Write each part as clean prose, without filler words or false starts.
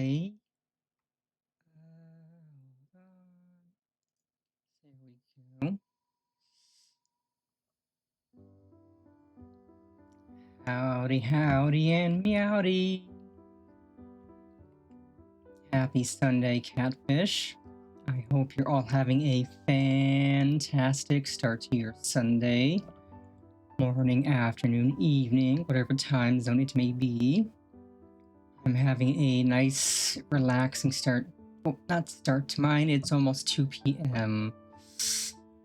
Hi. Hold on. There we go. Howdy, howdy, and meowdy. Happy Sunday, Catfish. I hope you're all having a fantastic start to your Sunday. Morning, afternoon, evening, whatever time zone it may be. I'm having a nice, relaxing start. Well, not start to mine, it's almost 2 p.m.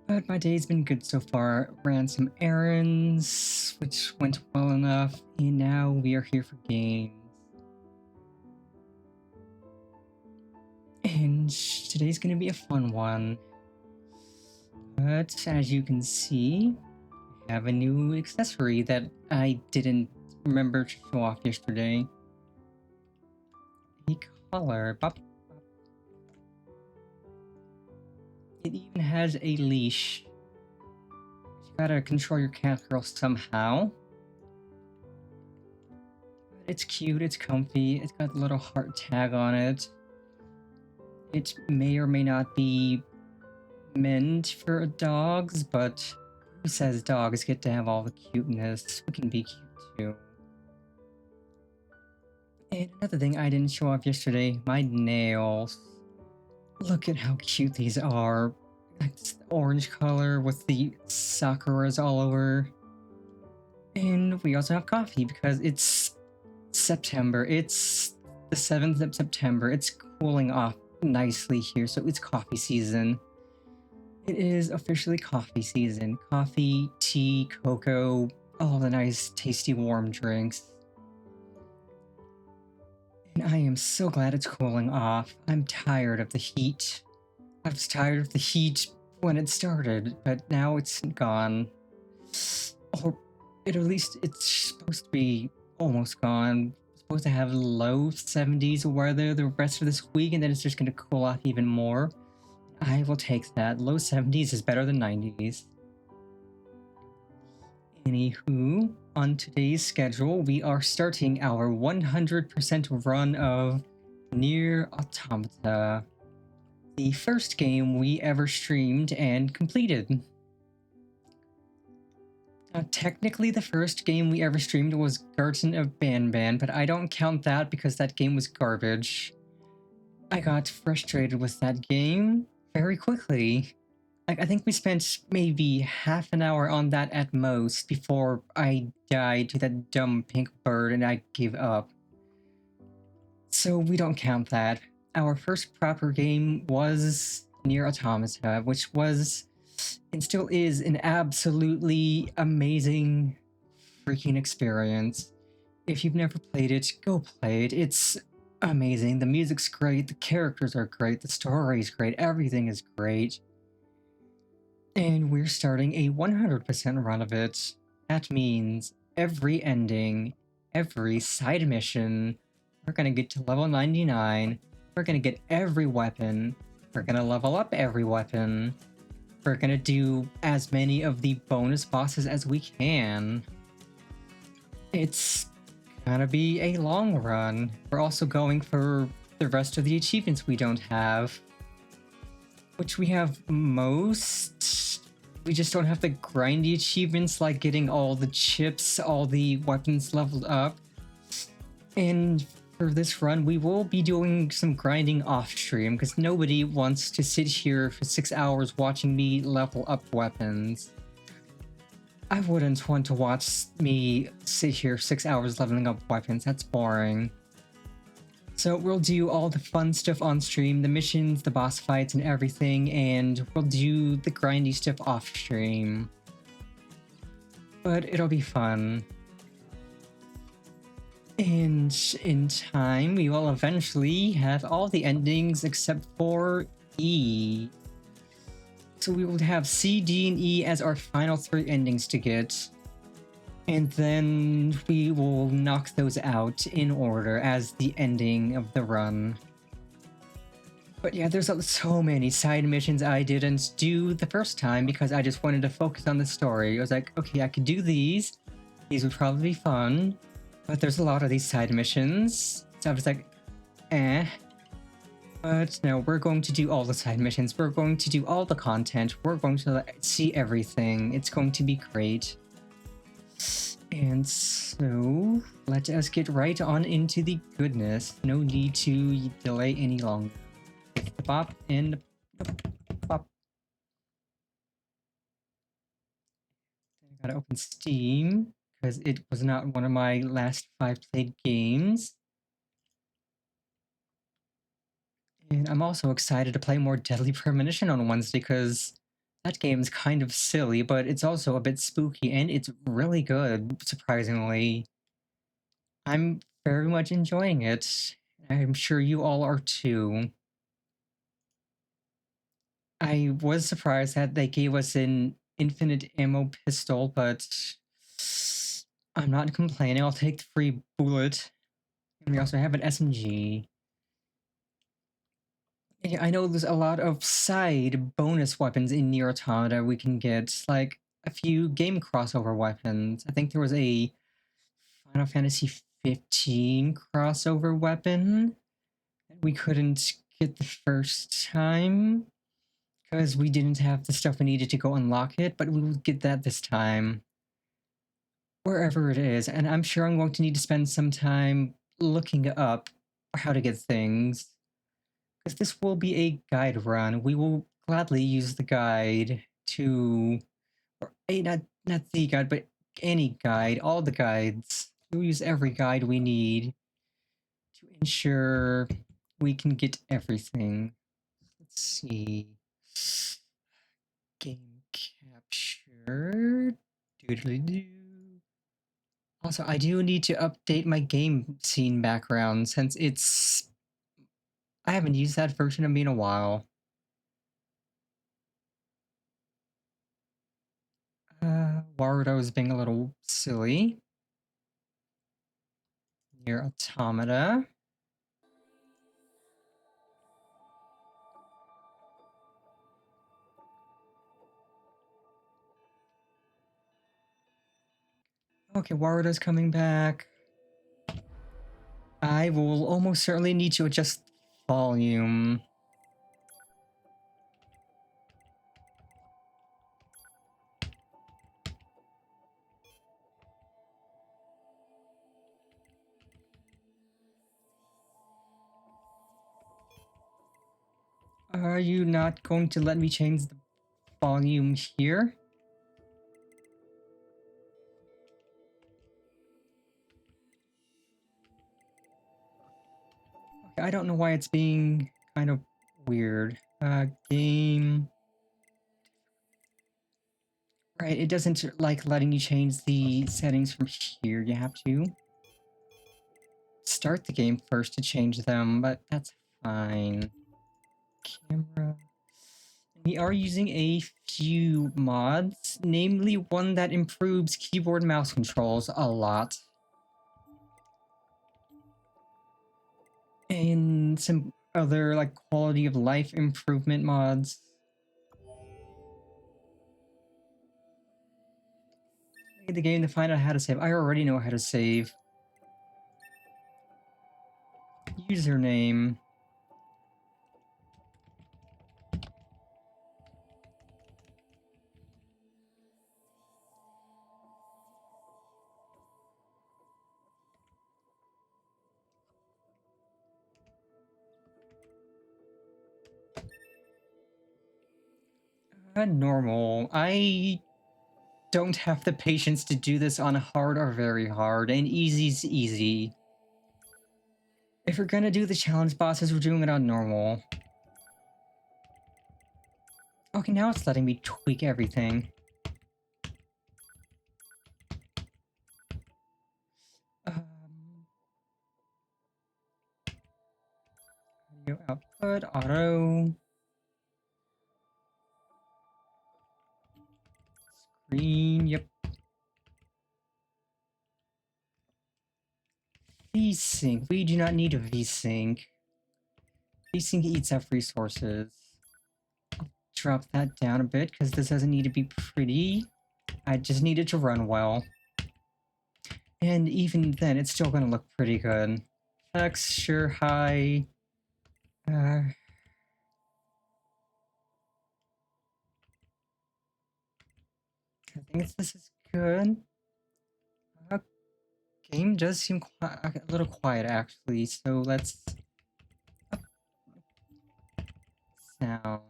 But my day's been good so far. Ran some errands, which went well enough, and now we are here for games. And today's gonna be a fun one. But as you can see, I have a new accessory that I didn't remember to show off yesterday. A collar. Bop, bop. It even has a leash. You gotta control your cat girl somehow. It's cute, it's comfy, it's got a little heart tag on it. It may or may not be meant for dogs, but who says dogs get to have all the cuteness? We can be cute too. And another thing I didn't show off yesterday, my nails. Look at how cute these are. It's the orange color with the sakuras all over. And we also have coffee because it's September. It's the 7th of September. It's cooling off nicely here, so it's coffee season. It is officially coffee season. Coffee, tea, cocoa, all the nice, tasty, warm drinks. And I am so glad it's cooling off. I'm tired of the heat. I was tired of the heat when it started, but now it's gone. Or at least it's supposed to be almost gone. It's supposed to have low 70s weather the rest of this week, and then it's just going to cool off even more. I will take that. Low 70s is better than 90s. Anywho, on today's schedule, we are starting our 100% run of Nier Automata, the first game we ever streamed and completed. Technically, the first game we ever streamed was Garten of Banban, but I don't count that because that game was garbage. I got frustrated with that game very quickly. I think we spent maybe half an hour on that at most before I died to that dumb pink bird and I gave up. So we don't count that. Our first proper game was Nier Automata, which was and still is an absolutely amazing freaking experience. If you've never played it, go play it. It's amazing. The music's great, the characters are great, the story's great, everything is great. And we're starting a 100% run of it. That means every ending, every side mission, we're gonna get to level 99, we're gonna get every weapon, we're gonna level up every weapon, we're gonna do as many of the bonus bosses as we can. It's gonna be a long run. We're also going for the rest of the achievements we don't have, which we have most. We just don't have the grindy achievements like getting all the chips, all the weapons leveled up. And for this run, we will be doing some grinding off stream because nobody wants to sit here for 6 hours watching me level up weapons. I wouldn't want to watch me sit here 6 hours leveling up weapons. That's boring. So we'll do all the fun stuff on stream, the missions, the boss fights, and everything, and we'll do the grindy stuff off stream. But it'll be fun. And in time, we will eventually have all the endings except for E. So we will have C, D, and E as our final 3 endings to get. And then we will knock those out in order as the ending of the run. But yeah, there's so many side missions I didn't do the first time because I just wanted to focus on the story. I was like, okay, I could do these. These would probably be fun. But there's a lot of these side missions. So I was like, eh. But no, we're going to do all the side missions. We're going to do all the content. We're going to see everything. It's going to be great. And so, let us get right on into the goodness. No need to delay any longer. The bop and the bop. I gotta open Steam, because it was not one of my last 5 played games. And I'm also excited to play more Deadly Premonition on Wednesday, because that game's kind of silly, but it's also a bit spooky, and it's really good, surprisingly. I'm very much enjoying it. I'm sure you all are too. I was surprised that they gave us an infinite ammo pistol, but I'm not complaining. I'll take the free bullet. And we also have an SMG. Yeah, I know there's a lot of side bonus weapons in Nier Automata we can get, like a few game crossover weapons. I think there was a Final Fantasy 15 crossover weapon that we couldn't get the first time because we didn't have the stuff we needed to go unlock it, but we will get that this time. Wherever it is, and I'm sure I'm going to need to spend some time looking up how to get things. Because this will be a guide run. We will gladly use the guide to, or not the guide, but any guide, all the guides. We'll use every guide we need to ensure we can get everything. Let's see. Game capture. Doodly-doo. Also, I do need to update my game scene background since I haven't used that version of me in a while. Warudo is being a little silly. Nier Automata. Okay, Warudo's coming back. I will almost certainly need to adjust volume. Are you not going to let me change the volume here? Okay, I don't know why it's being kind of weird. Game. Right, it doesn't like letting you change the settings from here. You have to start the game first to change them, but that's fine. Camera. We are using a few mods, namely one that improves keyboard mouse controls a lot. And some other like quality of life improvement mods. Play the game to find out how to save. I already know how to save. Username. Normal. I don't have the patience to do this on hard or very hard, and easy's easy. If we're gonna do the challenge bosses, we're doing it on normal. Okay, now it's letting me tweak everything. Audio output, auto. Screen, yep. VSync. We do not need a VSync. VSync eats up resources. I'll drop that down a bit because this doesn't need to be pretty. I just need it to run well. And even then, it's still going to look pretty good. Texture high. I think this is good. Uh, Game does seem a little quiet actually, so let's up sound.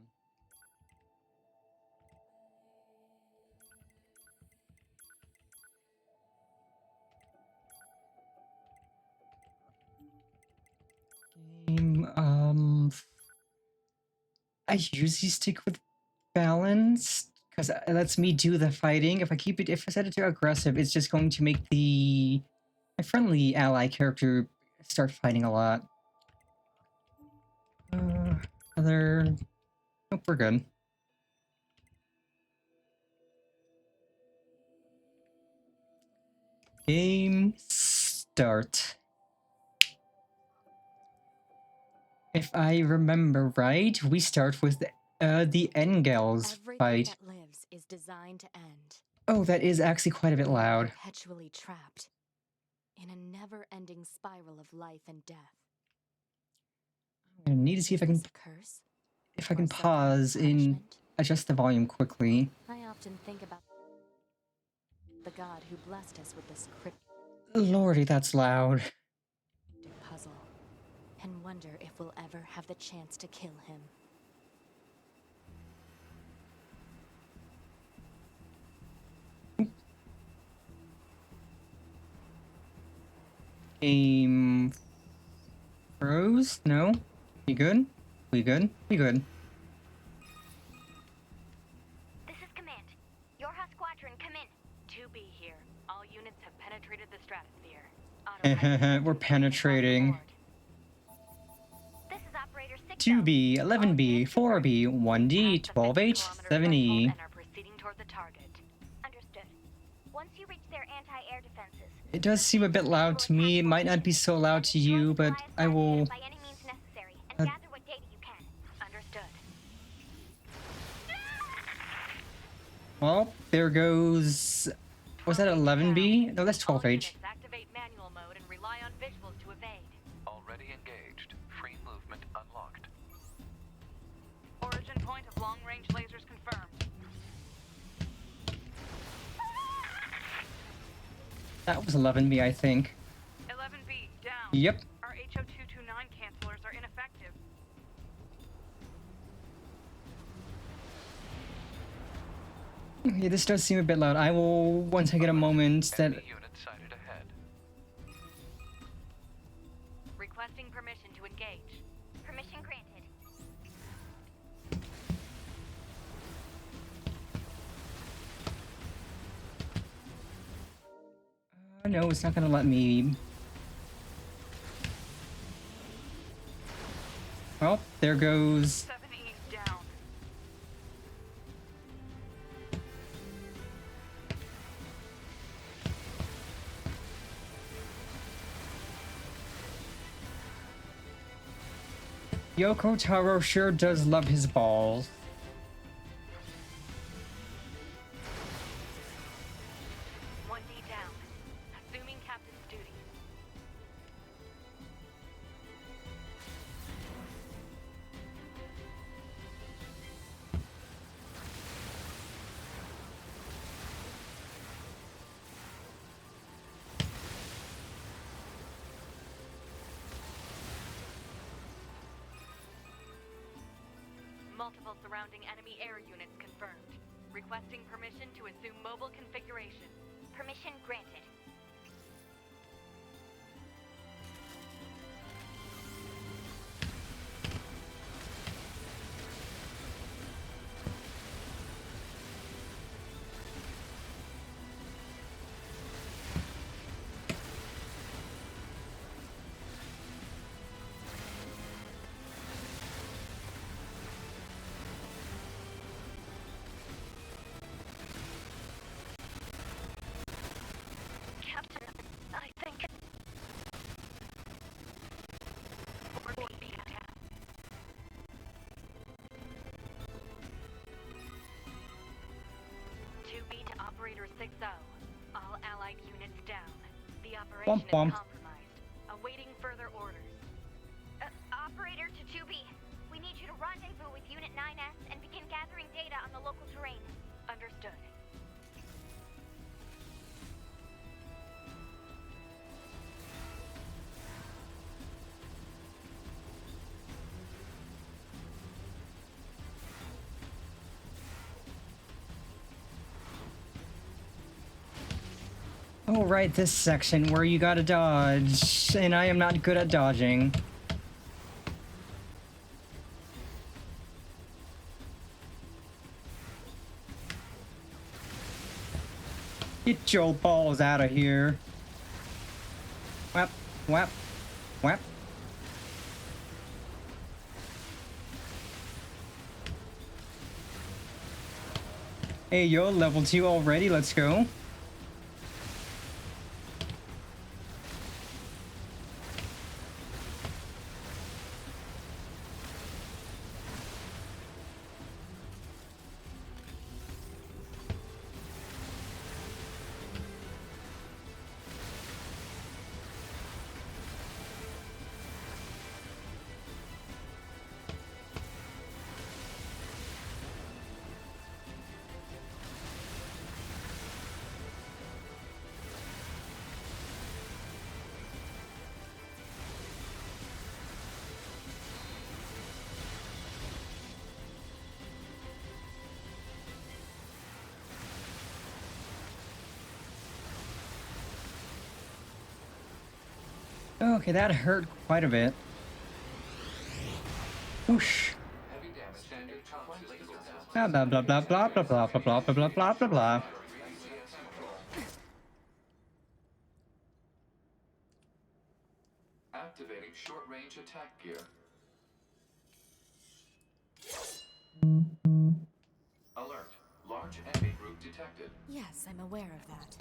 Game, I usually stick with balance because it lets me do the fighting. If I set it to aggressive, it's just going to make my friendly ally character start fighting a lot. Other, nope, we're good. Game start. If I remember right, we start with the Engels Everything fight. that lives is designed to end. Oh, that is actually quite a bit We are loud. perpetually trapped in a never-ending spiral of life and death. I need to see Is if I can this a curse? Or some kind of pause and punishment? adjust the volume quickly. I often think about the god who blessed us with this cryptic Lordy, that's loud. puzzle, and wonder if we'll ever have the chance to kill him. Game froze? No? We good? We good? We good. This is Command. Yorha Squadron, come in. 2B here. All units have penetrated the stratosphere. Autopilot We're systems bring us off the penetrating. board. This is Operator 6. 2B, 11B, 4B, 1D, Past the 12H, 50-kilometer 7E. threshold and are proceeding toward the target. Understood. Once you reach their anti-air defenses, It does seem a bit loud to me. It might not be so loud to you, but I will... by any means necessary and gather what data you can. Understood. Well, there goes... Was that 11B? No, that's All 12H. units activate manual mode and rely on visuals to evade. Already engaged. Free movement unlocked. Origin point of long-range lasers confirmed. That was 11B, I think. 11B, down. Yep. Our HO229 cancelers are ineffective. Yeah, this does seem a bit loud. I will, once I get a moment that... Enemy unit sighted ahead. Requesting permission to engage. Permission granted. No, it's not gonna let me... Well, there goes... 7E, down. Yoko Taro sure does love his balls. 1D down. Assuming captain's duties. Multiple surrounding enemy air units confirmed. Requesting permission to assume mobile configuration. Permission granted. Captain, I think... 4B down. To Operator 6-0. All allied units down. The operation Womp womp. is compromised. Awaiting further orders. Operator Raider to 2B. We need you to rendezvous with Unit 9S and begin gathering data on the local terrain. Understood. Oh, right, this section where you gotta dodge, and I am not good at dodging. Get your balls out of here. Whap, whap, whap. Hey, yo, level 2 already, let's go. Okay, that hurt quite a bit. Whoosh. Blah blah blah blah blah blah blah blah blah blah blah blah blah. Activating short-range attack gear. Alert. Large enemy group detected. Yes, I'm aware of that.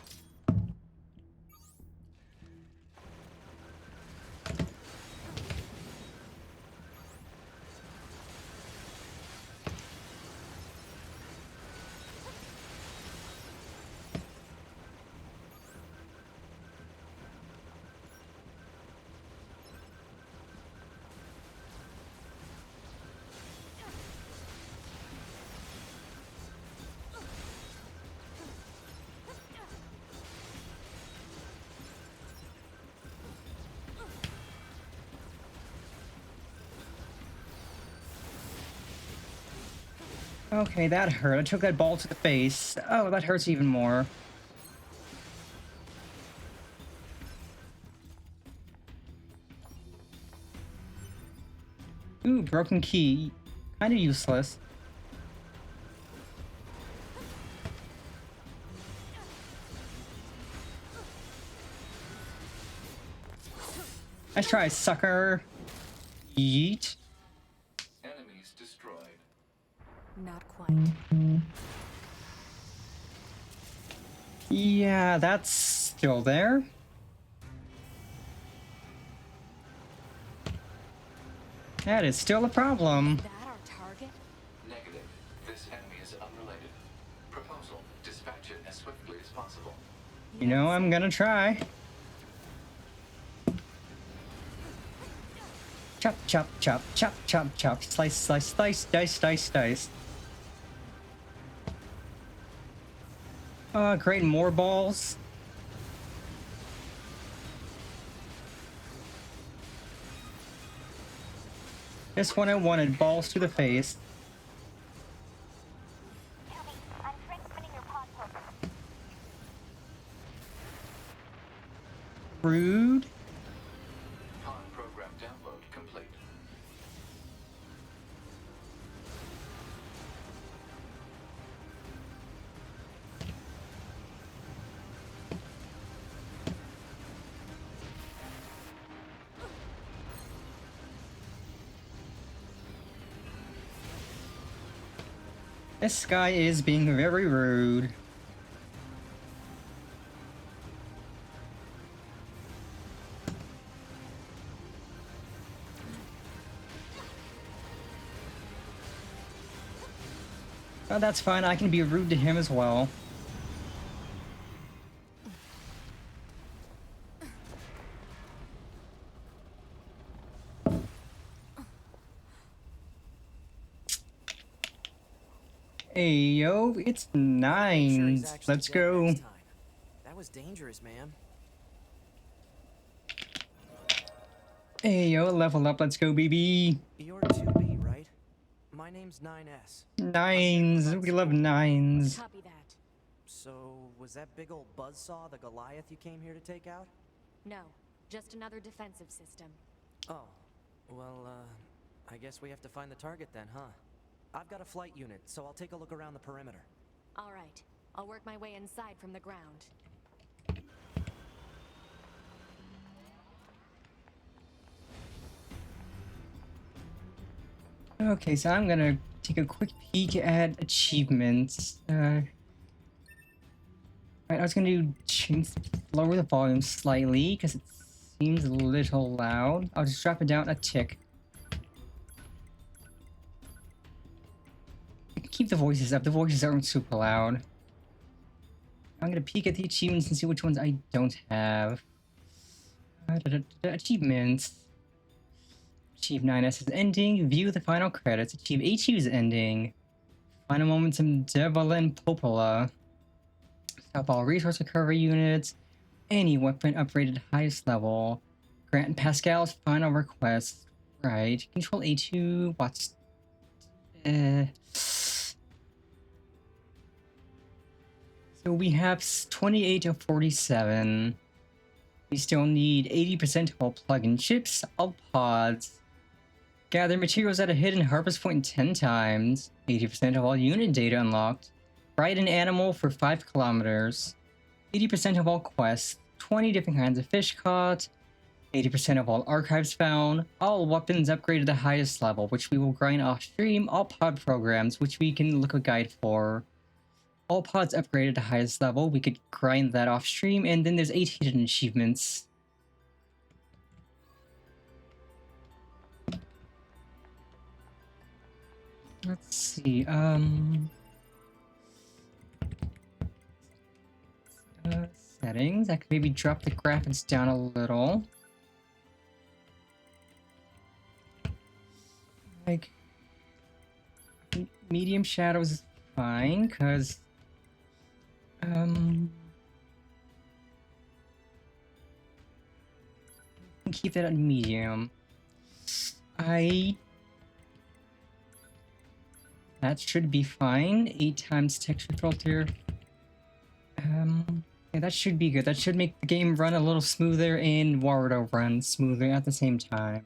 Okay, that hurt. I took that ball to the face. Oh, that hurts even more. Ooh, broken key. Kinda useless. Nice try, sucker. Yeet. Enemies destroyed. Not quite. Yeah, that's still there. That is still a problem. That our target? Negative. This enemy is unrelated. Proposal. Dispatch it as swiftly as possible. You know, I'm gonna try. Chop, chop, chop, chop, chop, chop. Slice, slice, slice, dice, dice, dice. Great, more balls. This one I wanted, balls to the face. Tell me, I'm transmitting your pod poker. Rude. Pod program download complete. This guy is being very rude. Oh, that's fine. I can be rude to him as well. Hey yo, it's Make sure he's nines. actually Let's dead go. next time. That was dangerous, man. Hey yo, level up. Let's go, baby. You're 2B, right? My name's 9S. Nines. We love nines. Copy that. So, was that big old buzzsaw the Goliath you came here to take out? No, just another defensive system. Oh, well, I guess we have to find the target then, huh? I've got a flight unit, so I'll take a look around the perimeter. All right, I'll work my way inside from the ground. Okay, so I'm gonna take a quick peek at achievements. Right, I was gonna lower the volume slightly because it seems a little loud. I'll just drop it down a tick. I can keep the voices up. The voices aren't super loud. I'm gonna peek at the achievements and see which ones I don't have. Achievements. Achieve 9S's ending. View the final credits. Achieve HU's ending. Final moments in Devlin Popola. Stop all resource recovery units. Any weapon upgraded to highest level. Grant Pascal's final request. Right. Control A2. What's... So we have 28 of 47. We still need 80% of all plug-in chips, all pods. Gather materials at a hidden harvest point 10 times. 80% of all unit data unlocked. Ride an animal for 5 kilometers. 80% of all quests. 20 different kinds of fish caught. 80% of all archives found. All weapons upgraded to highest level, which we will grind off stream. All pod programs, which we can look a guide for. All pods upgraded to highest level. We could grind that off stream. And then there's 8 hidden achievements. Let's see, settings. I could maybe drop the graphics down a little. Like, medium shadows is fine, because, keep that at medium. That should be fine. 8 times texture filter. Yeah, that should be good. That should make the game run a little smoother and Warudo run smoother at the same time.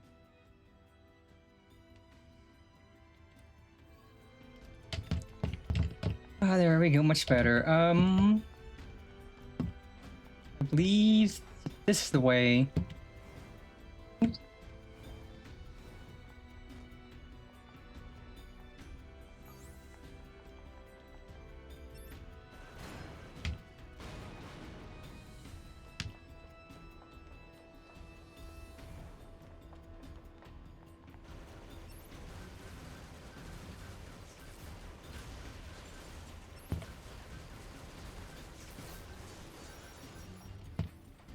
Ah, there we go. Much better. I believe this is the way.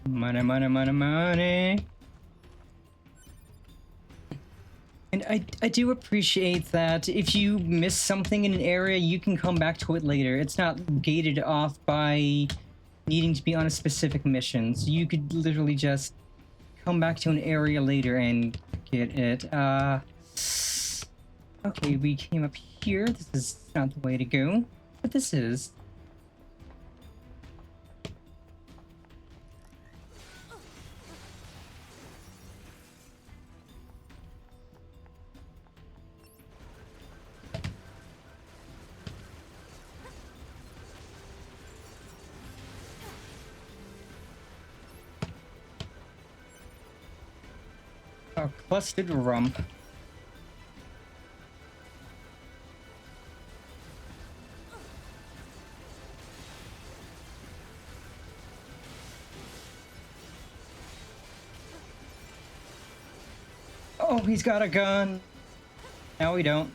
Money, money, money, money. And I do appreciate that if you miss something in an area, you can come back to it later. It's not gated off by needing to be on a specific mission. So you could literally just come back to an area later and get it. Okay, we came up here. This is not the way to go, but this is. A clustered rump. Oh, he's got a gun. No, we don't.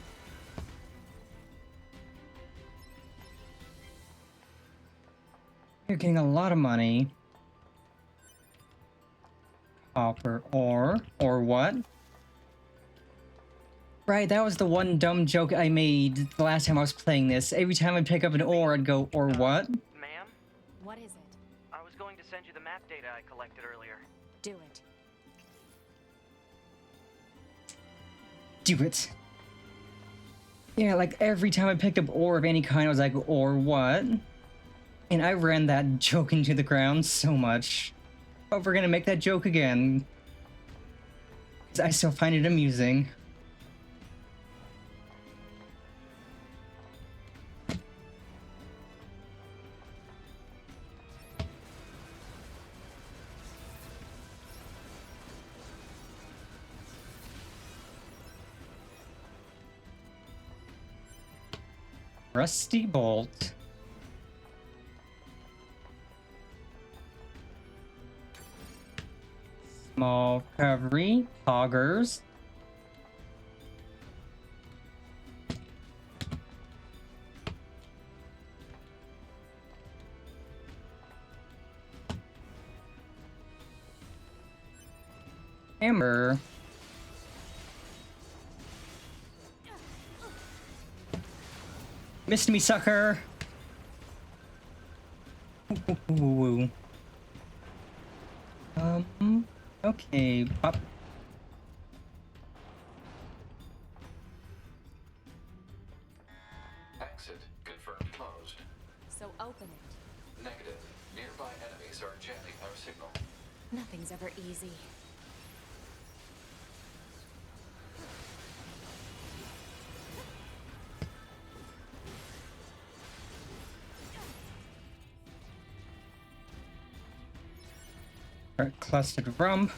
You're getting a lot of money. Copper ore. Or what? Right, that was the one dumb joke I made the last time I was playing this. Every time I pick up an ore, I'd go, or what? Ma'am? What is it? I was going to send you the map data I collected earlier. Do it. Do it. Yeah, like every time I picked up ore of any kind, I was like, or what? And I ran that joke into the ground so much. But we're gonna make that joke again. 'Cause I still find it amusing. Rusty bolt. Small recovery. Poggers. Hammer. Missed me, sucker! Ooh. Okay, pop. Exit confirmed closed. So open it. Negative. Nearby enemies are jamming our signal. Nothing's ever easy. Alright, clustered rump.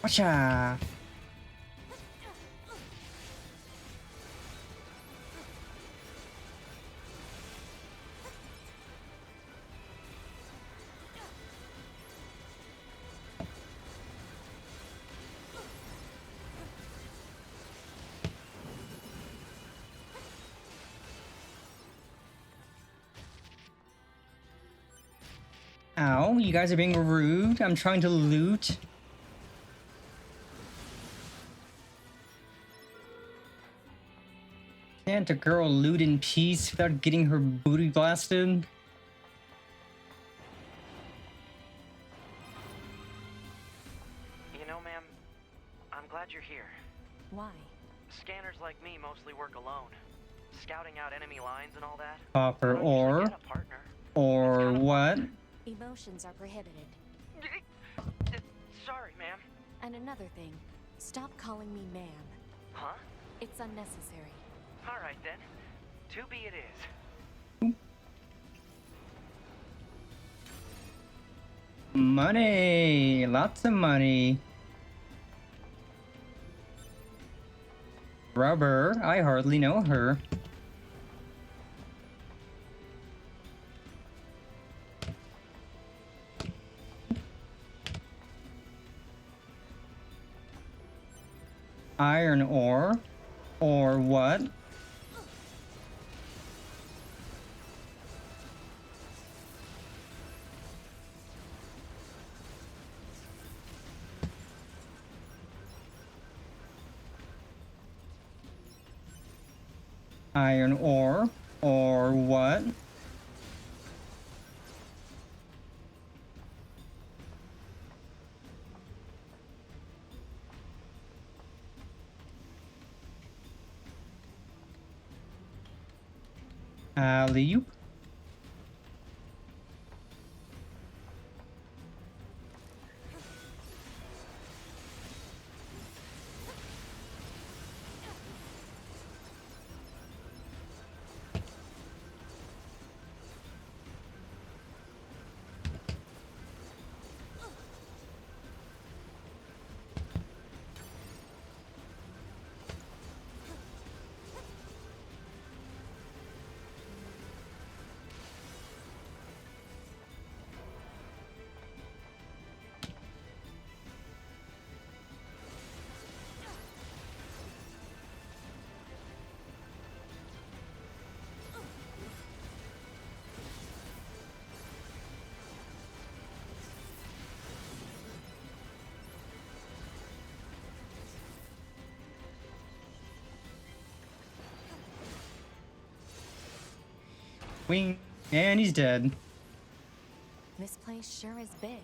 Watcha! Ow, you guys are being rude. I'm trying to loot. Can't a girl loot in peace without getting her booty blasted? You know, ma'am, I'm glad you're here. Why? Scanners like me mostly work alone. Scouting out enemy lines and all that. Copper I don't usually ore. get a partner. Or what? Emotions are prohibited. Sorry, ma'am. And another thing, stop calling me ma'am. Huh? It's unnecessary. All right, then. To be it is. Money! Lots of money. Rubber. I hardly know her. Iron ore. Or what? Iron ore. Or what? Alley-oop. Wing. And he's dead. This place sure is big.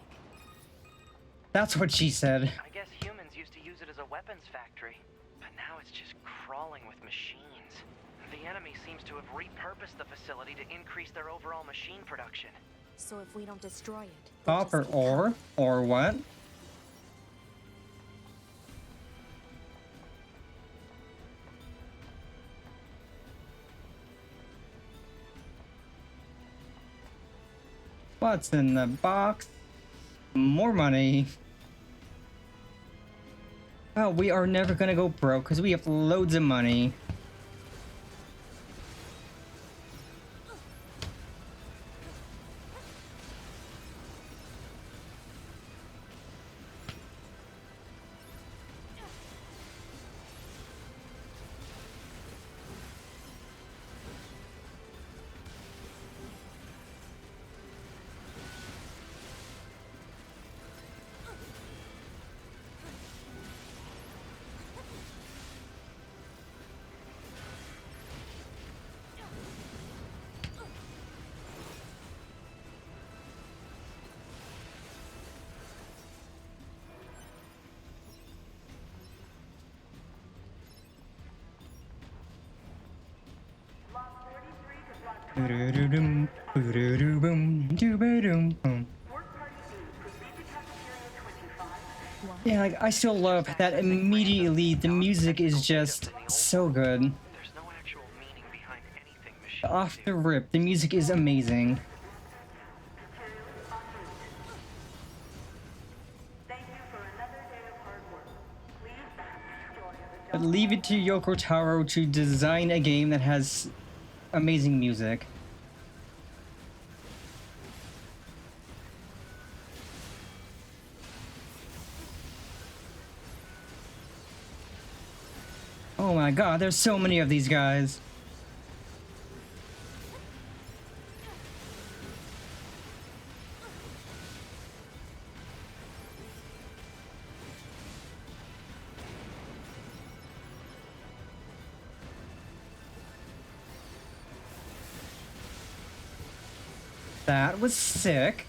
That's what she said. I guess humans used to use it as a weapons factory, but now it's just crawling with machines. The enemy seems to have repurposed the facility to increase their overall machine production. So if we don't destroy it, they'll just Copper keep ore? Or what? What's in the box? More money. Oh, we are never gonna go broke because we have loads of money. Boo-doo-doo-dum, boo-doo-doo-boom, doo-ba-dum-bum. Yeah, like, I still love that immediately the music is just so good. There's no actual meaning behind anything machine. Off the rip, the music is amazing. But leave it to Yoko Taro to design a game that has amazing music. Oh my god, there's so many of these guys. That was sick.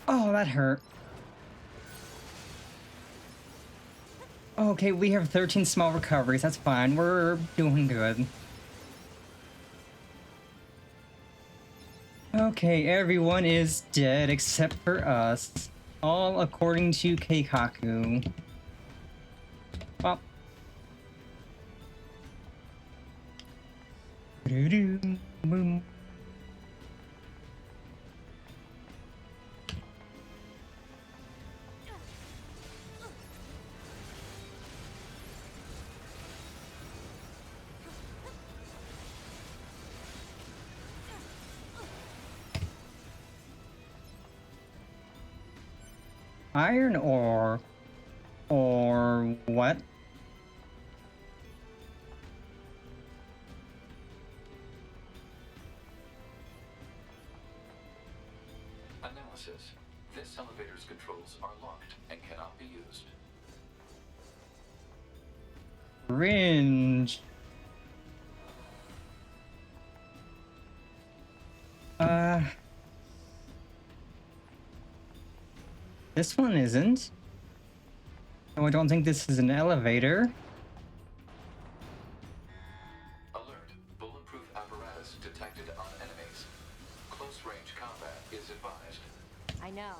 Oh, that hurt. Okay, we have 13 small recoveries. That's fine. We're doing good. Okay, everyone is dead except for us. All according to Keikaku. Well. Doo-doo, boom. Iron ore. Or what? Analysis. This elevator's controls are locked and cannot be used. Cringe. This one isn't. Oh, I don't think this is an elevator. Alert. Bulletproof apparatus detected on enemies. Close range combat is advised. I know.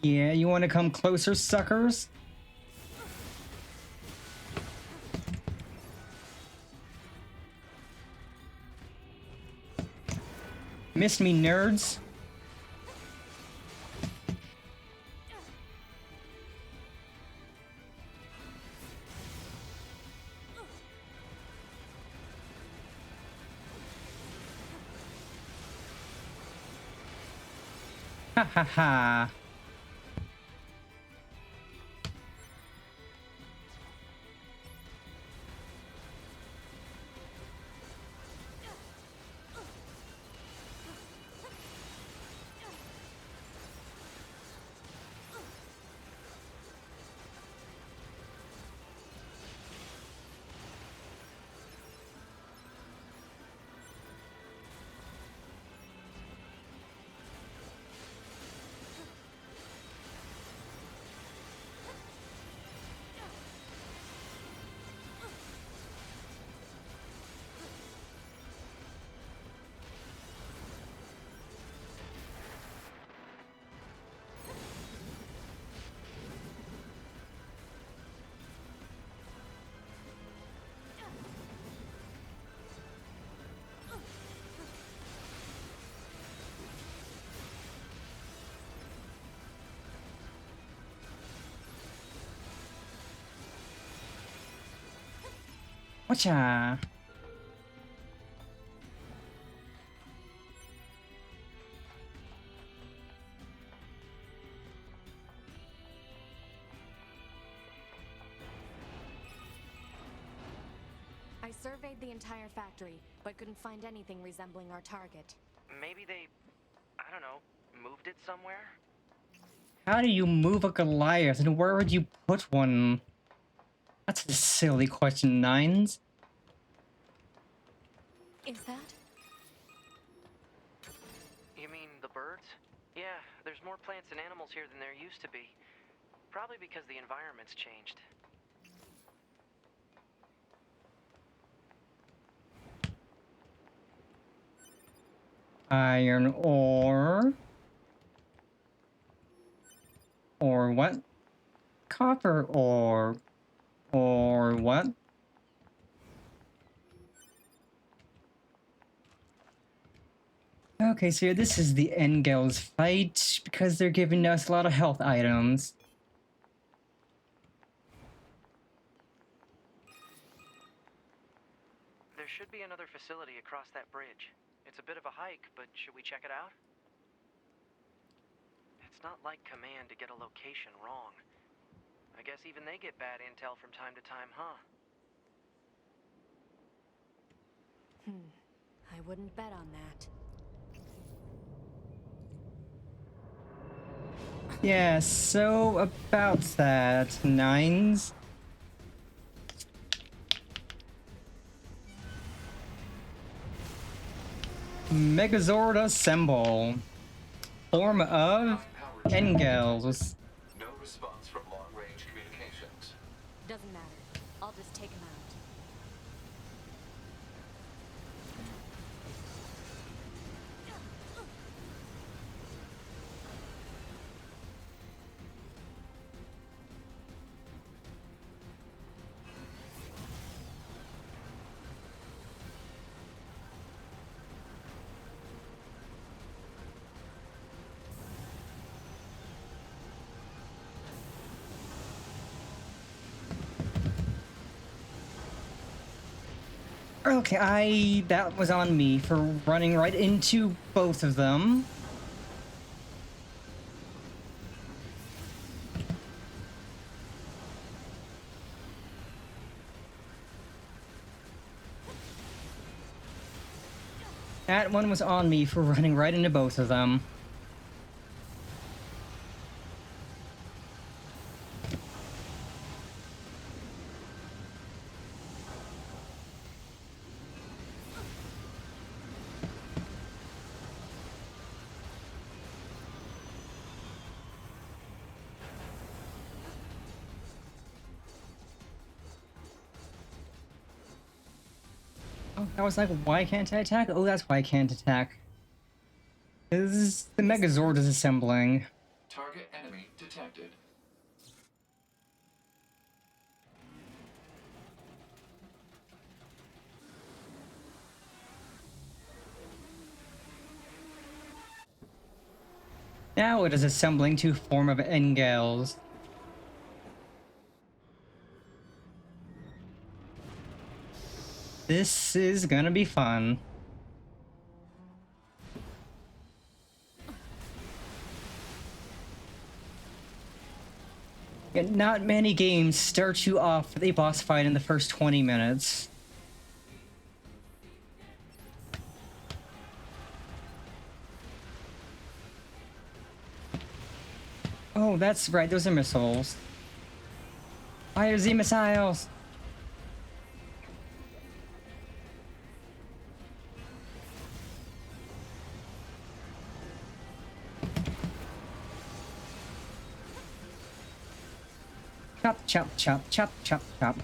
Yeah, you want to come closer, suckers? Miss me, nerds. Ha ha ha. Whatcha? I surveyed the entire factory, but couldn't find anything resembling our target. Maybe they, I don't know, moved it somewhere? How do you move a Goliath, and where would you put one? That's a silly question, Nines. Is that? You mean the birds? Yeah, there's more plants and animals here than there used to be. Probably because the environment's changed. Iron ore. Or what? Copper ore. Or what? Okay, so this is the Engels fight, because they're giving us a lot of health items. There should be another facility across that bridge. It's a bit of a hike, but should we check it out? It's not like Command to get a location wrong. I guess even they get bad intel from time to time, huh? I wouldn't bet on that. Yeah, so about that, Nines. Megazord assemble. Form of Engels. No response from long-range communications. Doesn't matter. I'll just take him out. Okay, that was on me for running right into both of them. That one was on me for running right into both of them. Oh, I was like, why can't I attack? Oh, that's why I can't attack. Because the Megazord is assembling. Target enemy detected. Now it is assembling to form of Engels. This is gonna be fun. Yeah, not many games start you off with a boss fight in the first 20 minutes. Oh, that's right, those are missiles. Fire the missiles! Chop, chop, chop, chop, chop, chop.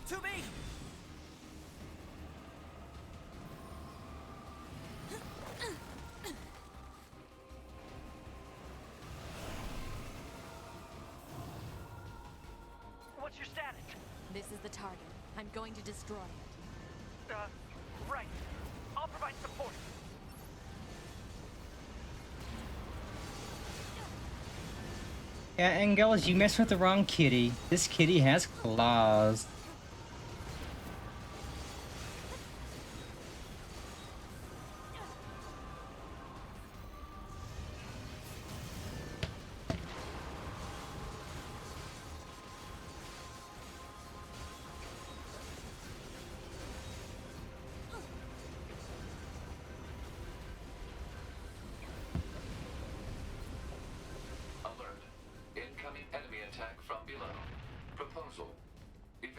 To me! What's your status? This is the target. I'm going to destroy it. Right. I'll provide support. Yeah, Engels, you messed with the wrong kitty. This kitty has claws. Alert. Incoming enemy attack from below. Proposal. Evade.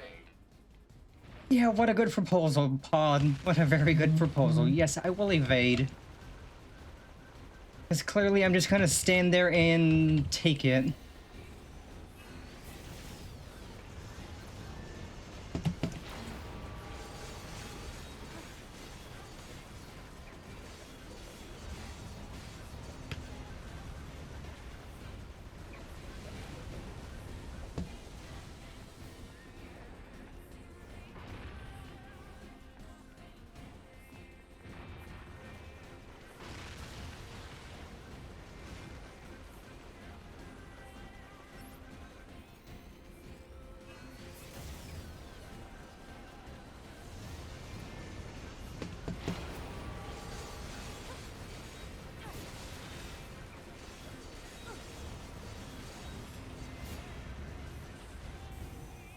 Yeah, what a good proposal, Pod. What a very good proposal. Yes, I will evade. Because clearly I'm just gonna stand there and take it.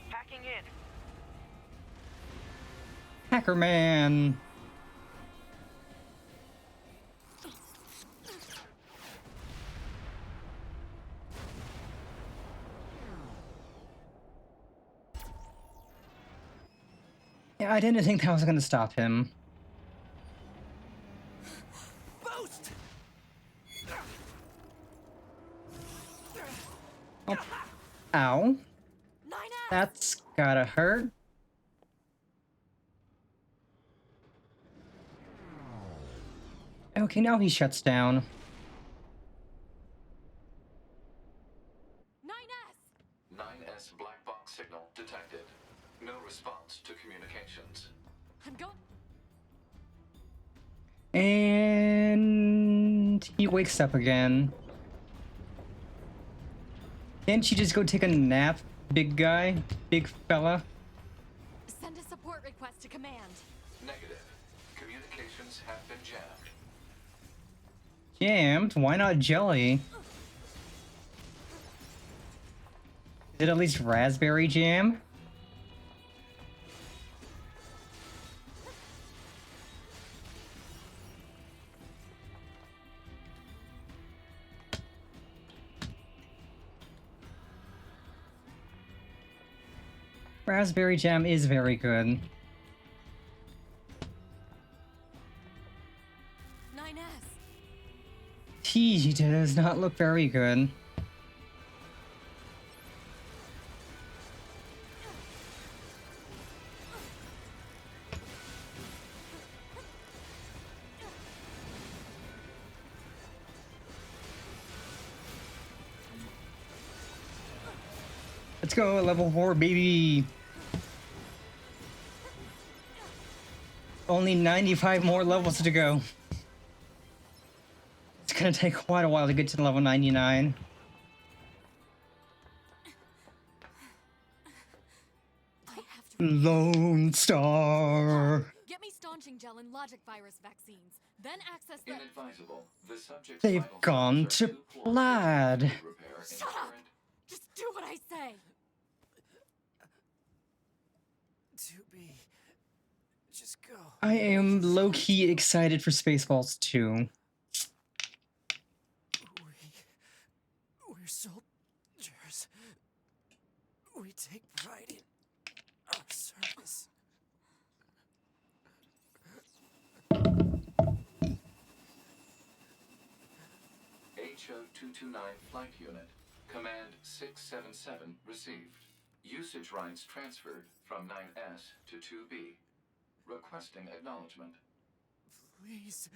Hacking in. Hacker Man. Yeah, I didn't think that was gonna stop him. Boost! Oh. Ow. 9S! That's gotta hurt. Okay, now he shuts down. 9S! 9S black box signal detected. No response to communications. I'm going. And he wakes up again. Can't you just go take a nap, big guy? Big fella? Send a support request to command. Negative. Communications have been jammed. Jammed? Why not jelly? Is it at least raspberry jam? Raspberry jam is very good. 9S. Tea does not look very good. Let's go, level 4, baby! Only 95 more levels to go. It's gonna take quite a while to get to level 99. I have to Lone Star! get me staunching gel and logic virus vaccines. Then access the. Inadvisable. The subject's They've vital gone signs are to too poor for Plaid. repair in Shut up! current- Just do what I say. 2B. Just go. I am low-key excited for Spaceballs 2. We're soldiers. We take pride in our service. HO-229 Flight Unit. Command 677 received. Usage rights transferred from 9S to 2B. Requesting acknowledgement. Please.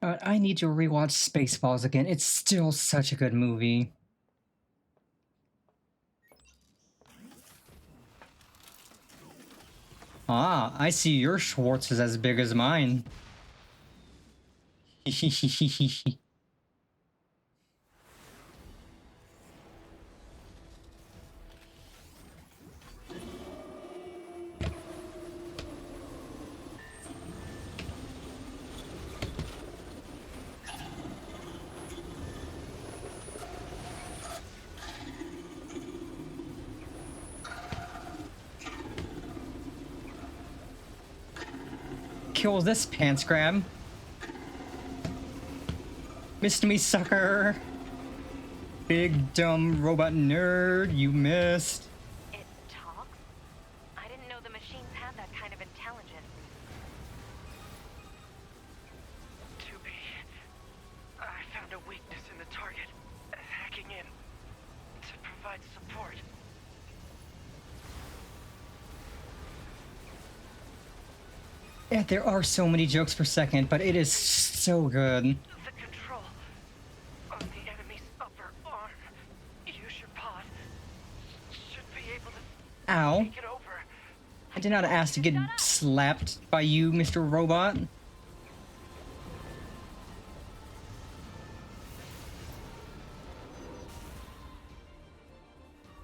All right. I need to rewatch Spaceballs again. It's still such a good movie. Ah, I see your Schwartz is as big as mine. Kill this pants grab. Missed me, sucker. Big dumb robot nerd, you missed. It talks? I didn't know the machines had that kind of intelligence. 2B. I found a weakness in the target. Hacking in to provide support. Yeah, there are so many jokes per second, but it is so good. The control on the enemy's upper arm. Use your pod. Should be able to Ow. take it over. I did not ask to get slapped by you, Mr. Robot.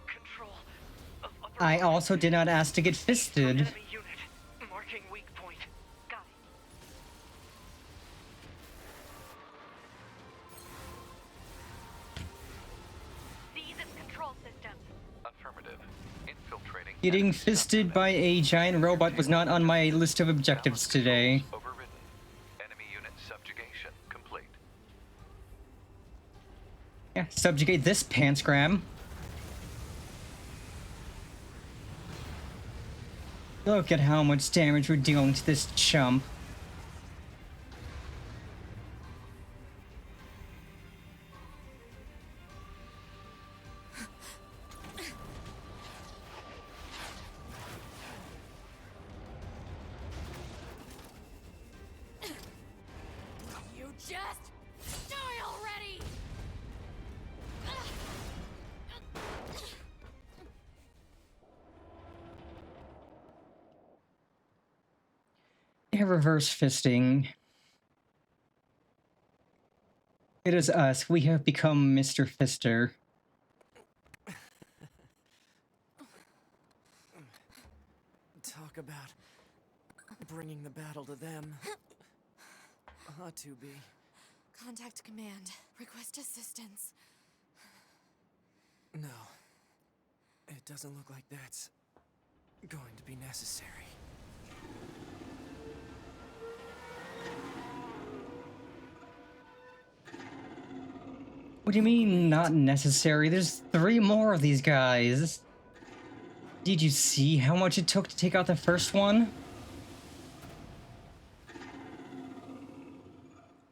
Control of upper I arm. also did not ask to get fisted. Enemy unit. Marking weak point. Got it. These as control systems. Affirmative. Infiltrating. Getting enemy fisted subunit. by a giant robot was not on my list of objectives today. Overridden. Enemy unit subjugation complete. Yeah, subjugate this pants grab. Look at how much damage we're dealing to this chump. You just die already. Yeah, reverse fisting. It is us. We have become Mr. Fister. Talk about bringing the battle to them. 2B. Contact command. Request assistance. No. It doesn't look like that's going to be necessary. What do you mean, not necessary? There's 3 more of these guys. Did you see how much it took to take out the first one?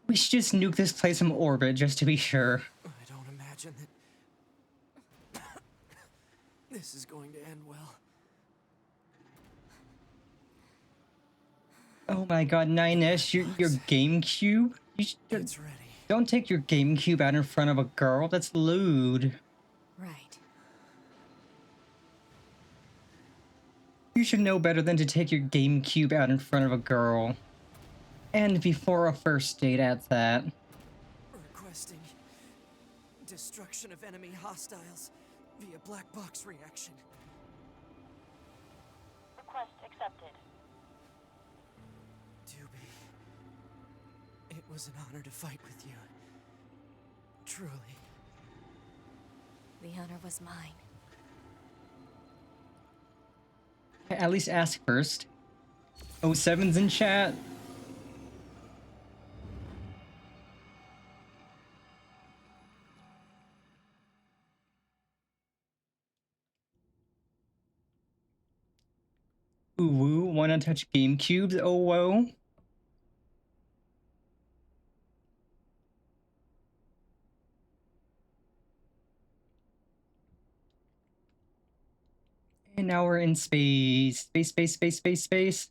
We should just nuke this place from orbit, just to be sure. I don't imagine that this is going to end well. Oh my god, 9S, your GameCube? It's ready. Don't take your GameCube out in front of a girl, that's lewd. Right. You should know better than to take your GameCube out in front of a girl. And before a first date at that. Requesting destruction of enemy hostiles via black box reaction. Request accepted. Doobie, it was an honor to fight with you. Truly. The honor was mine. At least ask first. 07's in chat. Ooh woo, wanna touch GameCubes? Oh whoa. And now we're in space. Space.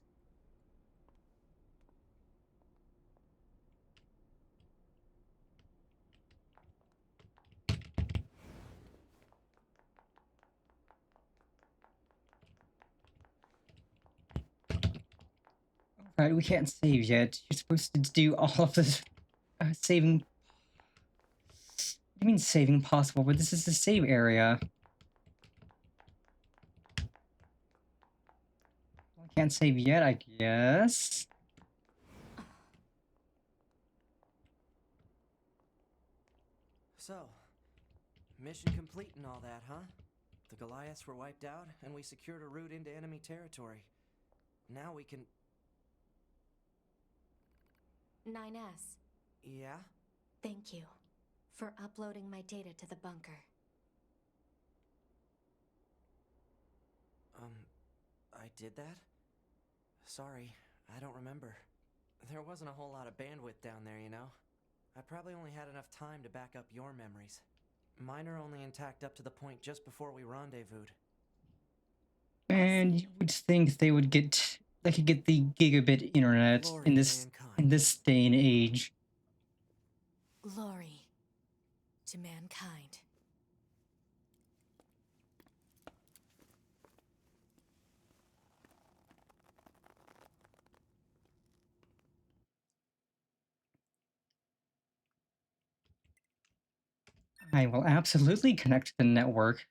Alright, we can't save yet. You're supposed to do all of this saving. What do you mean saving possible? But this is the save area. Can't save yet, I guess. So, mission complete and all that, huh? The Goliaths were wiped out, and we secured a route into enemy territory. Now we can... 9S, Yeah? thank you for uploading my data to the bunker. I did that? Sorry, I don't remember. There wasn't a whole lot of bandwidth down there, you know? I probably only had enough time to back up your memories. Mine are only intact up to the point just before we rendezvoused. And you would think they could get the gigabit internet Glory in to this mankind. day and age. Glory to mankind. I will absolutely connect to the network.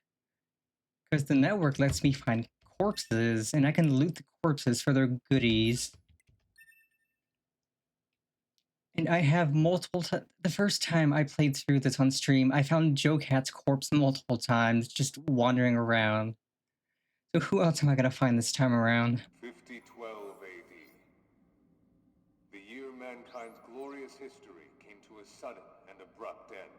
Because the network lets me find corpses, and I can loot the corpses for their goodies. And I have multiple the first time I played through this on stream, I found Joe Cat's corpse multiple times, just wandering around. So who else am I gonna find this time around? 5012 AD. The year mankind's glorious history came to a sudden and abrupt end.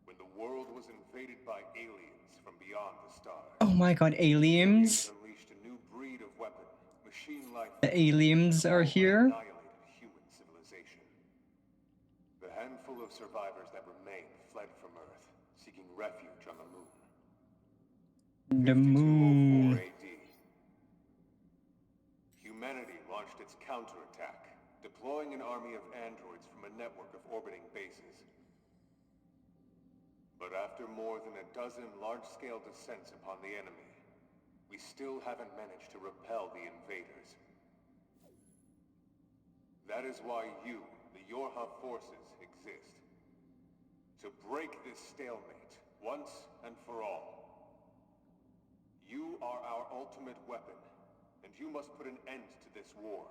When the world was invaded by aliens from beyond the stars. Oh my god, aliens? Unleashed a new breed of weapon, machine life. The aliens are here? Annihilated human civilization. The handful of survivors that remained fled from Earth, seeking refuge on the moon. The moon. 5204 AD. Humanity launched its counterattack, deploying an army of androids from a network of orbiting bases. But after more than a dozen large-scale descents upon the enemy, we still haven't managed to repel the invaders. That is why you, the Yorha forces, exist. To break this stalemate, once and for all. You are our ultimate weapon, and you must put an end to this war.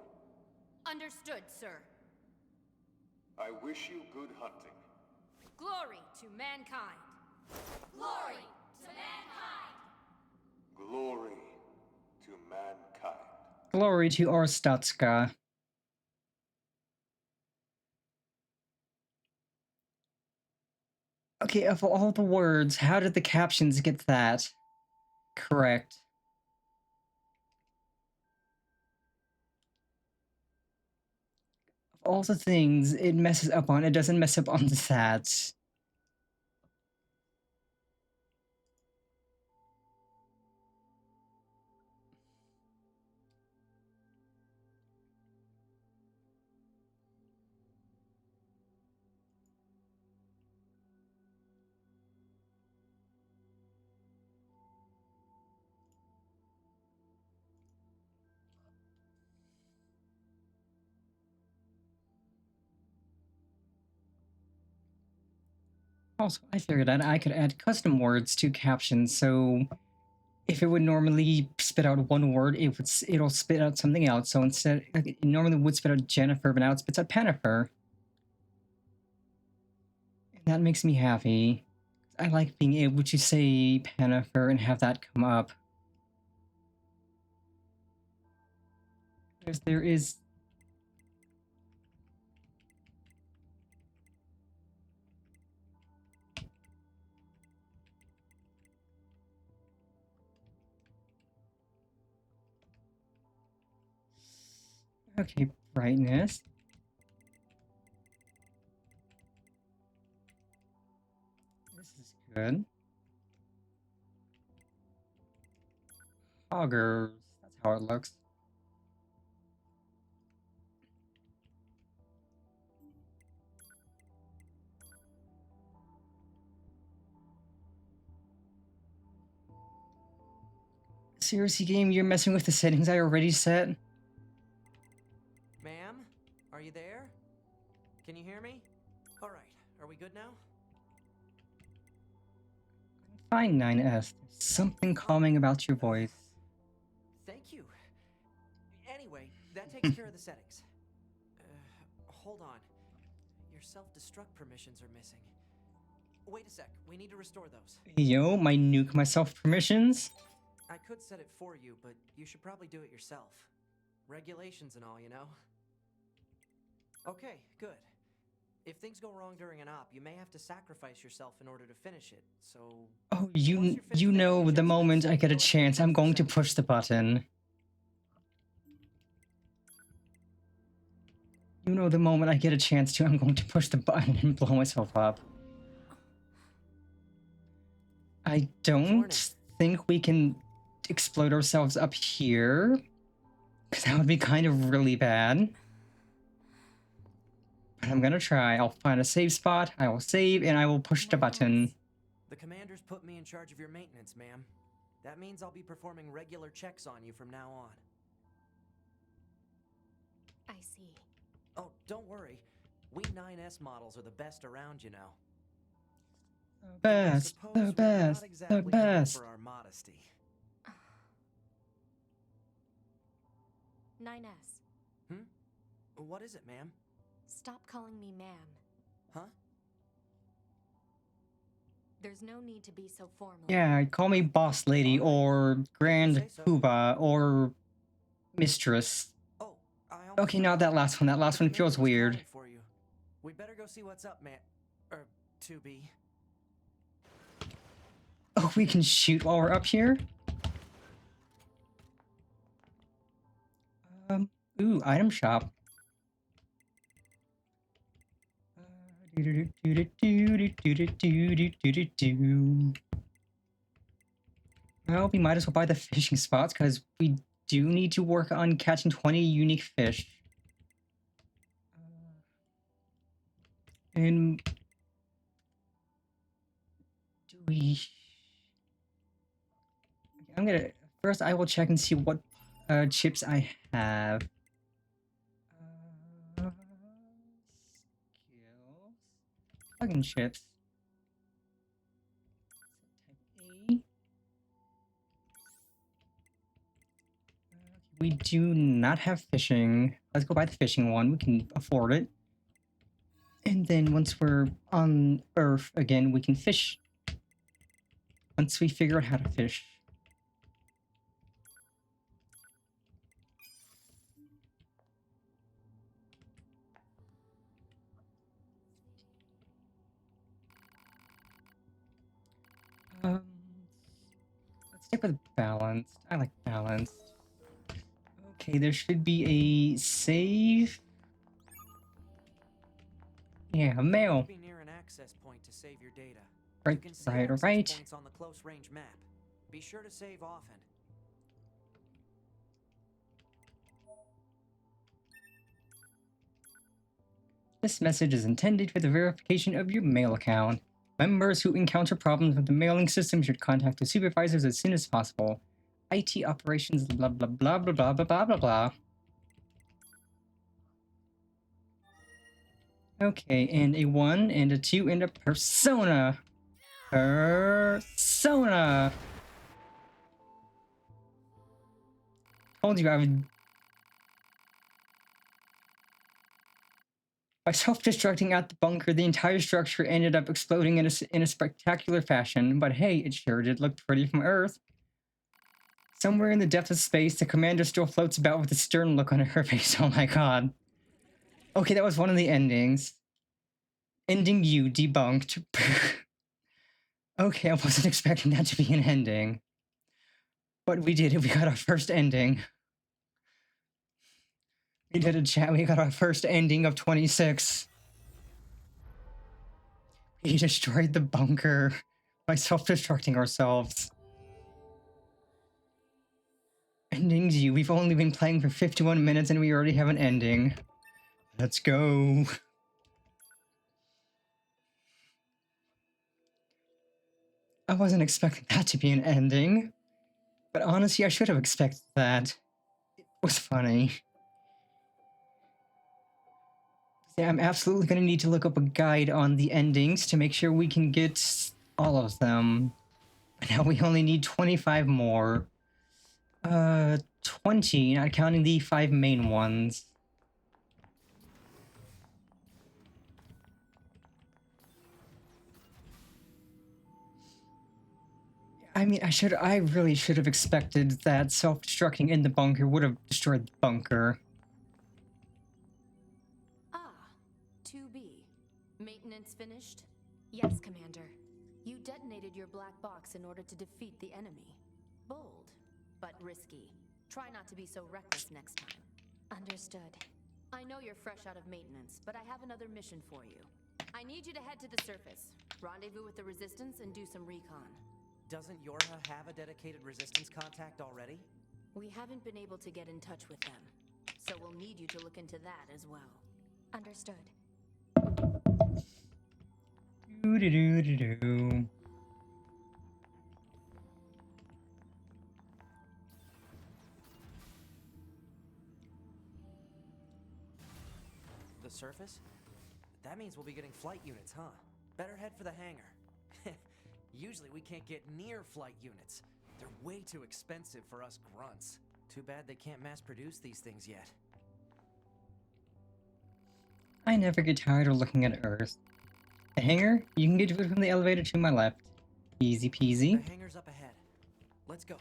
Understood, sir. I wish you good hunting. Glory to mankind. Glory to mankind. Glory to mankind. Glory to Arstatska. Okay, of all the words, how did the captions get that correct? Of all the things it messes up on, it doesn't mess up on the stats. Also, I figured out I could add custom words to captions, so if it would normally spit out one word, it'll spit out something else. So instead, it normally would spit out Jennifer, but now it spits out Pennifer. And that makes me happy. I like being able to say Pennifer and have that come up. Because there is... Okay, brightness. This is good. Hoggers. That's how it looks. Seriously, game, you're messing with the settings I already set? Ma'am? Are you there? Can you hear me? Alright, are we good now? Fine, 9S. There's something calming about your voice. Thank you. Anyway, that takes care of the settings. Hold on. Your self-destruct permissions are missing. Wait a sec, we need to restore those. Yo, my nuke myself permissions? I could set it for you, but you should probably do it yourself. Regulations and all, you know? Okay, good. If things go wrong during an op, you may have to sacrifice yourself in order to finish it, so... Oh, you know, the moment I get a chance, I'm going to push the button. You know, the moment I get a chance to, I'm going to push the button and blow myself up. I don't think we can explode ourselves up here, because that would be kind of really bad. But I'm gonna try. I'll find a save spot, I will save, and I will push the button. The commanders put me in charge of your maintenance, ma'am. That means I'll be performing regular checks on you from now on. I see. Oh, don't worry. We 9S models are the best around, you know. Best, the best, the best. For our modesty. 9S. What is it, ma'am? Stop calling me ma'am. Huh? There's no need to be so formal. Yeah, call me boss lady, or grand poobah, or mistress. Oh, okay, not that last one. That last one feels weird. For you. We better go see what's up, man. Or, 2B. Oh, we can shoot while we're up here? Ooh, item shop. Well, we might as well buy the fishing spots, because we do need to work on catching 20 unique fish. And... do we... I'm gonna... First, I will check and see what chips I have. Skills. Plugin chips. Type A. We do not have fishing. Let's go buy the fishing one. We can afford it. And then once we're on Earth again, we can fish. Once we figure out how to fish. Stick with balanced. I like balanced. Okay, there should be a save. Yeah, mail. Be near an access point to save your data. Right, You can see right, access right. points on the close range map. Be sure to save often. This message is intended for the verification of your mail account. Members who encounter problems with the mailing system should contact the supervisors as soon as possible. IT operations blah blah blah blah blah blah blah blah blah. Okay, and a 1 and a 2 and a persona. Persona. Told you I would. By self-destructing at the bunker, the entire structure ended up exploding in a spectacular fashion, but hey, it sure did look pretty from Earth. Somewhere in the depth of space, the commander still floats about with a stern look on her face. Oh my god. Okay, that was one of the endings. Ending you debunked. Okay, I wasn't expecting that to be an ending. But we did it, we got our first ending. We did a chat, we got our first ending of 26. We destroyed the bunker by self-destructing ourselves. Endings you, we've only been playing for 51 minutes and we already have an ending. Let's go. I wasn't expecting that to be an ending. But honestly, I should have expected that. It was funny. Yeah, I'm absolutely going to need to look up a guide on the endings to make sure we can get all of them. Now we only need 25 more. 20, not counting the 5 main ones. I mean, I really should have expected that self-destructing in the bunker would have destroyed the bunker. Ah, 2B. Maintenance finished? Yes, Commander. You detonated your black box in order to defeat the enemy. Bold, but risky. Try not to be so reckless next time. Understood. I know you're fresh out of maintenance, but I have another mission for you. I need you to head to the surface, rendezvous with the Resistance, and do some recon. Doesn't Yorha have a dedicated resistance contact already? We haven't been able to get in touch with them, so we'll need you to look into that as well. Understood. Doo-doo-doo-doo-doo. The surface? That means we'll be getting flight units, huh? Better head for the hangar. Usually we can't get near flight units. They're way too expensive for us grunts. Too bad they can't mass produce these things yet. I never get tired of looking at Earth. The hangar? You can get to it from the elevator to my left. Easy peasy. The hangar's up ahead. Let's go.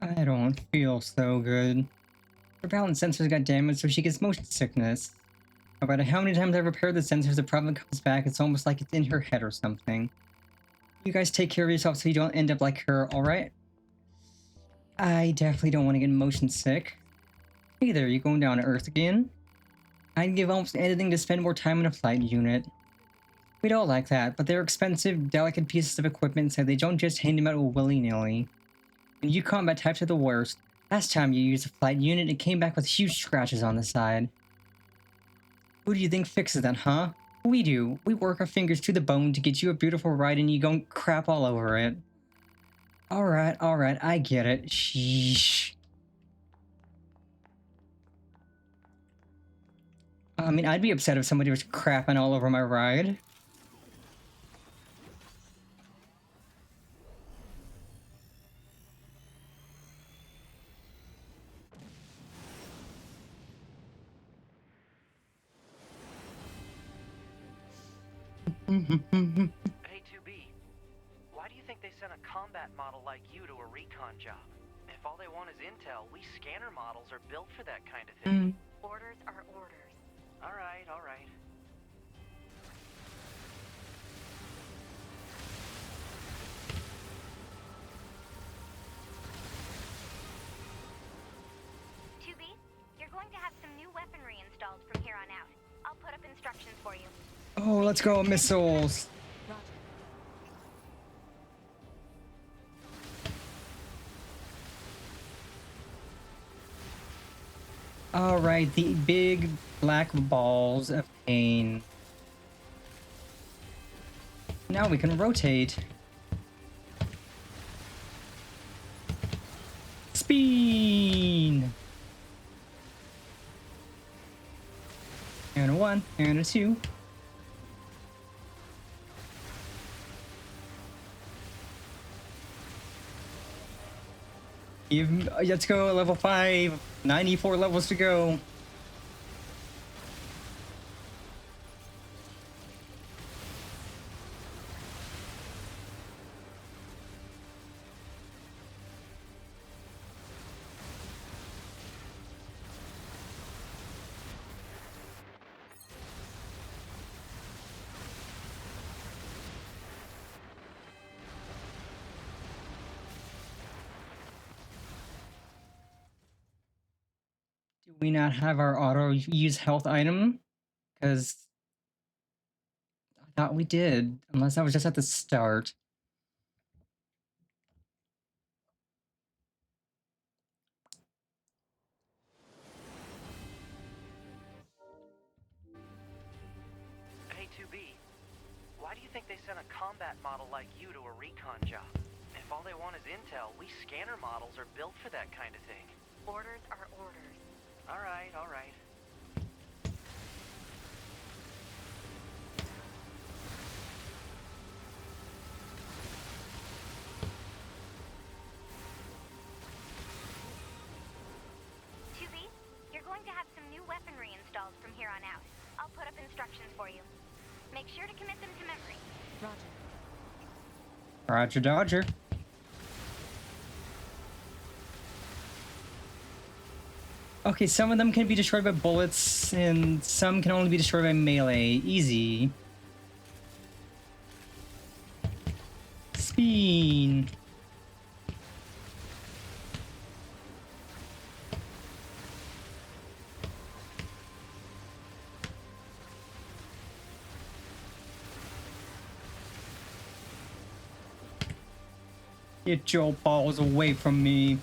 I don't feel so good. Her balance sensors got damaged, so she gets motion sickness. No matter how many times I repair the sensors, the problem comes back. It's almost like it's in her head or something. You guys take care of yourself so you don't end up like her, alright? I definitely don't want to get motion sick. Hey there, you going down to Earth again? I'd give almost anything to spend more time in a flight unit. We don't like that, but they're expensive, delicate pieces of equipment, so they don't just hand them out willy-nilly. And you combat types are the worst. Last time you used a flight unit, it came back with huge scratches on the side. Who do you think fixes that, huh? We do. We work our fingers to the bone to get you a beautiful ride and you don't crap all over it. Alright, I get it. Sheesh. I mean, I'd be upset if somebody was crapping all over my ride. Hey they sent a combat model like you to a recon job? If all they want is intel, we scanner models are built for that kind of thing. Orders are orders. Alright, alright. You're going to have some new weaponry installed from here on out. I'll put up instructions for you. Oh, let's go, missiles. Roger. Alright, the big black balls of pain. Now we can rotate. Spin! And a 1, and a 2. Let's go, level 5. 94 levels to go. Do we not have our auto use health item? Because I thought we did, unless that was just at the start. Hey, 2B, why do you think they sent a combat model like you to a recon job? If all they want is intel, we scanner models are built for that kind of thing. Orders are orders. Alright, alright. You're going to have some new weaponry installed from here on out. I'll put up instructions for you. Make sure to commit them to memory. Roger. Roger Dodger. Okay, some of them can be destroyed by bullets, and some can only be destroyed by melee. Easy. Spin. Get your balls away from me.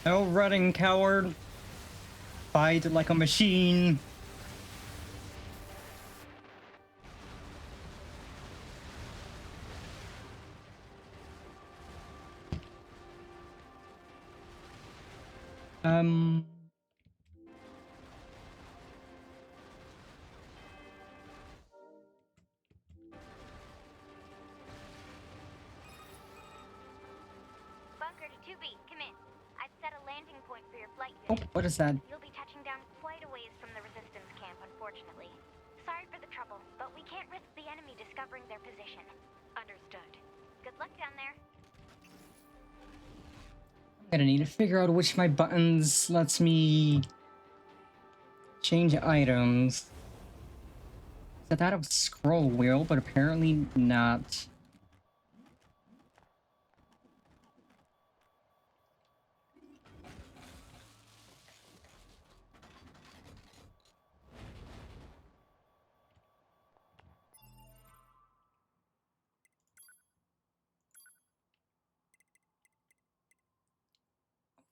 No running, coward. Fight like a machine. Bunker to 2B, come in. I've set a landing point for your flight Oh, today. what is that? You'll be touching down quite a ways from the resistance camp, unfortunately. Sorry for the trouble, but we can't risk the enemy discovering their position. Understood. Good luck down there. I'm gonna need to figure out which of my buttons lets me change items. I thought it was scroll wheel, but apparently not.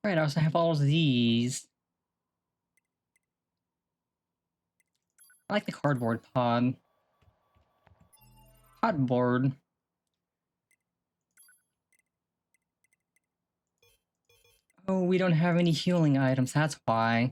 Right, I also have all of these. I like the cardboard pod. Podboard. Oh, we don't have any healing items, that's why.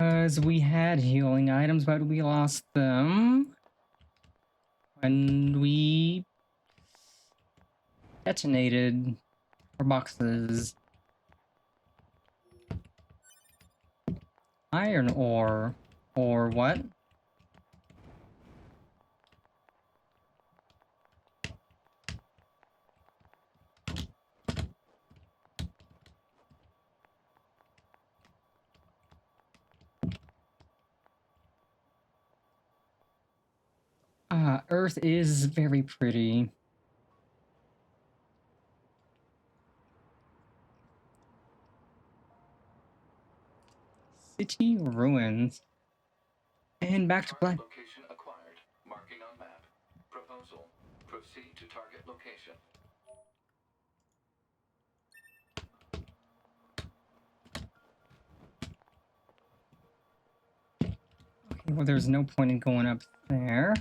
Because we had healing items, but we lost them when we detonated our boxes. Iron ore. Or what? Earth is very pretty. City ruins. And back to black. Target location acquired. Marking on map. Proposal. Proceed to target location. Okay, well, there's no point in going up there.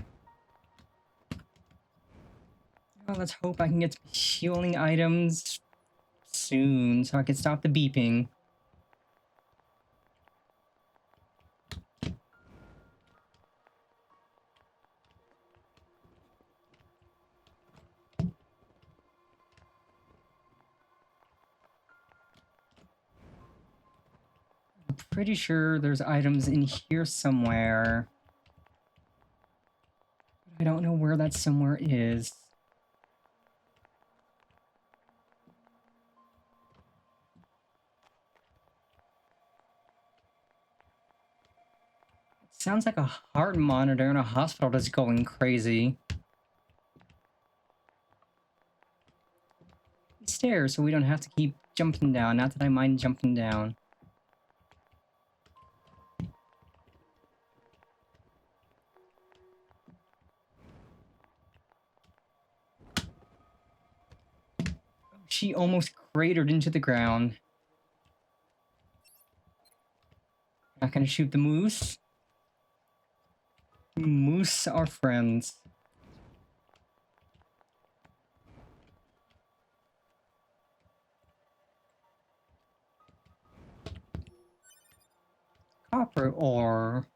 Well, let's hope I can get some healing items soon so I can stop the beeping. I'm pretty sure there's items in here somewhere. I don't know where that somewhere is. Sounds like a heart monitor in a hospital that's going crazy. Stairs, so we don't have to keep jumping down. Not that I mind jumping down. She almost cratered into the ground. Not gonna shoot the moose. Moose are friends. Copper ore.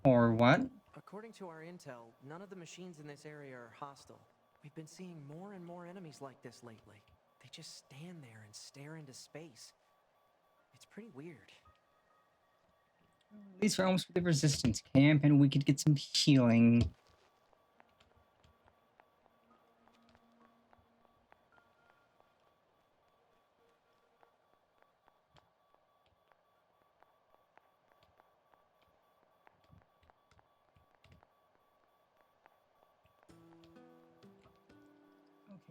Or what? According to our intel, none of the machines in this area are hostile. We've been seeing more and more enemies like this lately. They just stand there and stare into space. It's pretty weird. At least we're almost with the resistance camp and we could get some healing.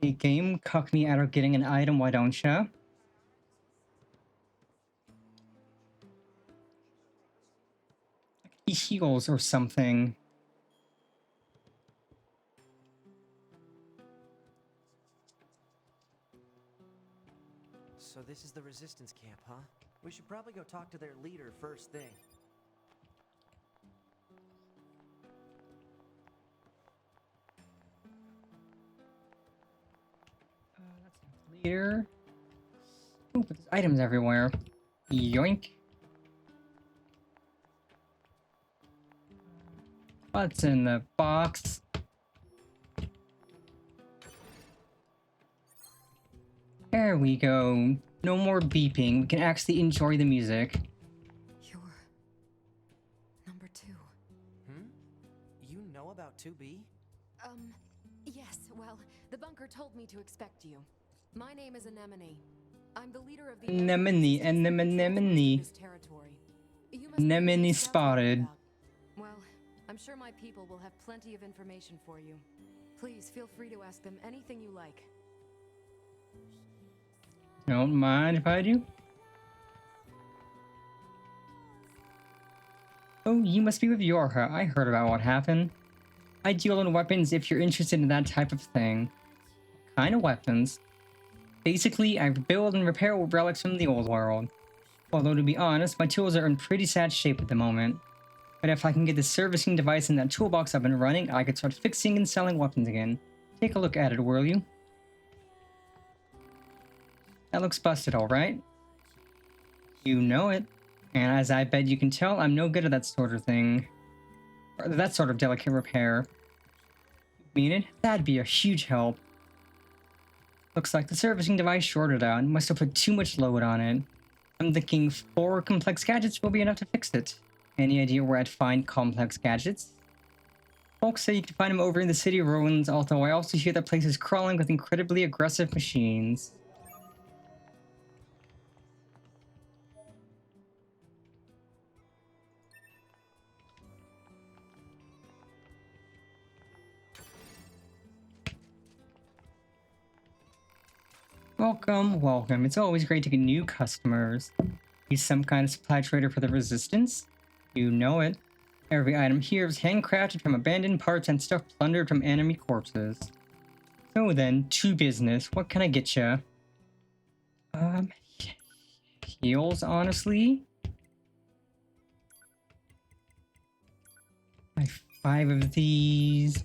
Okay, game, cuck me out of getting an item, why don't ya? He heals or something. So this is the resistance camp, huh? We should probably go talk to their leader first thing. That's clear. Ooh, but there's items everywhere. Yoink. What's in the box? There we go. No more beeping. We can actually enjoy the music. You're number 2. You know about 2B? Yes, well, the bunker told me to expect you. My name is Anemone. I'm the leader of the Anemone, anemone. this territory. You must Anemone be stuff to learn spotted. about. Well, I'm sure my people will have plenty of information for you. Please feel free to ask them anything you like. Don't mind if I do. Oh, you must be with Yorha. I heard about what happened. I deal in weapons if you're interested in that type of thing. What kind of weapons? Basically, I build and repair relics from the old world. Although to be honest, my tools are in pretty sad shape at the moment. But if I can get the servicing device in that toolbox up and running, I could start fixing and selling weapons again. Take a look at it, will you? That looks busted, alright? You know it. And as I bet you can tell, I'm no good at that sort of thing. Or that sort of delicate repair. Mean it? That'd be a huge help. Looks like the servicing device shorted out. Must have put too much load on it. I'm thinking 4 complex gadgets will be enough to fix it. Any idea where I'd find complex gadgets? Folks say you can find them over in the city ruins, although I also hear that place is crawling with incredibly aggressive machines. Welcome, welcome. It's always great to get new customers. He's some kind of supply trader for the Resistance? You know it. Every item here is handcrafted from abandoned parts and stuff plundered from enemy corpses. So then, to business. What can I get ya? Heals, honestly? Like 5 of these.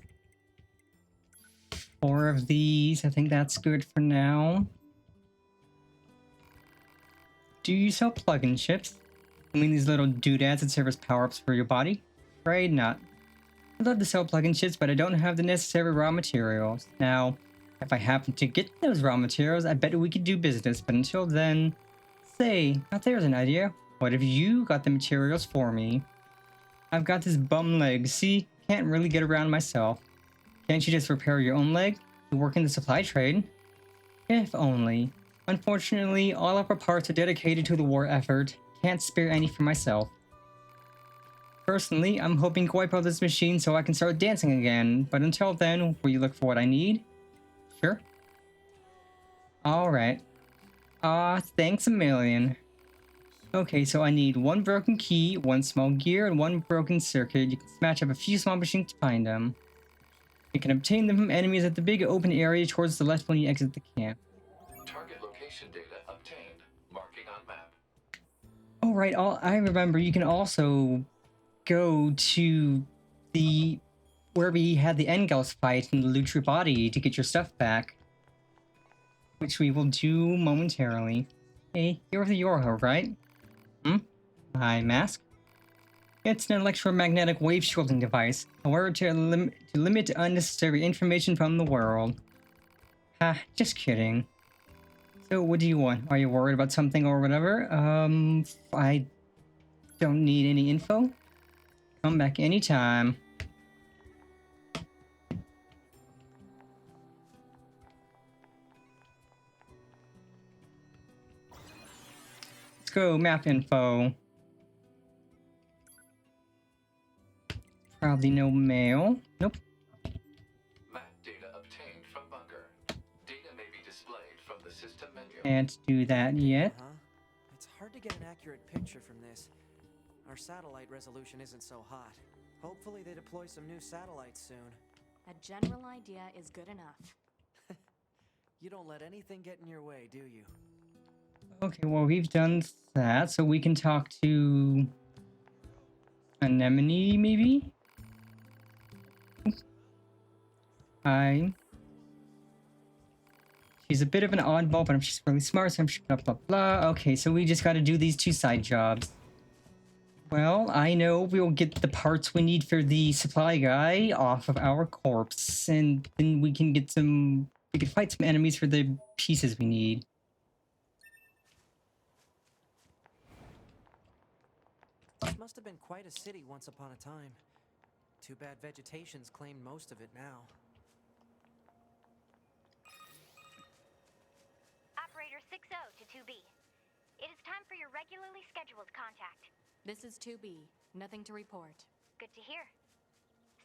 4 of these. I think that's good for now. Do you sell plug-in chips? I mean these little doodads that serve as power-ups for your body? Afraid not. I'd love to sell plug-in chips, but I don't have the necessary raw materials. Now, if I happen to get those raw materials, I bet we could do business, but until then... Say, now there's an idea. What if you got the materials for me? I've got this bum leg, see? Can't really get around myself. Can't you just repair your own leg? You work in the supply trade? If only. Unfortunately, all of our parts are dedicated to the war effort. Can't spare any for myself. Personally, I'm hoping to wipe out this machine so I can start dancing again, but until then, will you look for what I need? Sure. Alright. Thanks a million. Okay, so I need 1 broken key, 1 small gear, and 1 broken circuit. You can smash up a few small machines to find them. You can obtain them from enemies at the big open area towards the left when you exit the camp. Target location data obtained. Marking on map. Alright, I remember you can also go to the... where we had the Engels fight and loot your body to get your stuff back. Which we will do momentarily. Hey, you're the Yorho, right? My mask? It's an electromagnetic wave shielding device, in order to limit unnecessary information from the world. Just kidding. So what do you want? Are you worried about something or whatever? I don't need any info. Come back anytime. Let's go, map info. Probably no mail. Nope. Map data obtained from bunker. Data may be displayed from the system menu. Can't do that yet. It's hard to get an accurate picture from this. Our satellite resolution isn't so hot. Hopefully they deploy some new satellites soon. A general idea is good enough. You don't let anything get in your way, do you? Okay, well we've done that, so we can talk to Anemone, maybe? Hi. She's a bit of an oddball, but she's really smart, so I'm sure blah blah blah. Okay, so we just gotta do these 2 side jobs. Well, I know we'll get the parts we need for the supply guy off of our corpse, and then we can get some... we can fight some enemies for the pieces we need. This must have been quite a city once upon a time. Too bad vegetation's claimed most of it now. Operator 60 to 2B. It is time for your regularly scheduled contact. This is 2B. Nothing to report. Good to hear.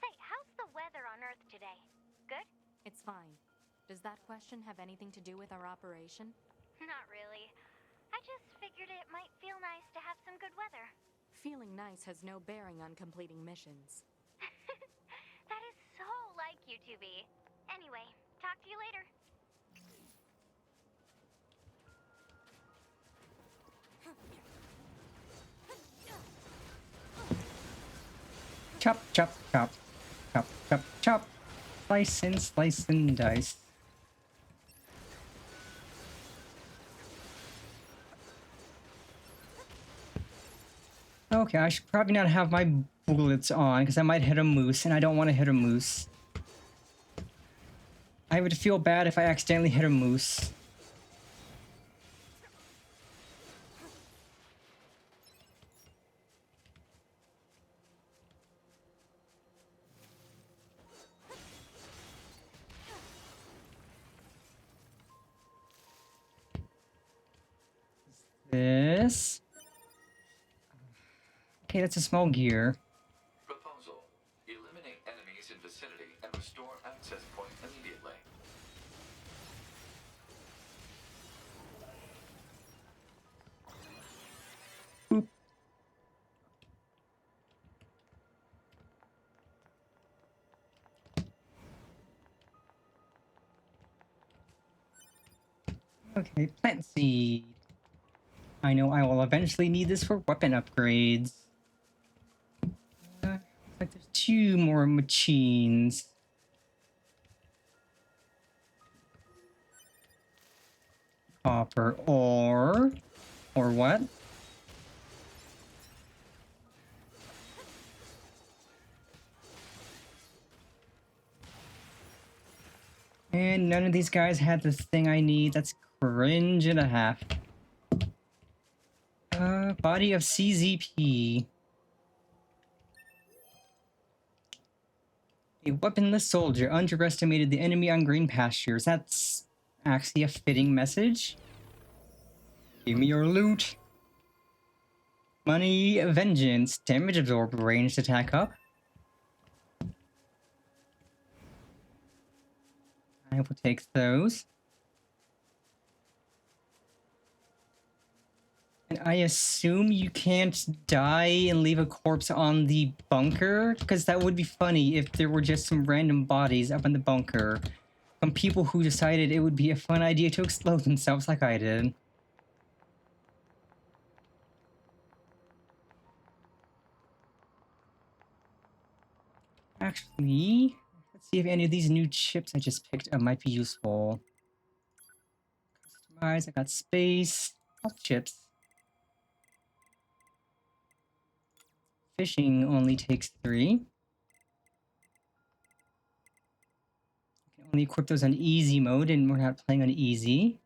Say, how's the weather on Earth today? Good? It's fine. Does that question have anything to do with our operation? Not really. I just figured it might feel nice to have some good weather. Feeling nice has no bearing on completing missions. That is so like you, 2B. Anyway, talk to you later. Chop, chop, chop. Chop, chop, chop. Slice and dice. Okay, I should probably not have my bullets on because I might hit a moose and I don't want to hit a moose. I would feel bad if I accidentally hit a moose. This. Okay, that's a small gear. Proposal. Eliminate enemies in vicinity and restore access point immediately. Boop. Okay, plant seed. I know I will eventually need this for weapon upgrades. Looks like there's 2 more machines. Copper ore. Or what? And none of these guys had the thing I need. That's cringe and a half. Body of CZP. A weaponless soldier underestimated the enemy on green pastures. That's actually a fitting message. Give me your loot. Money, vengeance, damage absorb, ranged attack up. I will take those. And I assume you can't die and leave a corpse on the bunker? Because that would be funny if there were just some random bodies up in the bunker from people who decided it would be a fun idea to explode themselves like I did. Actually, let's see if any of these new chips I just picked up might be useful. Customize, I got space, all chips. Fishing only takes 3. You can only equip those on easy mode, and we're not playing on easy.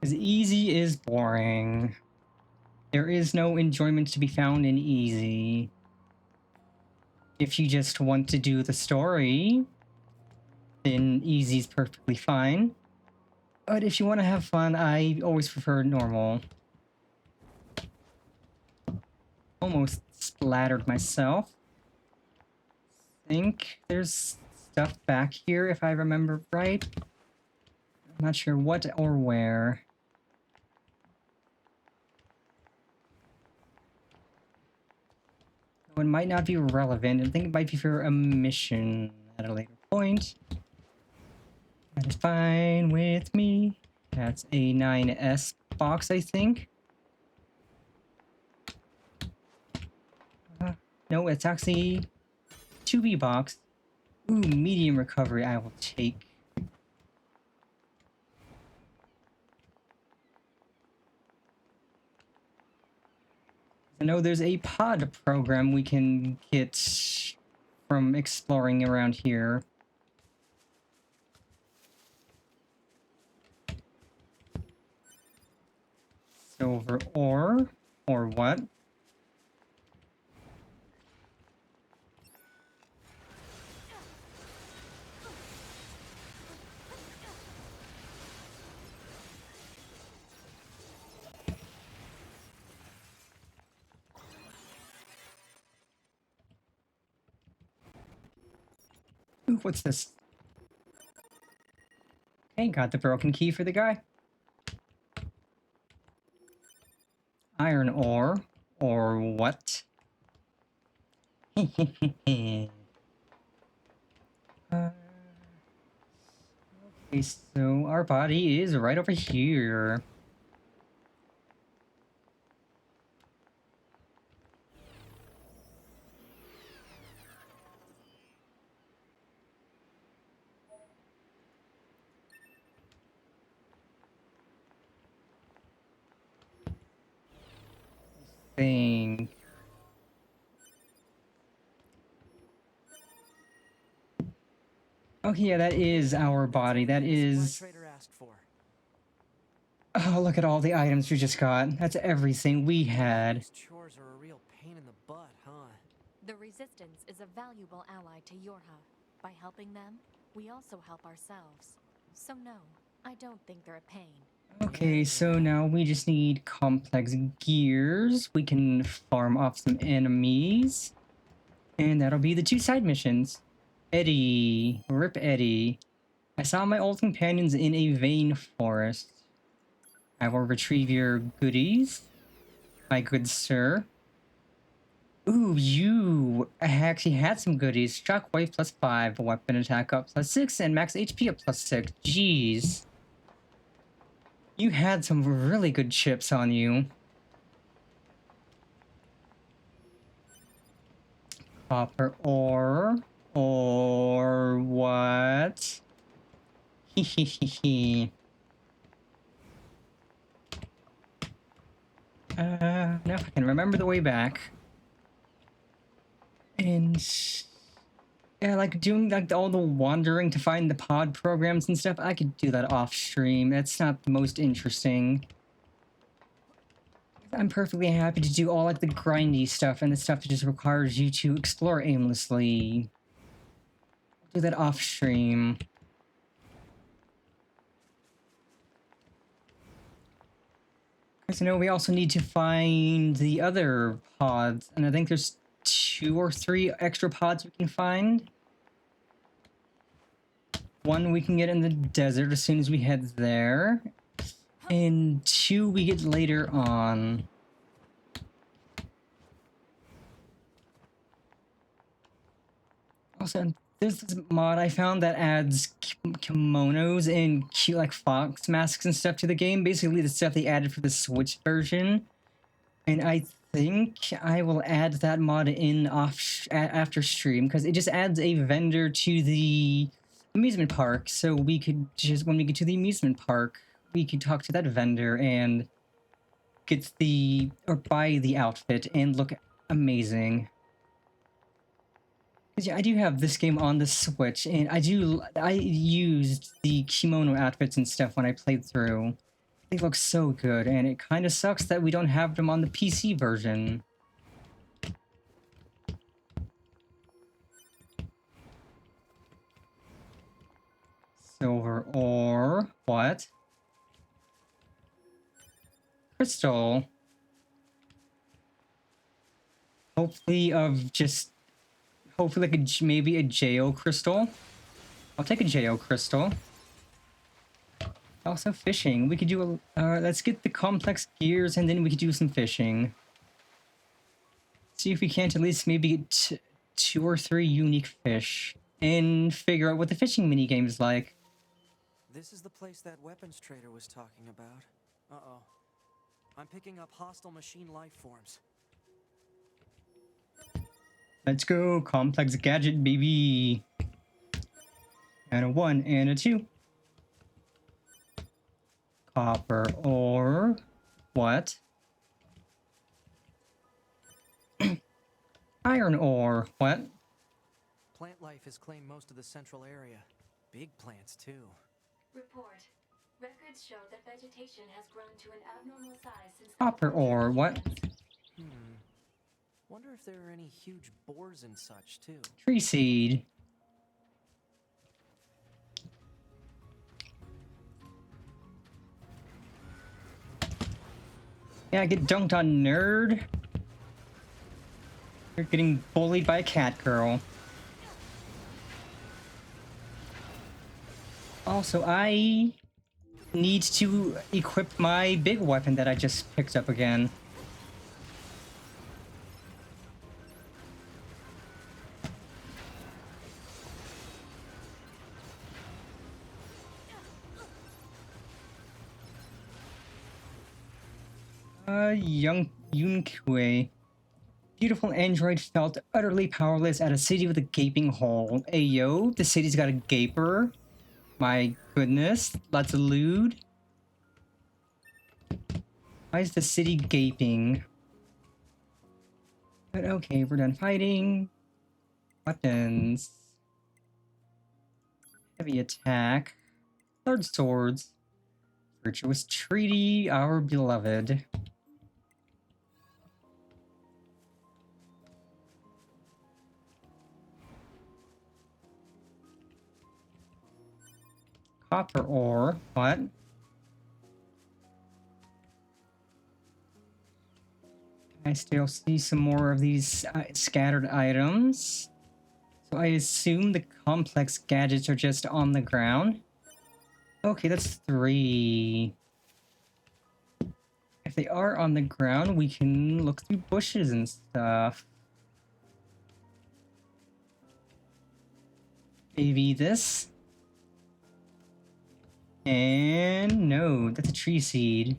Because easy is boring. There is no enjoyment to be found in easy. If you just want to do the story, then easy's perfectly fine. But if you want to have fun, I always prefer normal. Almost splattered myself. Think there's stuff back here if I remember right. I'm not sure what or where. It might not be relevant. I think it might be for a mission at a later point. That is fine with me. That's a 9S box, I think. No, it's actually 2B box. Ooh, medium recovery I will take. I know there's a pod program we can get from exploring around here. Silver ore, or what? Ooh, what's this? Okay, got the broken key for the guy. Iron ore, or what? Okay, so our body is right over here. Oh yeah, that is our body. That is... Trader asked for. Oh, look at all the items we just got. That's everything we had. These chores are a real pain in the butt, huh? The Resistance is a valuable ally to Yorha. By helping them, we also help ourselves. So no, I don't think they're a pain. Okay, so now we just need complex gears. We can farm off some enemies. And that'll be the 2 side missions. Eddie. Rip Eddie. I saw my old companions in a vein forest. I will retrieve your goodies, my good sir. Ooh, you actually had some goodies. Shockwave plus 5, weapon attack up plus 6, and max HP up plus 6. Jeez. You had some really good chips on you. Copper ore. Or what? Hehehehe. Now I can remember the way back. And yeah, like doing like all the wandering to find the pod programs and stuff, I could do that off stream. That's not the most interesting. I'm perfectly happy to do all like the grindy stuff and the stuff that just requires you to explore aimlessly. Do that off stream. Because I know we also need to find the other pods, and I think there's 2 or 3 extra pods we can find. One we can get in the desert as soon as we head there, and 2 we get later on. Also, there's this mod I found that adds kimonos and cute like fox masks and stuff to the game. Basically the stuff they added for the Switch version. And I think I will add that mod in after stream, because it just adds a vendor to the amusement park. So we could just, when we get to the amusement park, we could talk to that vendor and get the, or buy the outfit and look amazing. Yeah, I do have this game on the Switch, and I used the kimono outfits and stuff when I played through. They look so good, and it kind of sucks that we don't have them on the PC version. Silver ore. What? Crystal. Hopefully like maybe a JO crystal. I'll take a JO crystal. Also fishing. We could do let's get the complex gears and then we could do some fishing. See if we can't at least maybe get 2 or 3 unique fish and figure out what the fishing minigame is like. This is the place that weapons trader was talking about. Uh-oh. I'm picking up hostile machine life forms. Let's go, complex gadget, baby. And a 1 and a 2. Copper ore. What? Iron ore. What? Plant life has claimed most of the central area. Big plants, too. Report. Records show that vegetation has grown to an abnormal size since... Copper ore. What? Wonder if there are any huge boars and such, too. Tree seed. Yeah, get dunked on, nerd. You're getting bullied by a cat girl. Also, I need to equip my big weapon that I just picked up again. Young Yunkue. Beautiful android felt utterly powerless at a city with a gaping hole. Ayo, the city's got a gaper. My goodness, lots of lewd. Why is the city gaping? But okay, we're done fighting. Weapons. Heavy attack. Third swords. Virtuous treaty, our beloved. Copper ore. What? I still see some more of these scattered items. So I assume the complex gadgets are just on the ground. Okay, that's 3. If they are on the ground, we can look through bushes and stuff. Maybe this? And no, that's a tree seed.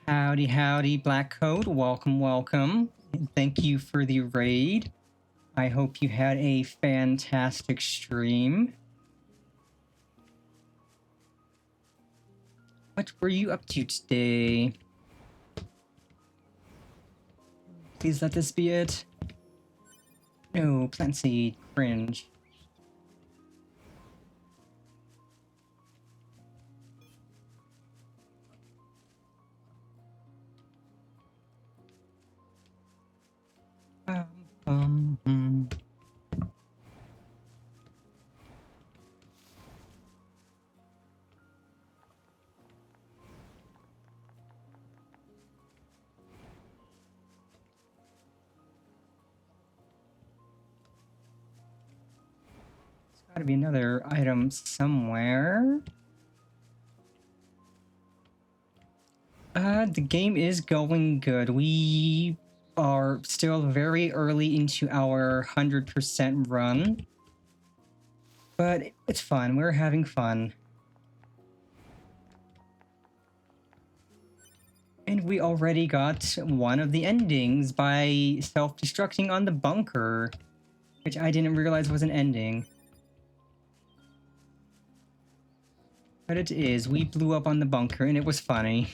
Howdy, howdy, Black Coat. Welcome, welcome. Thank you for the raid. I hope you had a fantastic stream. What were you up to today? Please let this be it. No, plant seed. Cringe. Hmm. There's gotta be another item somewhere. The game is going good. We are still very early into our 100% run. But it's fun. We're having fun. And we already got one of the endings by self-destructing on the bunker, which I didn't realize was an ending. But it is. We blew up on the bunker and it was funny.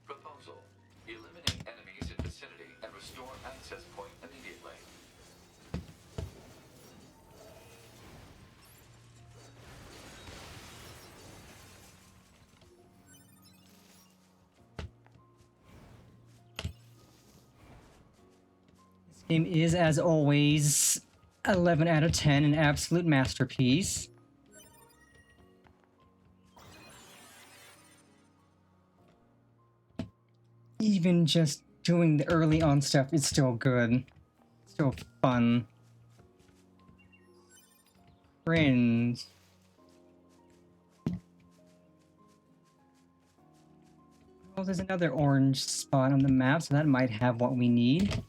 Proposal. Eliminate enemies in vicinity and restore access point immediately. This game is, as always, 11 out of 10, an absolute masterpiece. Even just doing the early on stuff is still good. Still fun. Cringe. Well, there's another orange spot on the map, so that might have what we need.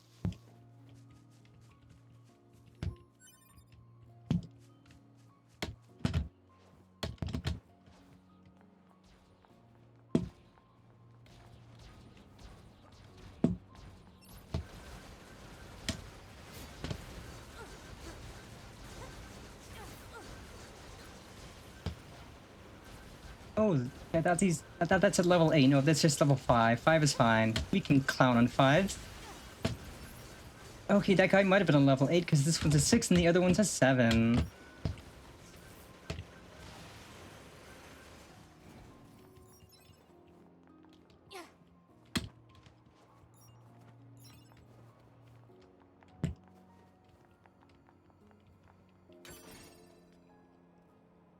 Oh, I thought that's at level 8. No, that's just level 5. 5 is fine. We can clown on 5. Okay, that guy might have been on level 8 because this one's a 6 and the other one's a 7.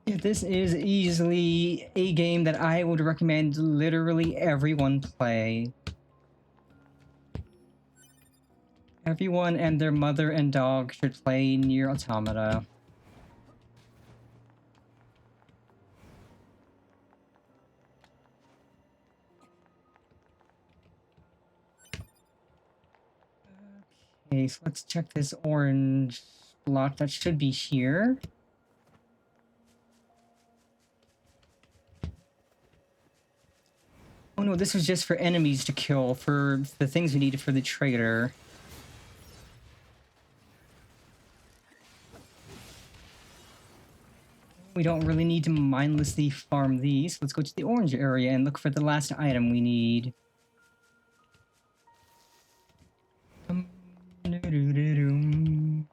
Yeah, this is easily a game that I would recommend literally everyone play. Everyone and their mother and dog should play Nier Automata. Okay, so let's check this orange block. That should be here. Oh no, this was just for enemies to kill, for the things we needed for the trader. We don't really need to mindlessly farm these. Let's go to the orange area and look for the last item we need. Doo-doo-doo-doo.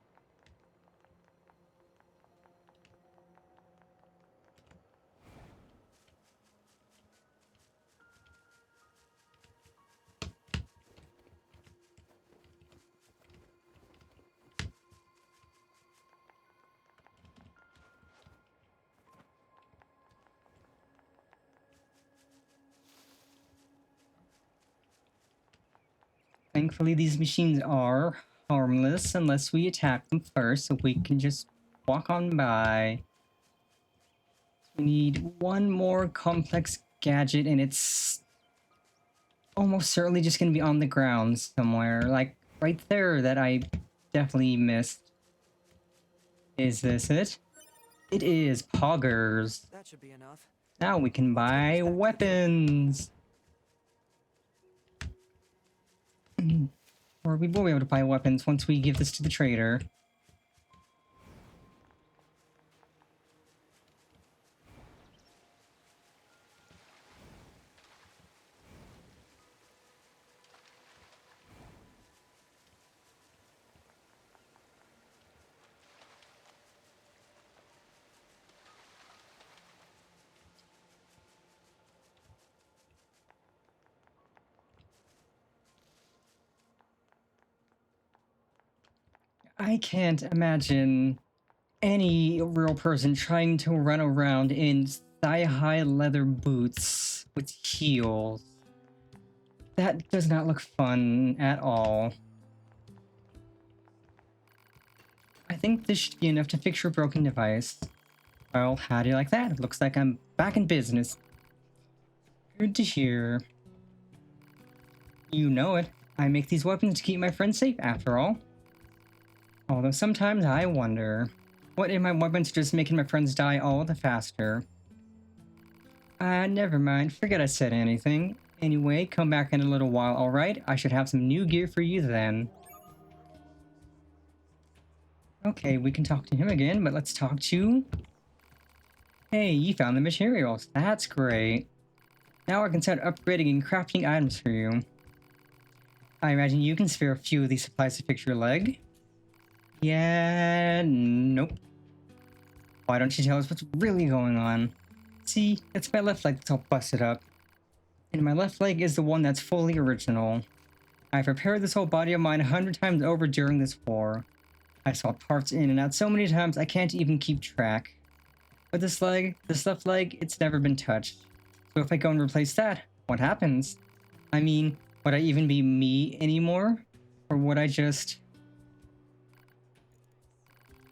Thankfully, these machines are harmless unless we attack them first, so we can just walk on by. We need one more complex gadget, and it's almost certainly just going to be on the ground somewhere, like right there that I definitely missed. Is this it? It is Poggers. That should be enough. Now we can buy weapons. Or we will be able to buy weapons once we give this to the trader. I can't imagine any real person trying to run around in thigh-high leather boots with heels. That does not look fun at all. I think this should be enough to fix your broken device. Well, how do you like that? Looks like I'm back in business. Good to hear. You know it. I make these weapons to keep my friends safe, after all. Although sometimes I wonder, what if my weapons are just making my friends die all the faster? Never mind. Forget I said anything. Anyway, come back in a little while, alright? I should have some new gear for you then. Okay, we can talk to him again, but let's talk to... Hey, you found the materials. That's great. Now I can start upgrading and crafting items for you. I imagine you can spare a few of these supplies to fix your leg? Yeah, nope. Why don't you tell us what's really going on? See, it's my left leg that's all busted up. And my left leg is the one that's fully original. I've repaired this whole body of mine 100 times over during this war. I swapped parts in and out so many times I can't even keep track. But this left leg, it's never been touched. So if I go and replace that, what happens? I mean, would I even be me anymore? Or would I just...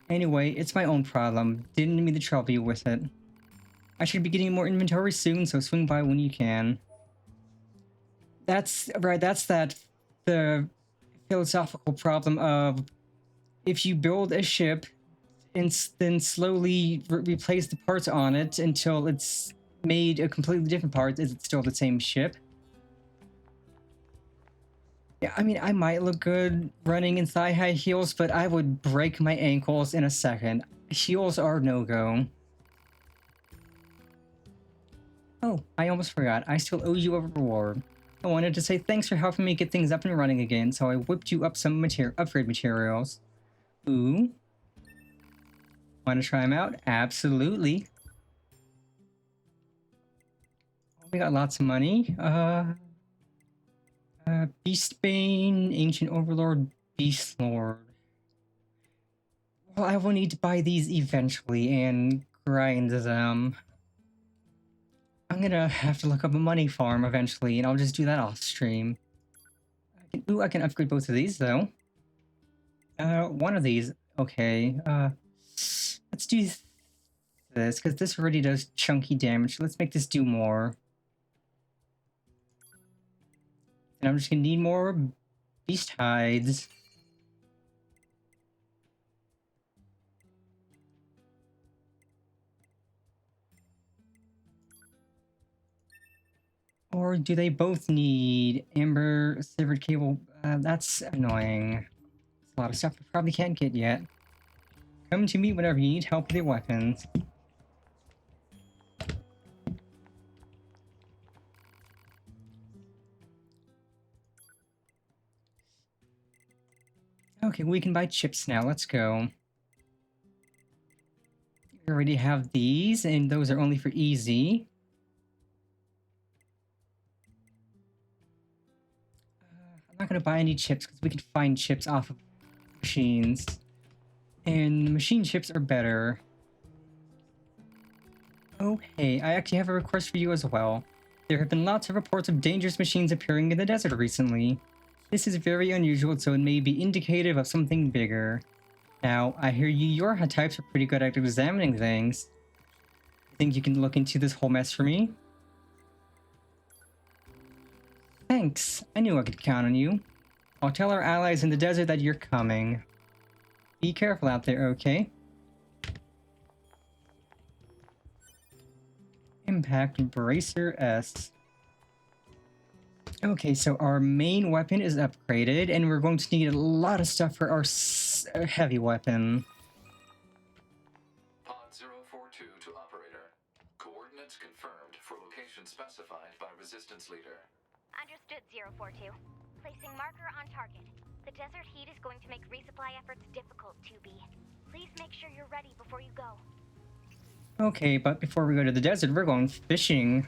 Anyway, it's my own problem. Didn't mean to trouble you with it. I should be getting more inventory soon, so swing by when you can. That's right, the philosophical problem of if you build a ship and then slowly replace the parts on it until it's made a completely different part, is it still the same ship? Yeah, I mean, I might look good running in thigh-high heels, but I would break my ankles in a second. Heels are no-go. Oh, I almost forgot. I still owe you a reward. I wanted to say thanks for helping me get things up and running again, so I whipped you up some upgrade materials. Ooh. Want to try them out? Absolutely. We got lots of money. Beastbane, Ancient Overlord, Beastlord. Well, I will need to buy these eventually and grind them. I'm gonna have to look up a money farm eventually, and I'll just do that off stream. I can upgrade both of these, though. One of these, okay. Let's do this, because this already does chunky damage. Let's make this do more. And I'm just gonna need more beast hides. Or do they both need amber severed cable? That's annoying. There's a lot of stuff I probably can't get yet. Come to me whenever you need help with your weapons. Okay, we can buy chips now. Let's go. We already have these, and those are only for easy. I'm not gonna buy any chips because we can find chips off of machines. And the machine chips are better. Oh, hey, I actually have a request for you as well. There have been lots of reports of dangerous machines appearing in the desert recently. This is very unusual, so it may be indicative of something bigger. Now, I hear your types are pretty good at examining things. Think you can look into this whole mess for me? Thanks. I knew I could count on you. I'll tell our allies in the desert that you're coming. Be careful out there, okay? Impact Bracer S. Okay, so our main weapon is upgraded, and we're going to need a lot of stuff for our heavy weapon. Pod 042 to operator. Coordinates confirmed for location specified by Resistance Leader. Understood, 042. Placing marker on target. The desert heat is going to make resupply efforts difficult, 2B. Please make sure you're ready before you go. Okay, but before we go to the desert, we're going fishing.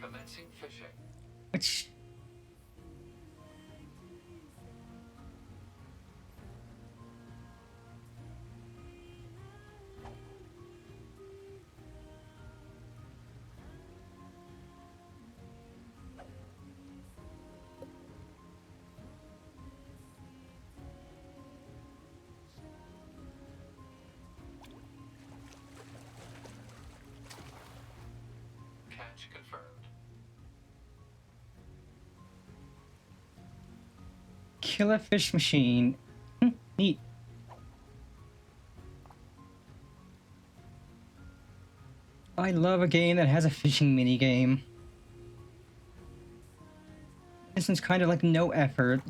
Commencing fishing. Which... Catch confirmed. Kill a fish machine. Neat. I love a game that has a fishing minigame. This one's kind of like no effort.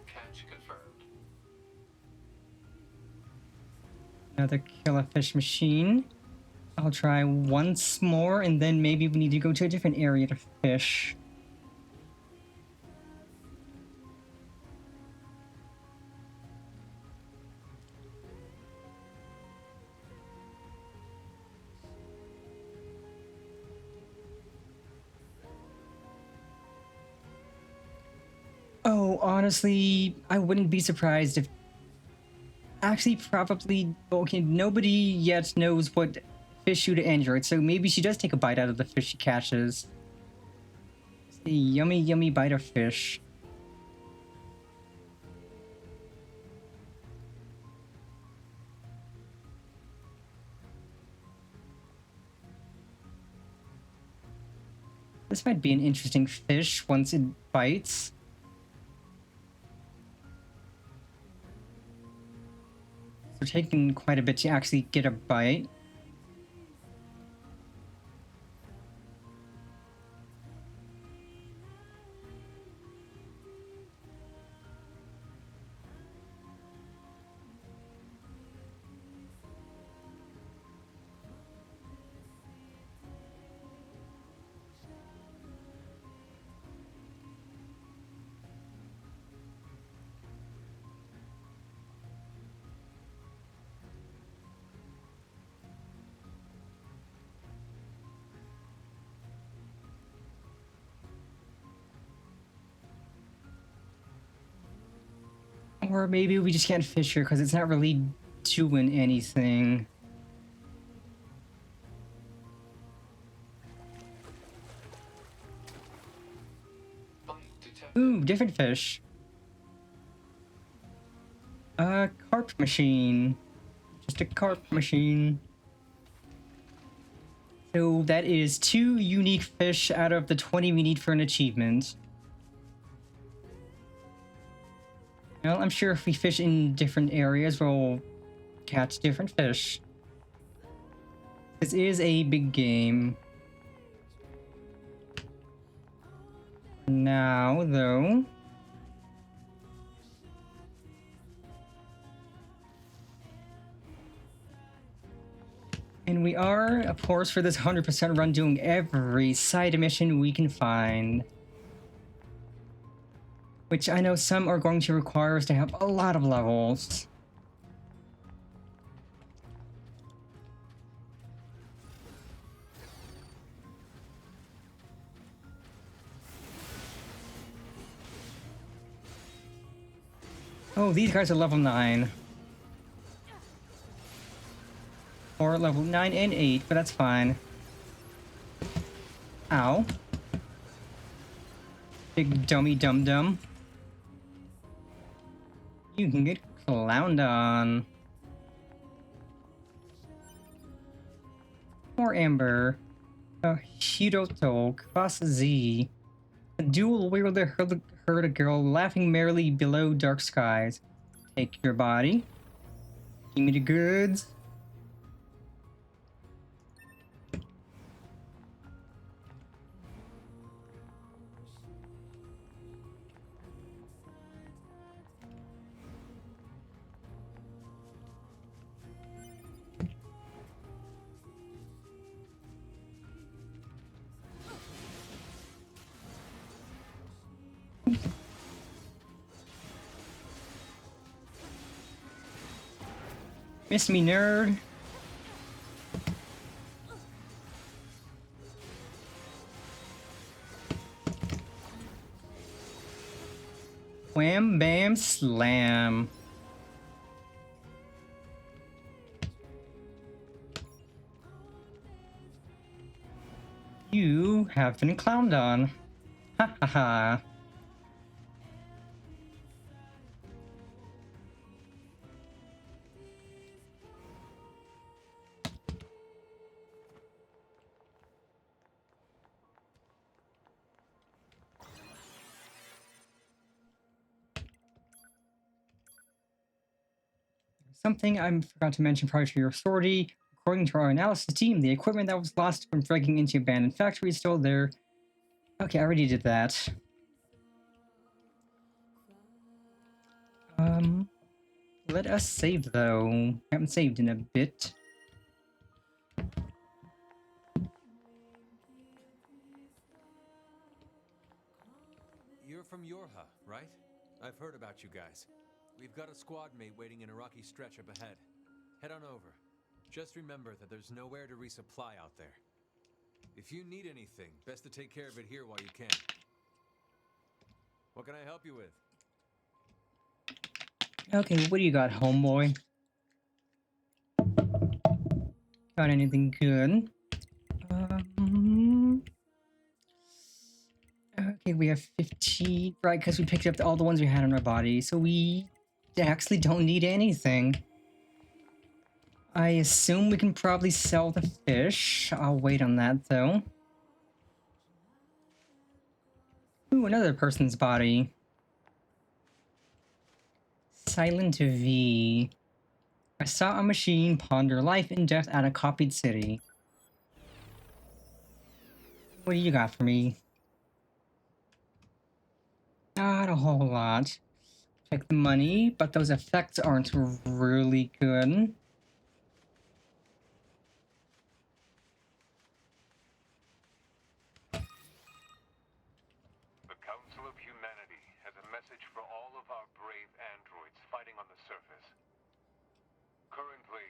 Catch confirmed. Another kill a fish machine. I'll try once more, and then maybe we need to go to a different area to fish. Oh, honestly, I wouldn't be surprised if... Actually, probably... Okay, nobody yet knows what fish shoot to android, so maybe she does take a bite out of the fish she catches. A yummy, yummy bite of fish. This might be an interesting fish once it bites. We're taking quite a bit to actually get a bite. Or maybe we just can't fish her because it's not really doing anything. Bite detected. Ooh, different fish. A carp machine. Just a carp machine. So that is 2 unique fish out of the 20 we need for an achievement. Well, I'm sure if we fish in different areas, we'll catch different fish. This is a big game. Now, though... And we are, of course, for this 100% run, doing every side mission we can find. Which I know some are going to require us to have a lot of levels. Oh, these guys are level 9. Or level 9 and 8, but that's fine. Ow. Big dummy dum-dum. You can get clowned on. More Amber. Hiroto, Cross Z. A dual wielder heard a girl laughing merrily below dark skies. Take your body. Give me the goods. Miss me, nerd. Wham, bam, slam. You have been clowned on. Ha ha ha. Something I forgot to mention prior to your story. According to our analysis team, the equipment that was lost from breaking into abandoned factory is still there. Okay, I already did that. Let us save though. I haven't saved in a bit. You're from Yorha, right? I've heard about you guys. We've got a squad mate waiting in a rocky stretch up ahead. Head on over. Just remember that there's nowhere to resupply out there. If you need anything, best to take care of it here while you can. What can I help you with? Okay, what do you got, homeboy? Got anything good? Okay, we have 50, right, because we picked up all the ones we had on our body, so we actually don't need anything. I assume we can probably sell the fish. I'll wait on that, though. Ooh, another person's body. Silent V. I saw a machine ponder life and death at a copied city. What do you got for me? Not a whole lot. Check the money, but those effects aren't really good. The Council of Humanity has a message for all of our brave androids fighting on the surface. Currently,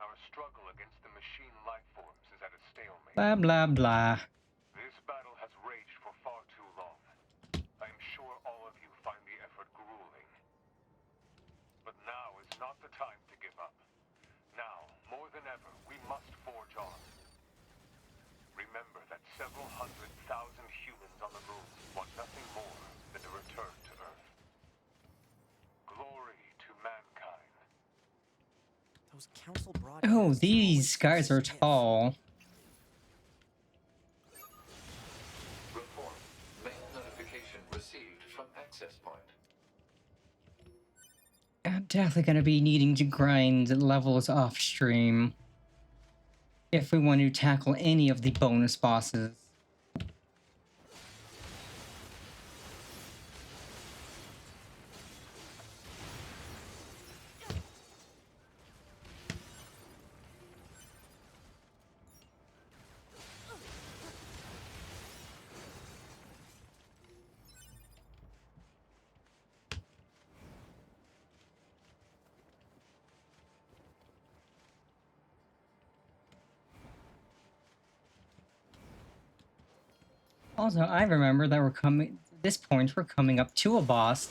our struggle against the machine lifeforms is at a stalemate. Blah, blah, blah. This battle has raged for far too long. I am sure all of you find the effort grueling. But now is not the time to give up. Now, more than ever, we must forge on. Remember that several 100,000 humans on the moon want nothing more than to return to Earth. Glory to mankind. Those council broadcasts Oh, are these always guys are stiff. tall. Report. Mail notification received from access point. I'm definitely gonna be needing to grind levels off stream if we want to tackle any of the bonus bosses. Also, I remember that at this point, we're coming up to a boss,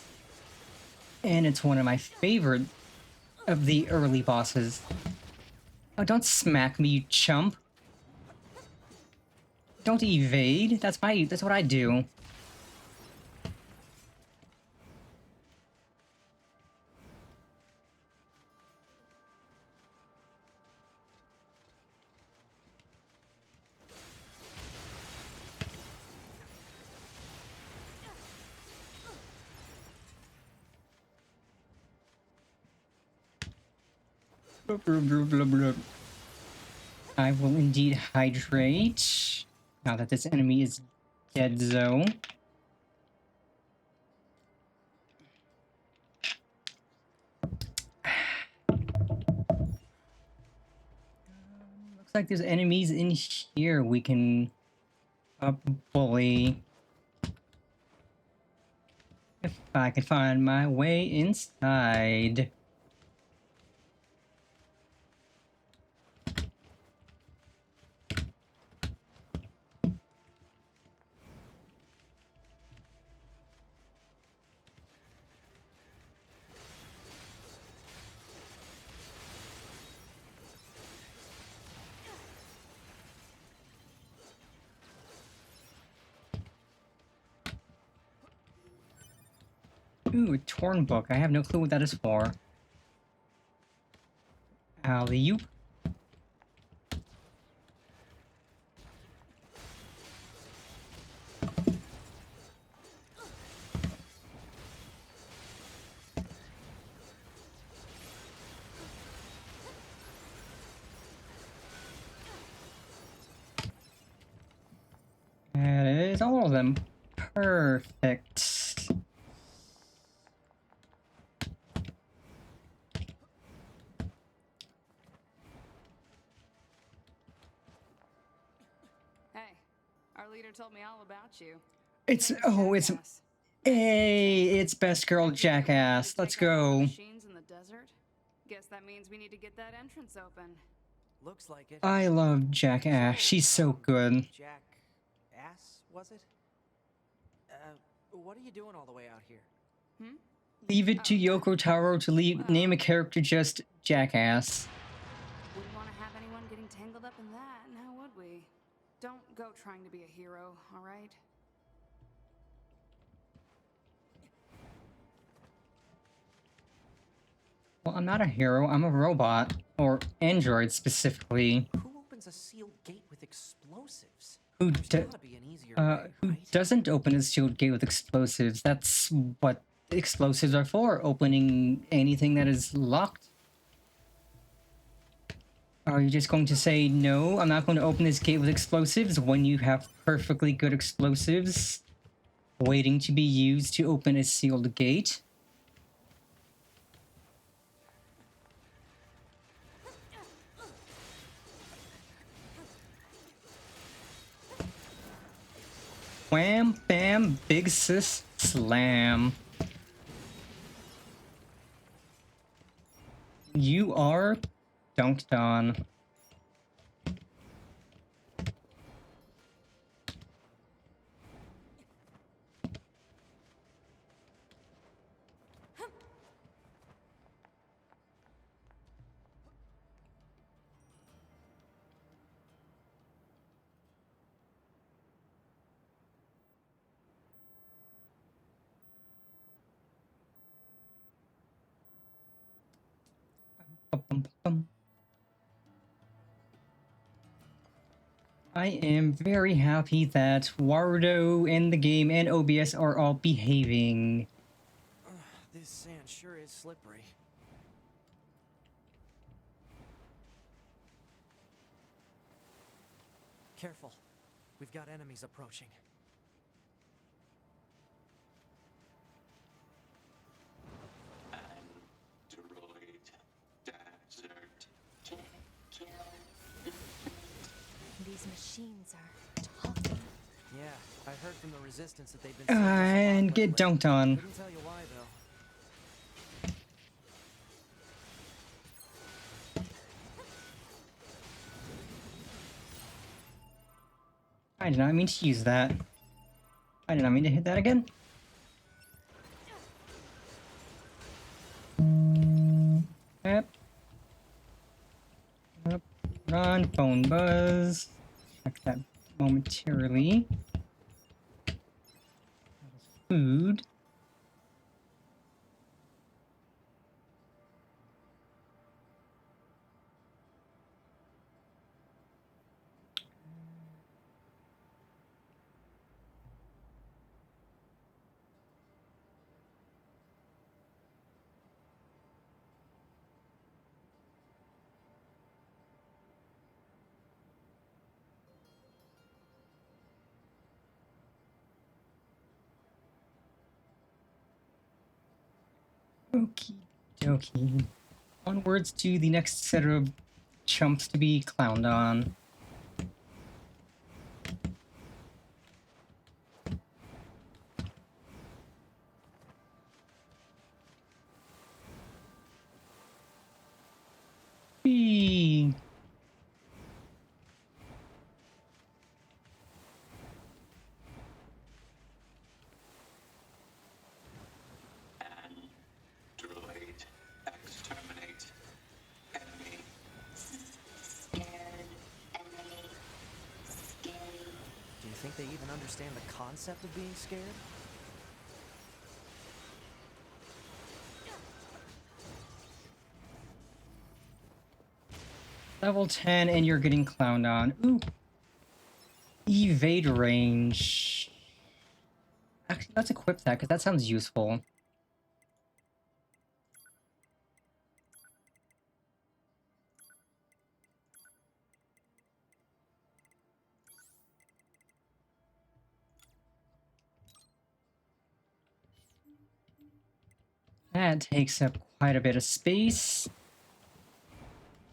and it's one of my favorite of the early bosses. Oh, don't smack me, you chump. Don't evade. That's what I do. I will indeed hydrate. Now that this enemy is dead, though. Looks like there's enemies in here we can bully. If I could find my way inside. Ooh, a torn book. I have no clue what that is for. Alley-oop. That is all of them. Perfect. Our leader told me all about you. It's it's best girl Jackass. Let's go. Machines in the desert? Guess that means we need to get that entrance open. Looks like it. I love Jackass. She's so good. Jackass, was it? What are you doing all the way out here? Leave it to Yoko Taro to name a character just Jackass. Wouldn't want to have anyone getting tangled up in that, now would we? Don't go trying to be a hero, all right? Well, I'm not a hero. I'm a robot. Or android, specifically. Who opens a sealed gate with explosives? Who right? doesn't open a sealed gate with explosives? That's what explosives are for. Opening anything that is locked. Are you just going to say, no, I'm not going to open this gate with explosives when you have perfectly good explosives waiting to be used to open a sealed gate? Wham, bam, big sis, slam. You are dunked on. I am very happy that Warudo and the game and OBS are all behaving. This sand sure is slippery. Careful. We've got enemies approaching. These machines are talking. Yeah, I heard from the Resistance that they've been And get dunked on. Couldn't tell you why though. I did not mean to use that. I did not mean to hit that again. Yep. Yep. Run, phone buzz. Check that momentarily. That is food. Okie dokie. Onwards to the next set of chumps to be clowned on. Whee! Droid, exterminate. Enemy. Do you think they even understand the concept of being scared? Level 10 and you're getting clowned on. Ooh. Evade range. Actually, let's equip that because that sounds useful. That takes up quite a bit of space.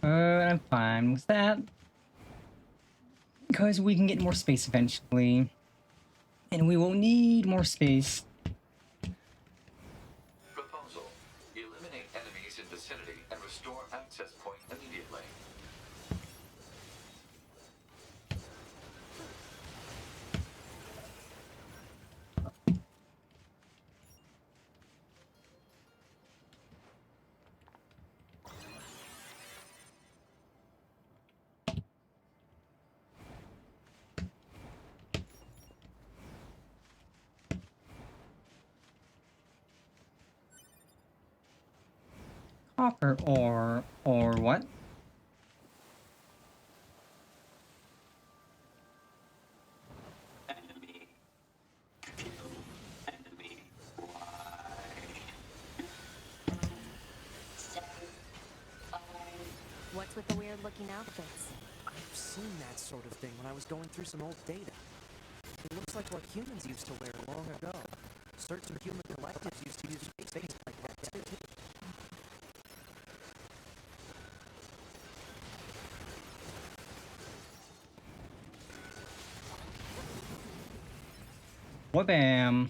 I'm fine with that. Because we can get more space eventually. And we will need more space. Proposal. Eliminate enemies in vicinity and restore access point immediately. Copper ore, or what? Enemy. Kill. Enemy. What's with the weird looking outfits? I've seen that sort of thing when I was going through some old data. It looks like what humans used to wear long ago. Certain human collectives used to use space like that too. Whabam.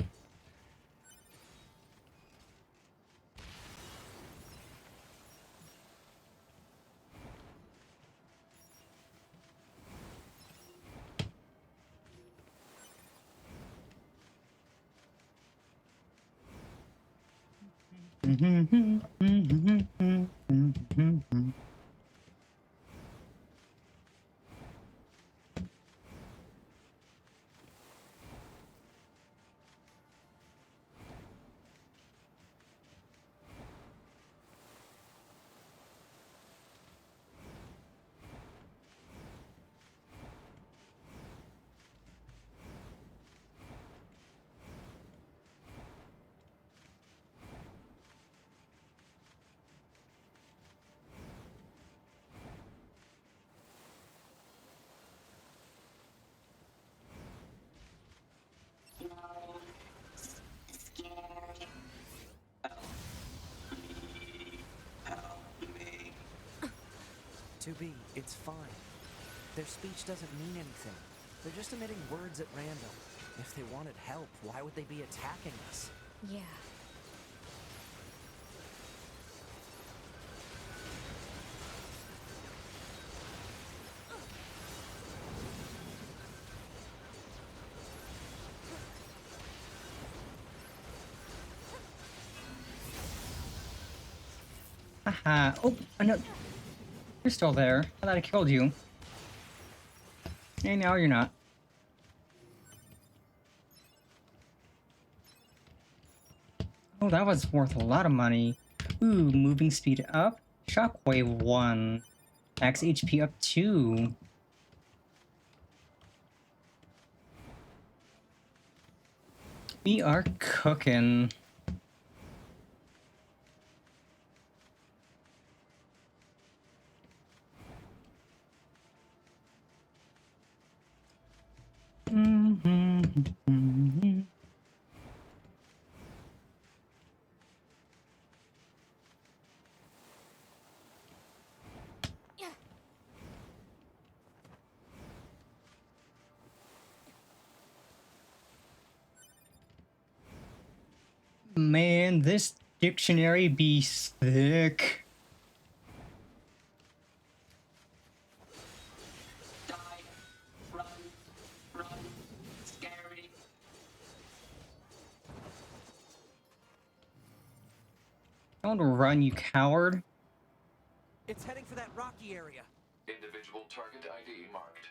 To be, it's fine. Their speech doesn't mean anything. They're just emitting words at random. If they wanted help, why would they be attacking us? Yeah. Haha. Oh, no. You're still there. I thought I killed you. Hey, now you're not. Oh, that was worth a lot of money. Ooh, moving speed up. Shockwave 1. Max HP up 2. We are cooking. Man, this dictionary be thick. Die. Run. Run. Scary. Don't run, you coward. It's heading for that rocky area. Individual target ID marked.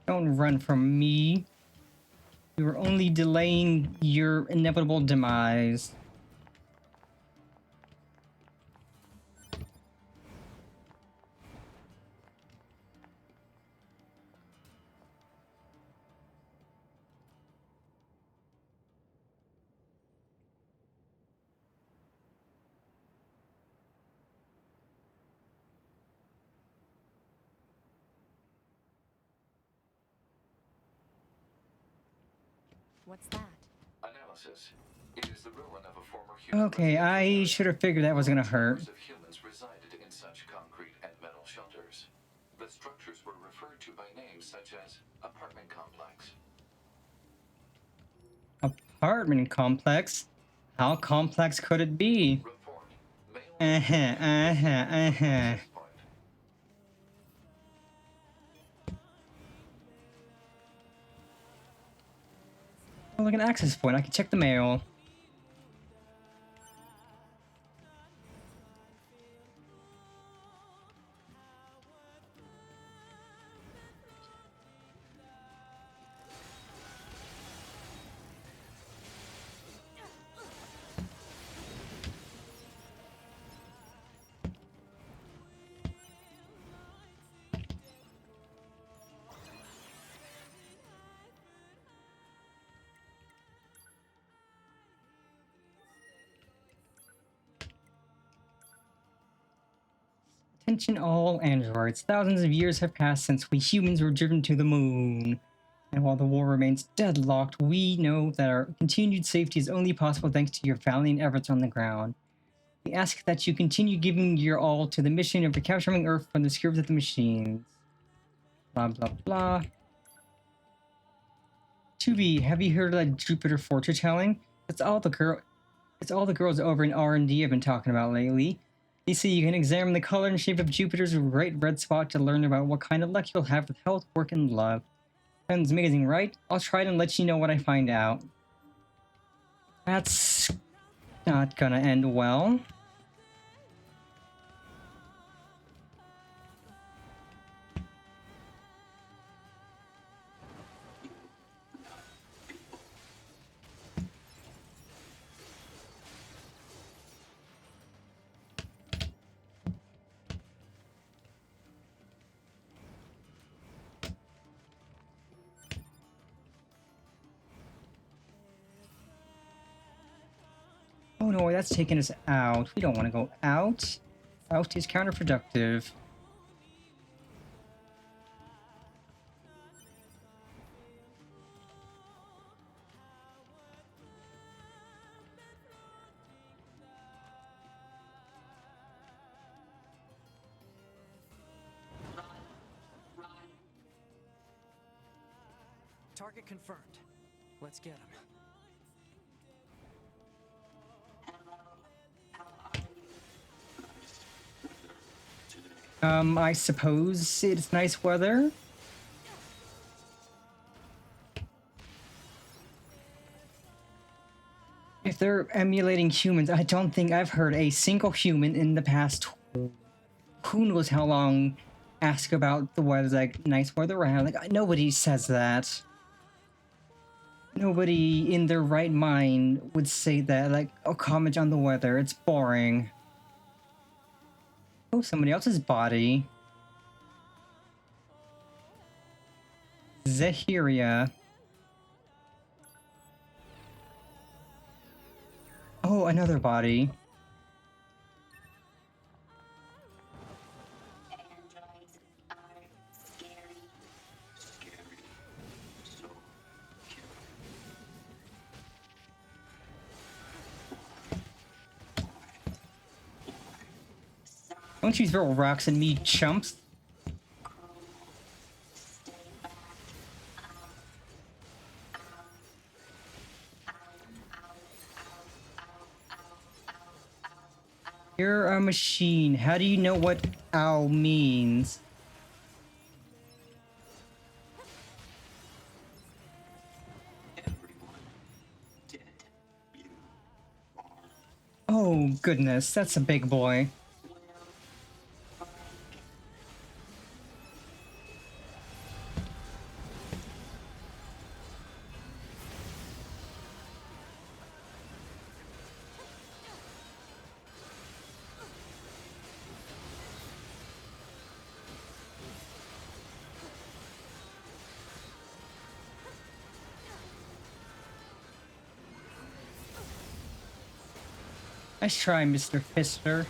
Don't run from me. You are only delaying your inevitable demise. What's that? Analysis. It is the ruin of a former human. Okay, I should have figured that was gonna hurt. Of humans resided in such concrete and metal shelters. The structures were referred to by names such as apartment complex. Apartment complex? How complex could it be? Report. Male Oh, look, an access point. I can check the mail. Attention all androids. Thousands of years have passed since we humans were driven to the moon. And while the war remains deadlocked, we know that our continued safety is only possible thanks to your valiant efforts on the ground. We ask that you continue giving your all to the mission of recapturing Earth from the scourge of the machines. Blah blah blah. 2B, have you heard of that Jupiter fortune telling? It's all the girls over in R&D have been talking about lately. You see, you can examine the color and shape of Jupiter's great red spot to learn about what kind of luck you'll have with health, work, and love. Sounds amazing, right? I'll try it and let you know what I find out. That's not gonna end well. Oh no, that's taking us out. We don't want to go out. Out is counterproductive. Target confirmed. Let's get him. I suppose it's nice weather. If they're emulating humans, I don't think I've heard a single human in the past who knows how long ask about the weather, like nice weather around. Like nobody says that. Nobody in their right mind would say that. Like, oh, comment on the weather. It's boring. Oh, somebody else's body. Zahiria. Oh, another body. Androids are scary. Scary. So cute. Don't you throw rocks at me, chumps. Stay back. You're a machine. How do you know what ow means? Everyone dead. You are Oh, goodness. That's a big boy. Nice try, Mr. Fister.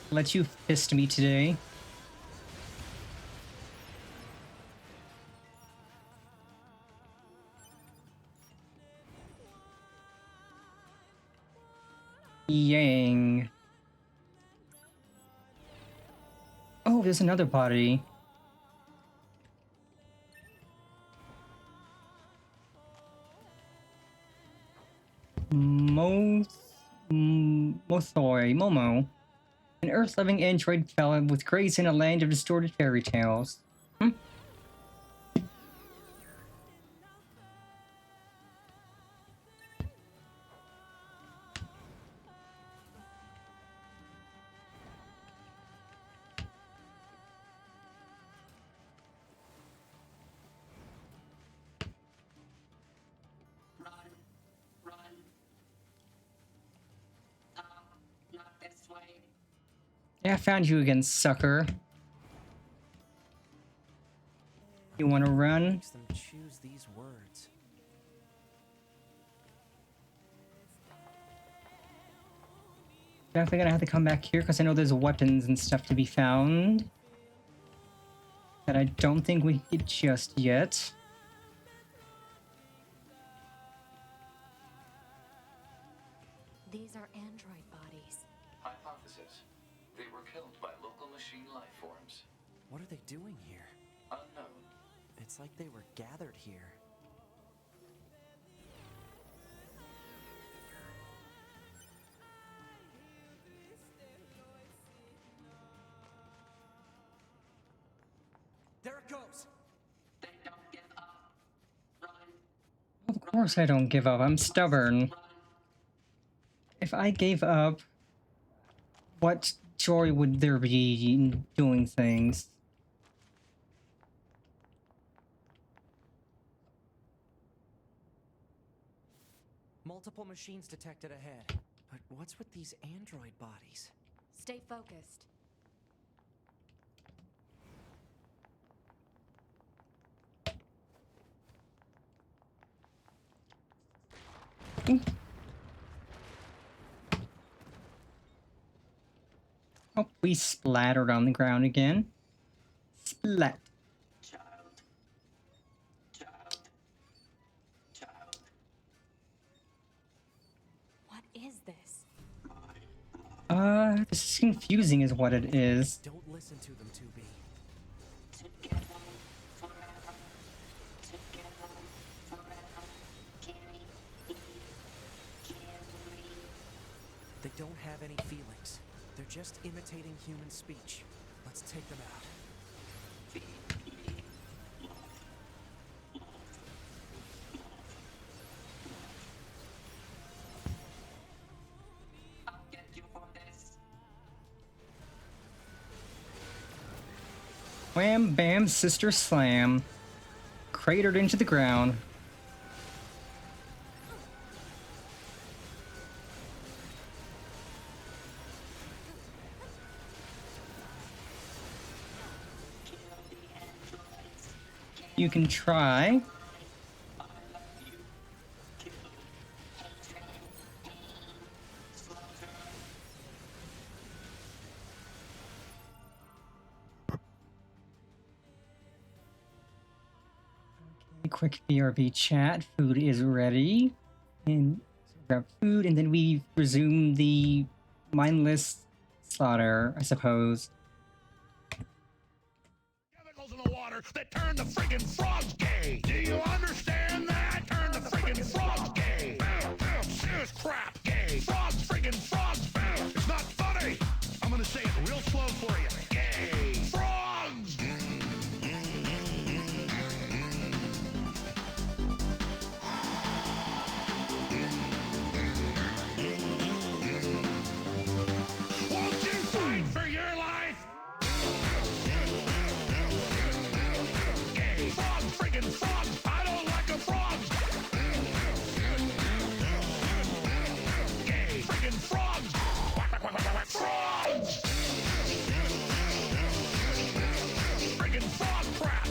Let you fist me today. Yang. Oh, there's another body. Momo. An Earth-living android fellow with grace in a land of distorted fairy tales. run. Run. Not this way. Yeah, I found you again, sucker. You want to run? Makes them choose these words. Definitely gonna have to come back here because I know there's weapons and stuff to be found that I don't think we get just yet. These are android bodies. Hypothesis. They were killed by local machine life forms. What are they doing here? Unknown. It's like they were gathered here. There it goes! They don't give up. Run. Of course I don't give up. I'm stubborn. Run. If I gave up, what joy would there be in doing things? Multiple machines detected ahead. But what's with these android bodies? Stay focused. Oh, we splattered on the ground again. Splat. Child. Child. Child. What is this? This is confusing is what it is. Don't listen to them, 2B. Together forever. Together forever. Carry. Carry. They don't have any feelings. They're just imitating human speech. Let's take them out. Wham, bam, sister slam. Cratered into the ground. You can try. Quick BRB chat. Food is ready. And grab food, and then we resume the mindless slaughter, I suppose. Chemicals in the water that turn the friggin' frogs gay. Do you understand that? Turn the friggin' frogs gay. Serious crap gay. Frogs, friggin' frogs. It's not funny. I'm gonna say it real slow for you. Gay. Frogs. Won't you fight for your life? Gay. Frogs, friggin' frogs. I don't like a frog. Gay. Friggin' frogs. Frogs. Friggin' frog crap.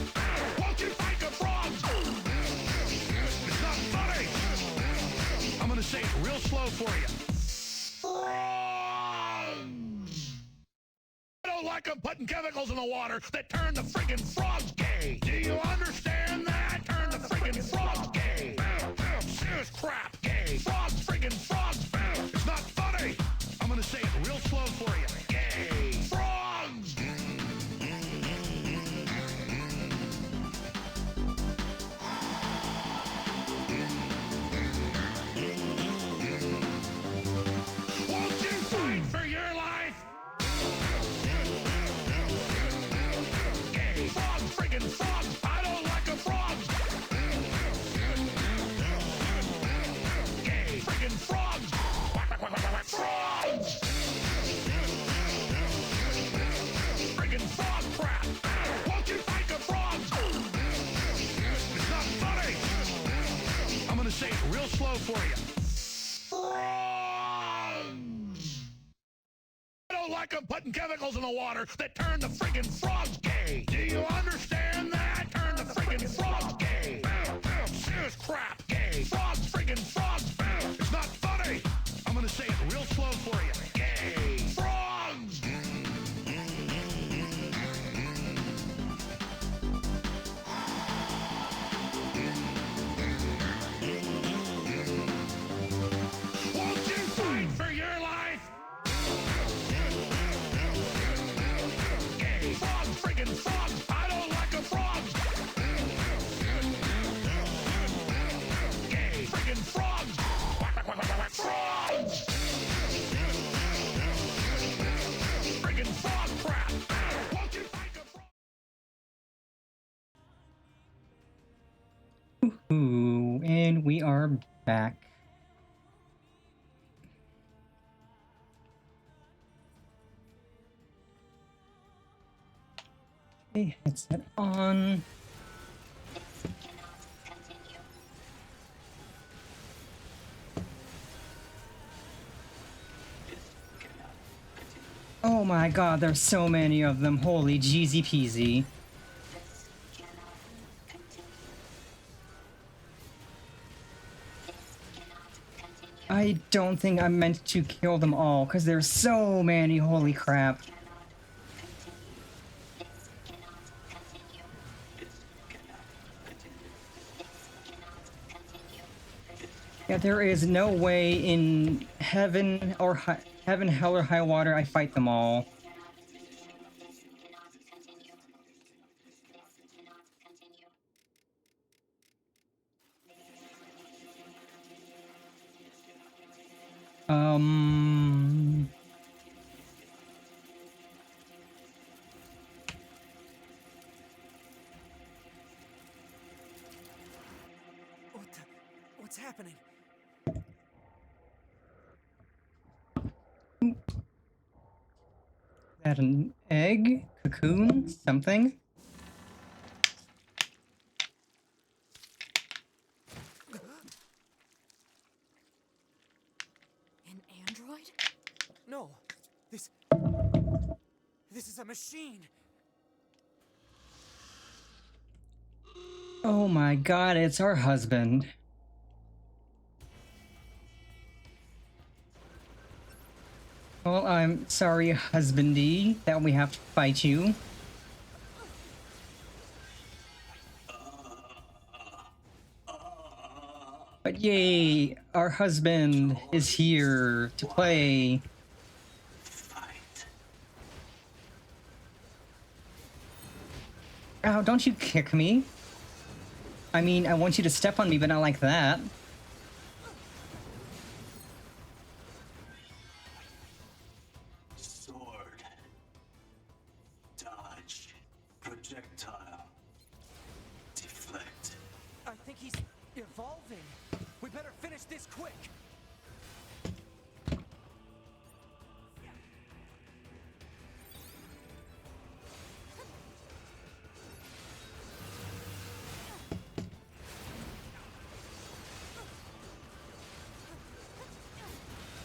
Won't you fight the frogs? It's not funny. I'm gonna say it real slow for you. Frogs. I don't like them putting chemicals in the water that turn the friggin' frogs gay. Do you understand that? Turn the friggin' frogs gay. Serious crap gay. Frogs, friggin' frogs. It's not funny. I'm gonna say it real slow for you. Gay. Frogs. Won't you fight for your life? Gay. Frogs, friggin' frogs. I don't like a frog. Gay. Friggin' frogs. Frogs. Friggin' frog crap. Won't you fight the frogs? It's not funny. I'm gonna say it real slow for you. Frogs. I don't like them putting chemicals in the water that turn the friggin' frogs gay. Do you understand that? Turn the friggin' frogs gay. Serious crap gay. Frogs, friggin' frogs. It's not funny. I'm gonna say it real slow for you. Gay. Frogs. Won't you fight for your life? Gay. Frogs, friggin' frogs. I don't like a frog. Gay. Friggin' frogs. Frogs. Friggin' frog crap. Won't you fight the frog? Ooh, and we are back. Okay, headset on. Oh my god, there's so many of them. Holy jeezy peasy. I don't think I'm meant to kill them all, because there's so many, holy crap. Yeah, there is no way in heaven or heaven, hell, or high water I fight them all. What's happening? That an egg? Cocoon? Something? android? No, this is a machine. Oh my god, it's our husband. Well, I'm sorry, husbandy, that we have to fight you. But yay, our husband is here to play. Ow, don't you kick me. I mean, I want you to step on me, but not like that. Sword. Dodge. Projectile. Deflect. I think he's evolving. We better finish this quick.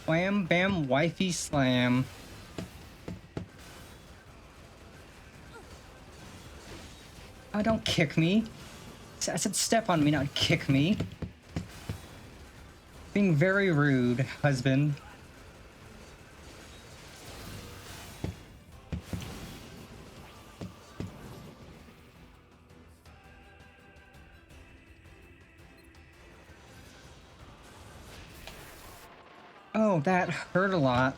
Wham bam wifey slam. Oh, don't kick me. I said step on me, not kick me. Being very rude, husband. Oh, that hurt a lot.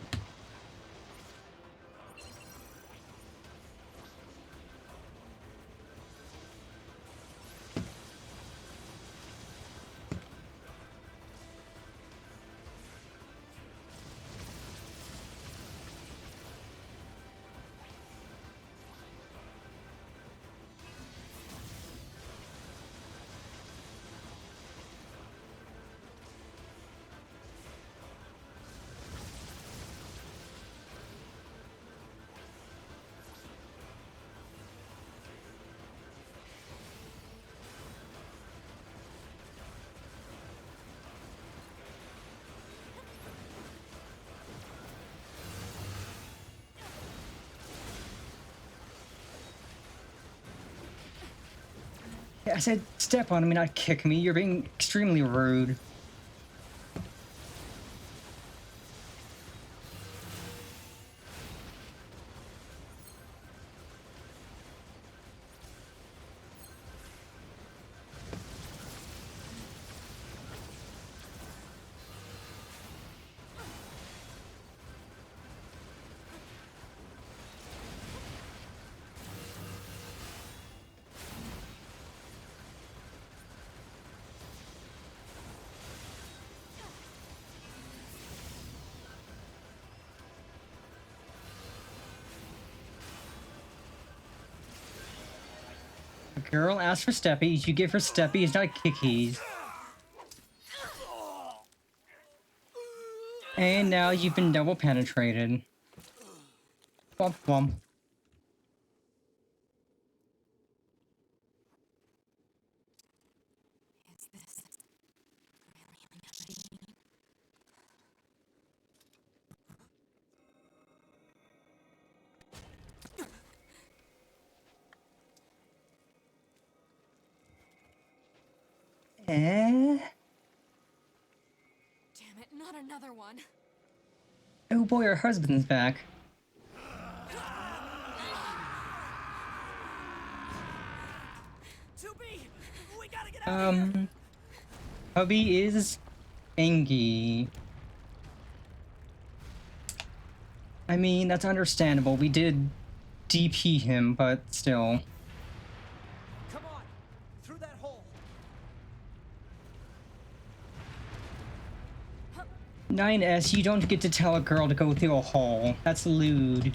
I said step on me, not kick me. You're being extremely rude. A girl asks for steppies, you give her steppies, not kickies. And now you've been double penetrated. Womp womp. Is this really happening? Eh? Damn it, not another one. Oh boy, our husband's back. We gotta get out of here. Hubby is Angie. I mean, that's understandable. We did DP him, but still. Come on, through that hole. 9S, you don't get to tell a girl to go through a hole. That's lewd.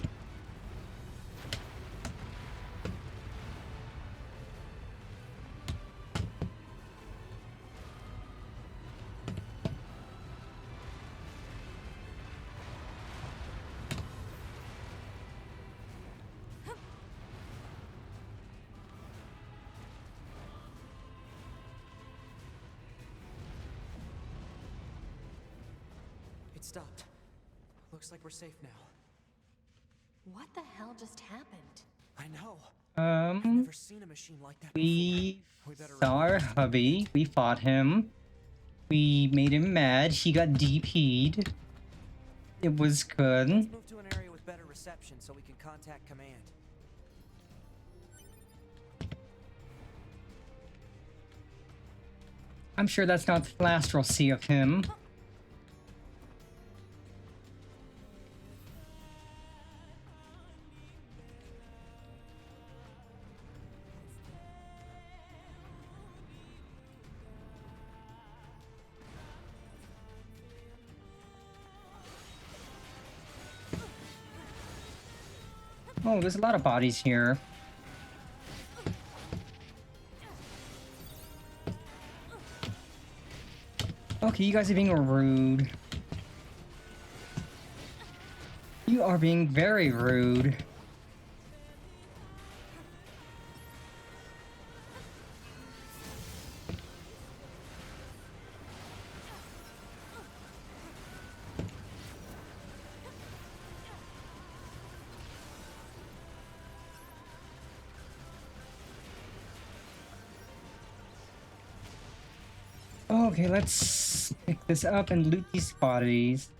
It stopped. Looks like we're safe now. What the hell just happened? I know. I've never seen a machine like that We before. saw our hubby. We fought him. We made him mad. He got DP'd. It was good. Let's move to an area with better reception so we can contact command. I'm sure that's not the last we'll see of him. Oh, there's a lot of bodies here. Okay, you guys are being rude. You are being very rude. Okay, let's pick this up and loot these bodies.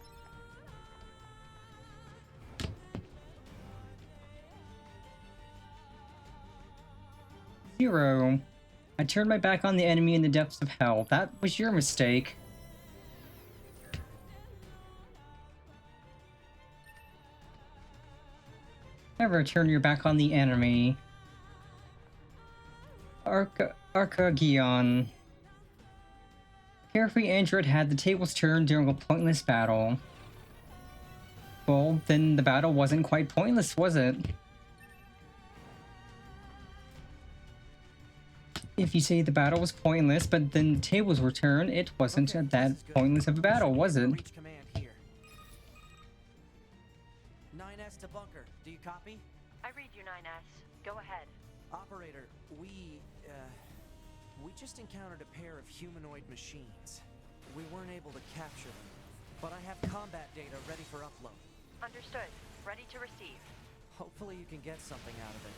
Zero. I turned my back on the enemy in the depths of hell. That was your mistake. Never turn your back on the enemy. Arcagion. Carefree Android had the tables turned during a pointless battle. Well, then the battle wasn't quite pointless, was it? If you say the battle was pointless, but then the tables were turned, it wasn't that pointless of a battle, was it? 9S to bunker. Do you copy? I read you, 9S. Go ahead. Operator, we just encountered a pair of humanoid machines. We weren't able to capture them, but I have combat data ready for upload. Understood. Ready to receive. Hopefully you can get something out of it.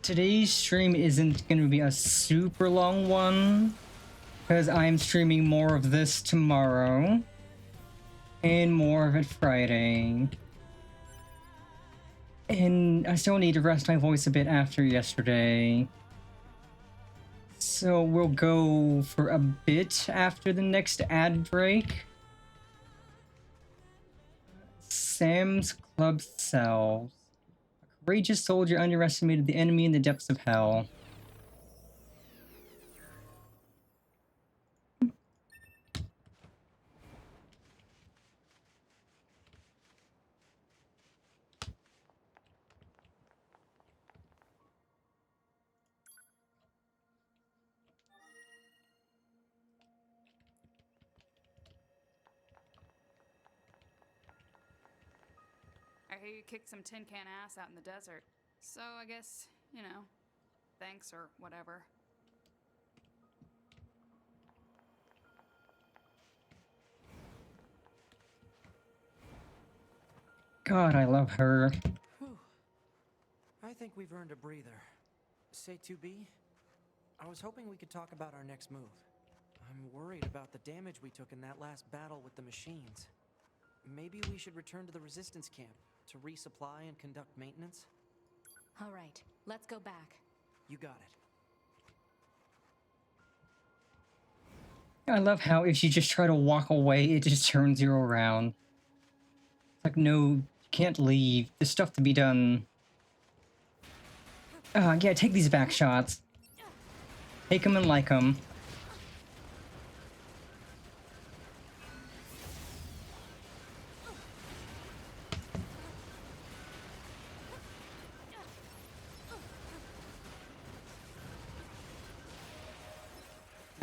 Today's stream isn't going to be a super long one, because I'm streaming more of this tomorrow, and more of it Friday. And I still need to rest my voice a bit after yesterday. So we'll go for a bit after the next ad break. Sam's Club sells. Courageous soldier underestimated the enemy in the depths of hell. I hear you kicked some tin can ass out in the desert. So I guess, you know, thanks or whatever. God, I love her. Whew. I think we've earned a breather. Say 2B? I was hoping we could talk about our next move. I'm worried about the damage we took in that last battle with the machines. Maybe we should return to the resistance camp to resupply and conduct maintenance? All right, let's go back. You got it. I love how if you just try to walk away, it just turns you around. It's like, no, you can't leave. There's stuff to be done. Yeah, take these back shots. Take them and like them.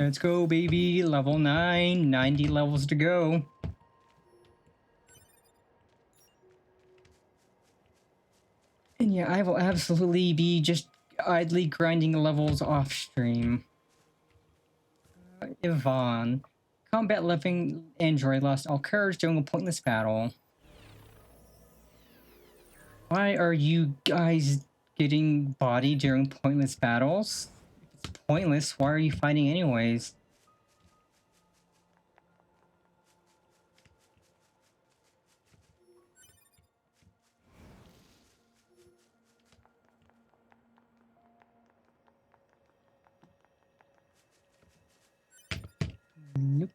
Let's go, baby. Level 9. 90 levels to go. And yeah, I will absolutely be just idly grinding levels off stream. Yvonne. Combat living android lost all courage during a pointless battle. Why are you guys getting bodied during pointless battles? If it's pointless, why are you fighting anyways? Nope.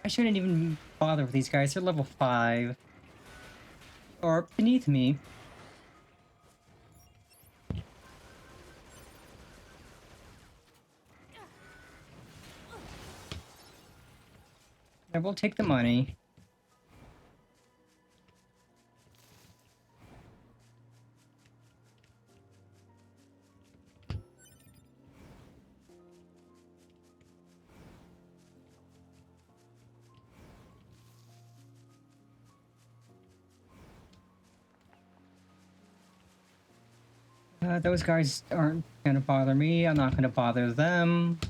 I shouldn't even bother with these guys. They're level 5. Or beneath me. I will take the money. Those guys aren't gonna bother me. I'm not gonna bother them.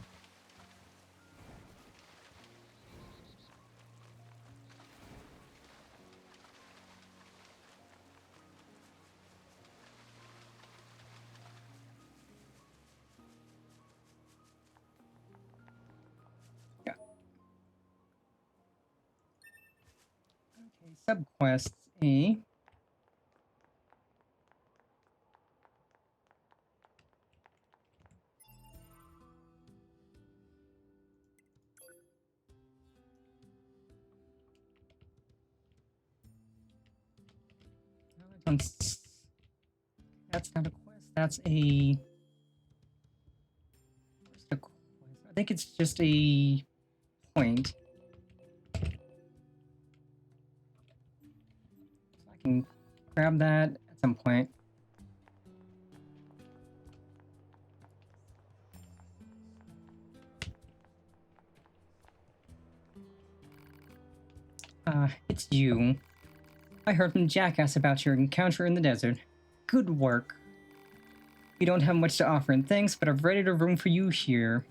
Yeah. Okay, subquest A. That's not a quest. That's a. Where's the quest? I think it's just a point. So I can grab that at some point. It's you. I heard from Jackass about your encounter in the desert. Good work. We don't have much to offer in thanks, but I've rented a room for you here.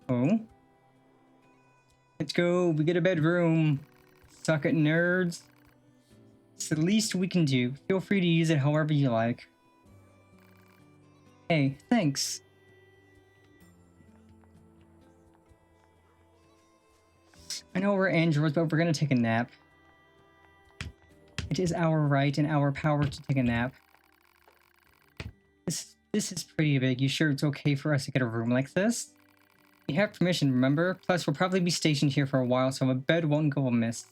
Oh? Let's go, we get a bedroom. Suck it, nerds. It's the least we can do. Feel free to use it however you like. Hey, thanks. I know we're androids, but we're gonna take a nap. It is our right and our power to take a nap. This is pretty big. You sure it's okay for us to get a room like this? You have permission, remember? Plus, we'll probably be stationed here for a while, so a bed won't go amiss.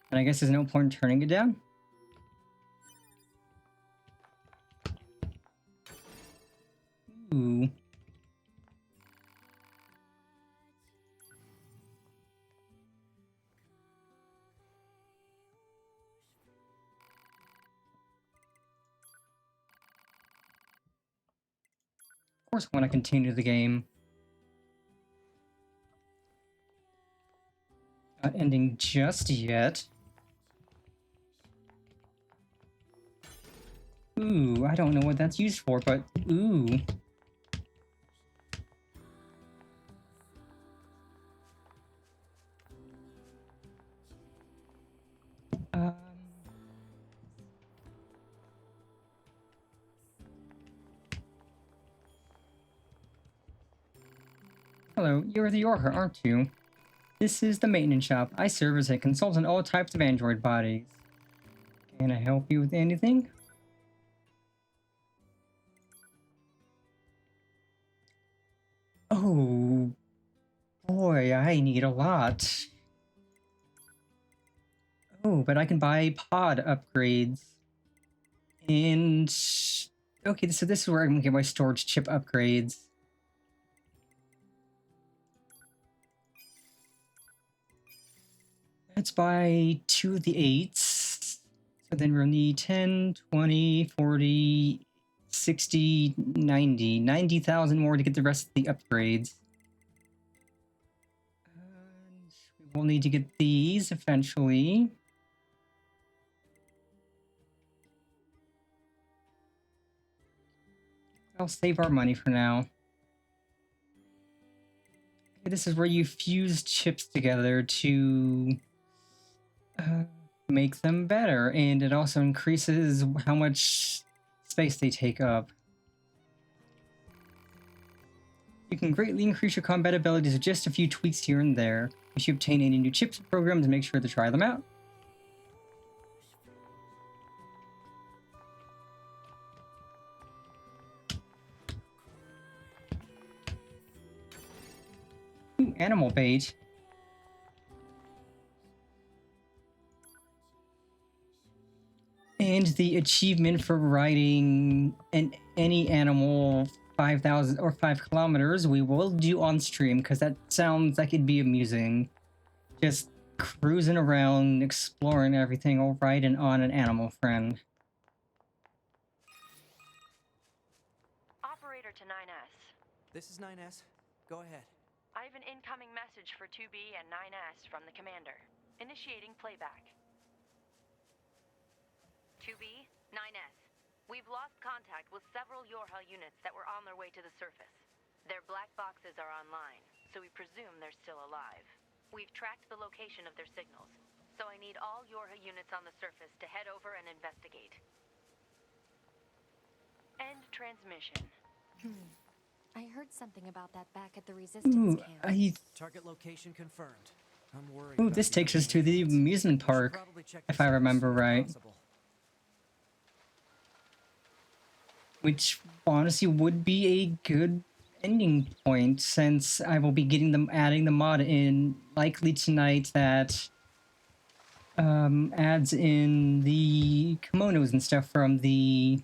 And I guess there's no point in turning it down? Ooh. Of course I want to continue the game. Not ending just yet. Ooh, I don't know what that's used for, but ooh. Hello, you're the Yorha, aren't you? This is the maintenance shop. I serve as a consultant on all types of android bodies. Can I help you with anything? Oh, boy, I need a lot. Oh, but I can buy pod upgrades. And... okay, so this is where I can get my storage chip upgrades. Let's buy 2 of the 8s. So then we'll need 10, 20, 40, 60, 90. 90,000 more to get the rest of the upgrades. And we'll need to get these eventually. I'll save our money for now. Okay, this is where you fuse chips together to make them better, and it also increases how much space they take up. You can greatly increase your combat abilities with just a few tweaks here and there. If you obtain any new chips or programs, make sure to try them out. Ooh, animal bait. And the achievement for riding any animal 5,000 or 5 kilometers we will do on stream, because that sounds like it'd be amusing. Just cruising around, exploring everything, or riding on an animal friend. Operator to 9S. This is 9S. Go ahead. I have an incoming message for 2B and 9S from the commander. Initiating playback. 2B, 9S. We've lost contact with several Yorha units that were on their way to the surface. Their black boxes are online, so we presume they're still alive. We've tracked the location of their signals, so I need all Yorha units on the surface to head over and investigate. End transmission. I heard something about that back at the resistance camp. Target location confirmed. I'm worried. Ooh, this takes us to the amusement park, if I remember right. Which honestly would be a good ending point, since I will be adding the mod in likely tonight that adds in the kimonos and stuff from the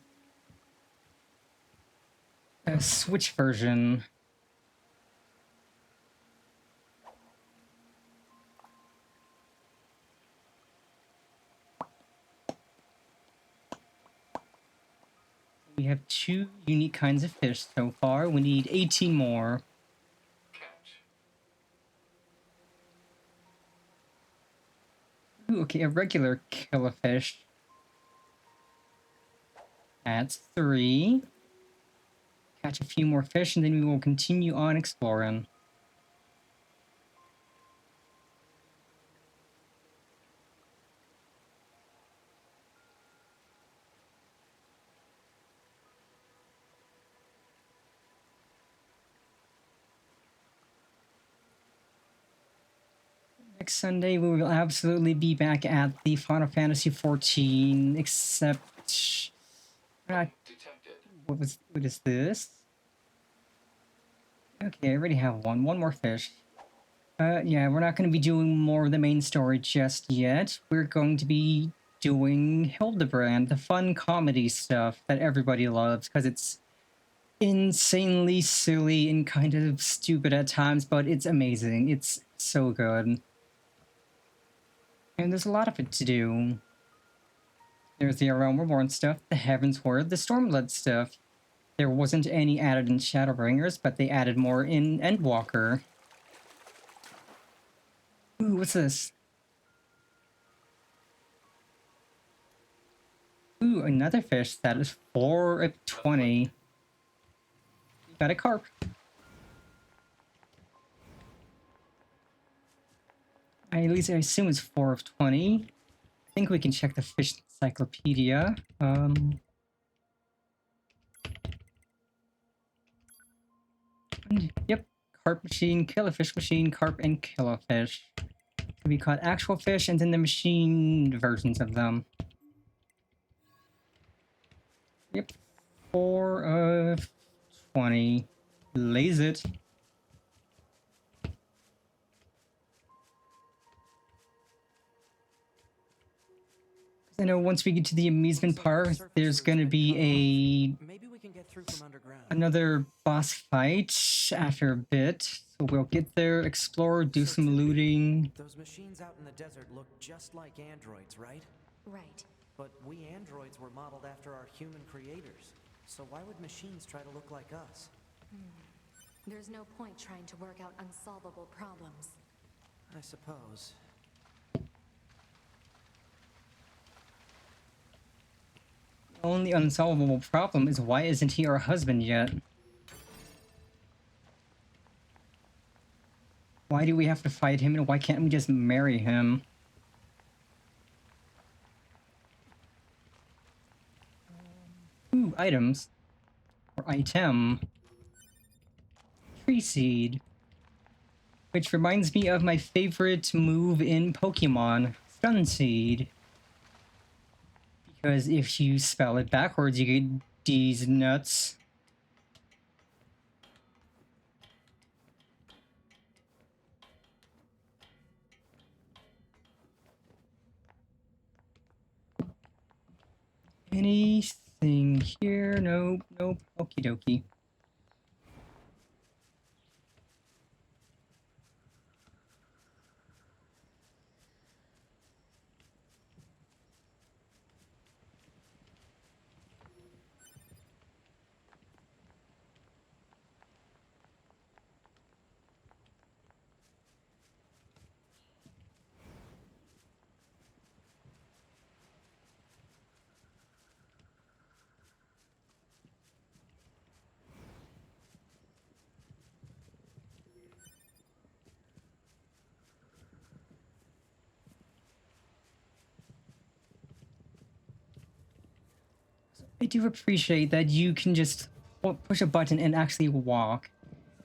Switch version. We have 2 unique kinds of fish so far. We need 18 more. Ooh, okay, a regular killifish. That's 3. Catch a few more fish, and then we will continue on exploring. Next Sunday, we will absolutely be back at the Final Fantasy XIV, except... What is this? Okay, I already have one. One more fish. Yeah, we're not going to be doing more of the main story just yet. We're going to be doing Hildebrand, the fun comedy stuff that everybody loves, because it's insanely silly and kind of stupid at times, but it's amazing. It's so good. And there's a lot of it to do. There's the Realm Reborn stuff, the Heavensward, the Stormblood stuff. There wasn't any added in Shadowbringers, but they added more in Endwalker. Ooh, what's this? Ooh, another fish that is 4 of 20. Got a carp. At least I assume it's 4 of 20. I think we can check the fish encyclopedia. Yep. Carp machine, killifish machine, carp, and killifish. We caught actual fish and then the machine versions of them. Yep. 4 of 20. Lays it. I know once we get to the amusement park, there's gonna be another boss fight after a bit. So we'll get there, explore, do some looting. Those machines out in the desert look just like androids, right? Right. But we androids were modeled after our human creators. So why would machines try to look like us? There's no point trying to work out unsolvable problems. I suppose. The only unsolvable problem is why isn't he our husband yet? Why do we have to fight him and why can't we just marry him? Ooh, items. Or item. Tree seed. Which reminds me of my favorite move in Pokemon, Stun Seed. Because if you spell it backwards, you get these nuts. Anything here? Nope, nope. Okie dokie. I do appreciate that you can just push a button and actually walk.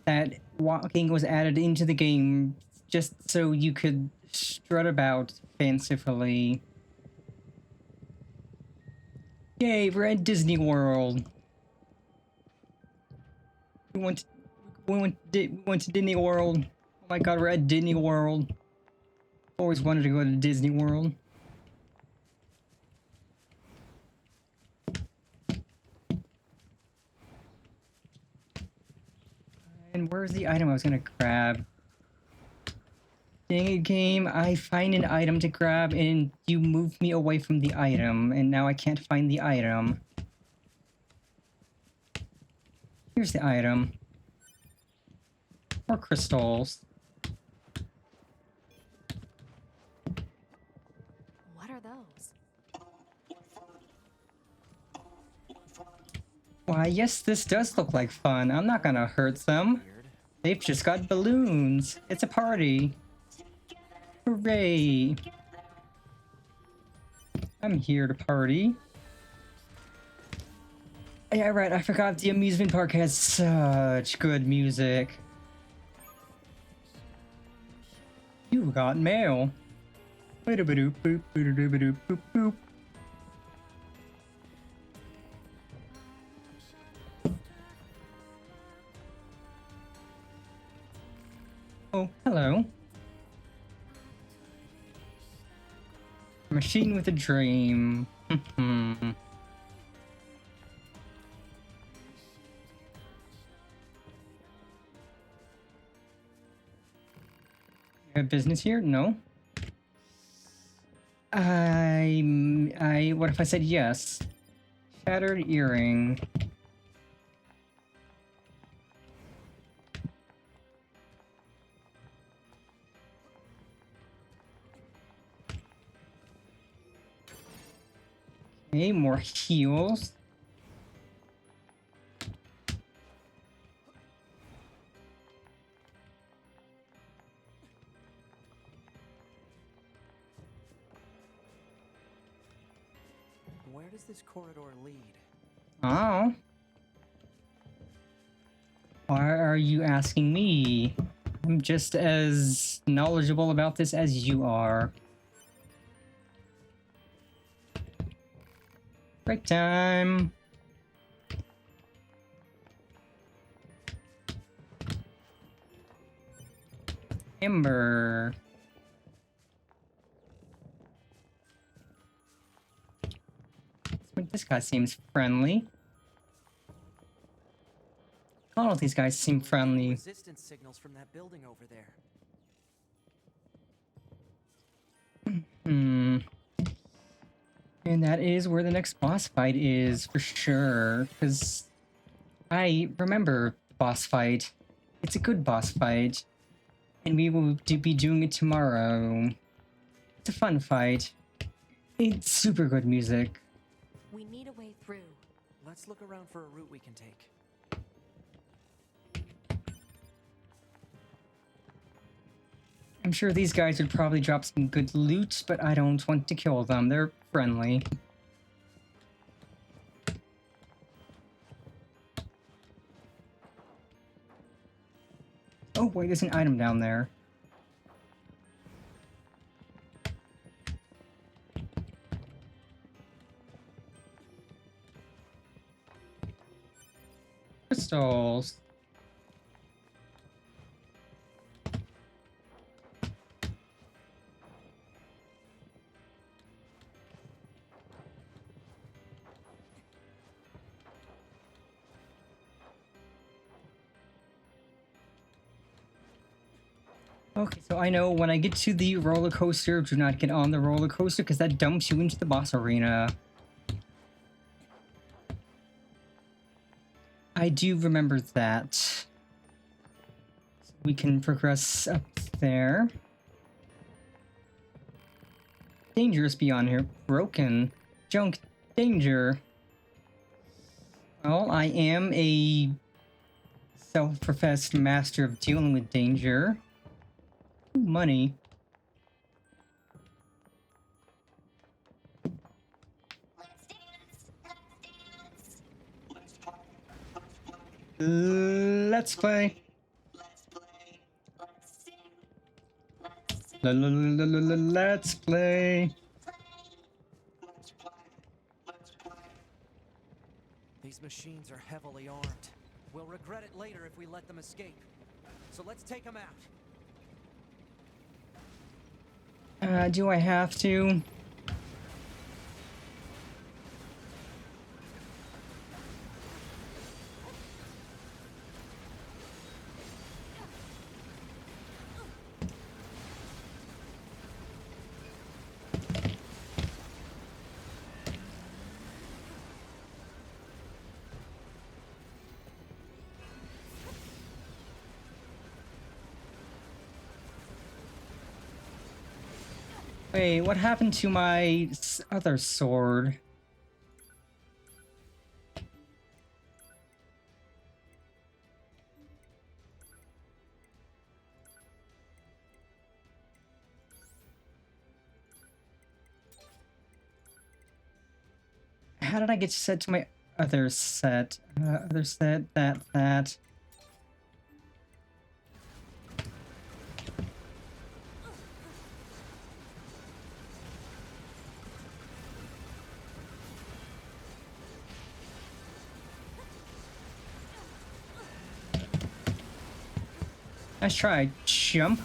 That walking was added into the game just so you could strut about fancifully. Yay, we're at Disney World. We went to Disney World. Oh my god, we're at Disney World. Always wanted to go to Disney World. And where's the item I was gonna grab? Dang it, game. I find an item to grab and you move me away from the item, and now I can't find the item. Here's the item. More crystals. What are those? Why, yes, this does look like fun. I'm not gonna hurt them. They've just got balloons. It's a party. Hooray! I'm here to party. Yeah, right, I forgot the amusement park has such good music. You got mail. Boop boop boop boop boop. Oh, hello. Machine with a dream. You have business here? No. What if I said yes? Shattered earring. Okay, more heals. Where does this corridor lead? Oh. Why are you asking me? I'm just as knowledgeable about this as you are. Break time. Ember. This guy seems friendly. All of these guys seem friendly. Resistance signals from that building over there. Hmm. And that is where the next boss fight is, for sure. Because I remember the boss fight. It's a good boss fight. And we will be doing it tomorrow. It's a fun fight. It's super good music. We need a way through. Let's look around for a route we can take. I'm sure these guys would probably drop some good loot, but I don't want to kill them. They're friendly. Oh, wait, there's an item down there. Crystals. Okay, so I know when I get to the roller coaster, do not get on the roller coaster because that dumps you into the boss arena. I do remember that. So we can progress up there. Dangerous beyond here. Broken. Junk. Danger. Well, I am a self-professed master of dealing with danger. Ooh, money. Let's play. Let's play. These machines are heavily armed. We'll regret it later if we let them escape. So let's take them out. Do I have to? Wait, what happened to my other sword? How did I get set to my other set? Other set, that. Nice try, chump.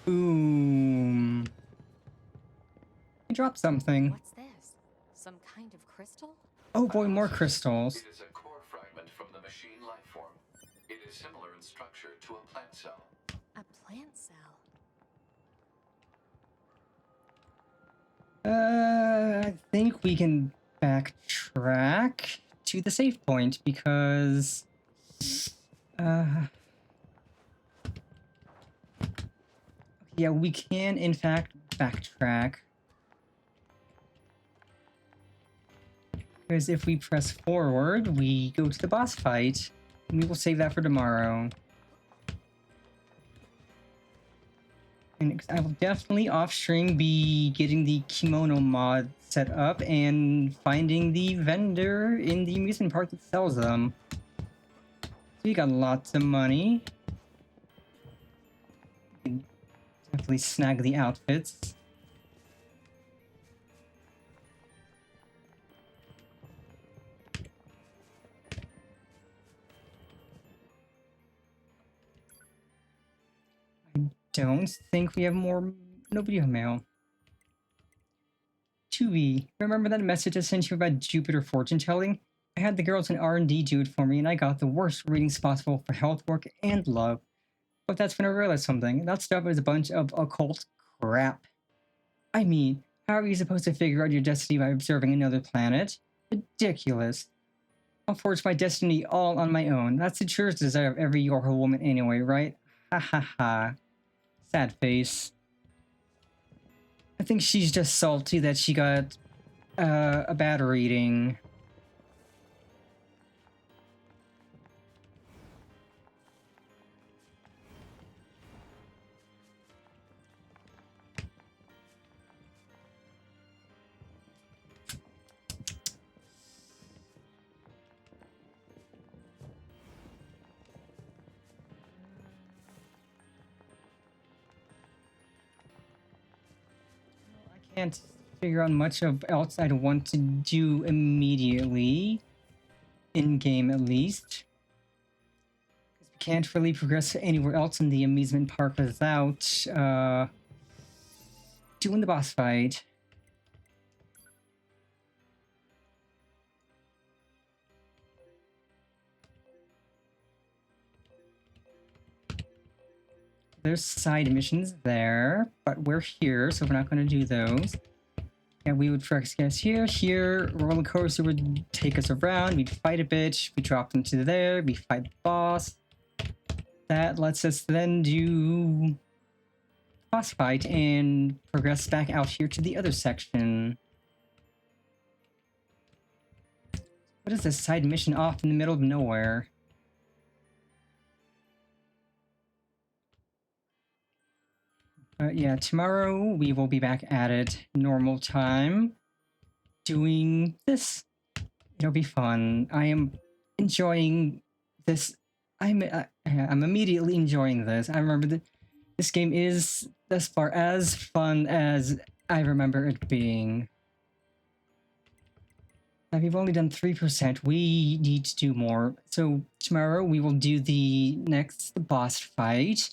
Boom. I dropped something. What's this? Some kind of crystal? Oh boy, more crystals. It is a core fragment from the machine life form. It is similar in structure to a plant cell. A plant cell. I think we can backtrack to the save point because yeah, we can in fact backtrack. Because if we press forward, we go to the boss fight. And we will save that for tomorrow. And I will definitely off-stream be getting the kimono mod set up and finding the vendor in the amusement park that sells them. So we got lots of money. Definitely snag the outfits. Don't think we have more no video mail. 2B, remember that message I sent you about Jupiter fortune telling? I had the girls in R&D do it for me and I got the worst readings possible for health work and love. But that's when I realized something. That stuff is a bunch of occult crap. I mean, how are you supposed to figure out your destiny by observing another planet? Ridiculous. I'll forge my destiny all on my own. That's the truest desire of every Yorha woman anyway, right? Ha ha ha. Sad face. I think she's just salty that she got a bad reading. Can't figure out much of else I'd want to do immediately, in game at least. Because we can't really progress anywhere else in the amusement park without doing the boss fight. There's side missions there, but we're here, so we're not going to do those. Yeah, we would first guess here. Here, roller coaster would take us around. We'd fight a bit. We drop into there. We fight the boss. That lets us then do boss fight and progress back out here to the other section. What is this side mission off in the middle of nowhere? Yeah, tomorrow we will be back at it normal time doing this. It'll be fun. I am enjoying this. I'm immediately enjoying this. I remember that this game is thus far as fun as I remember it being. Now, we've only done 3%. We need to do more. So tomorrow we will do the next boss fight.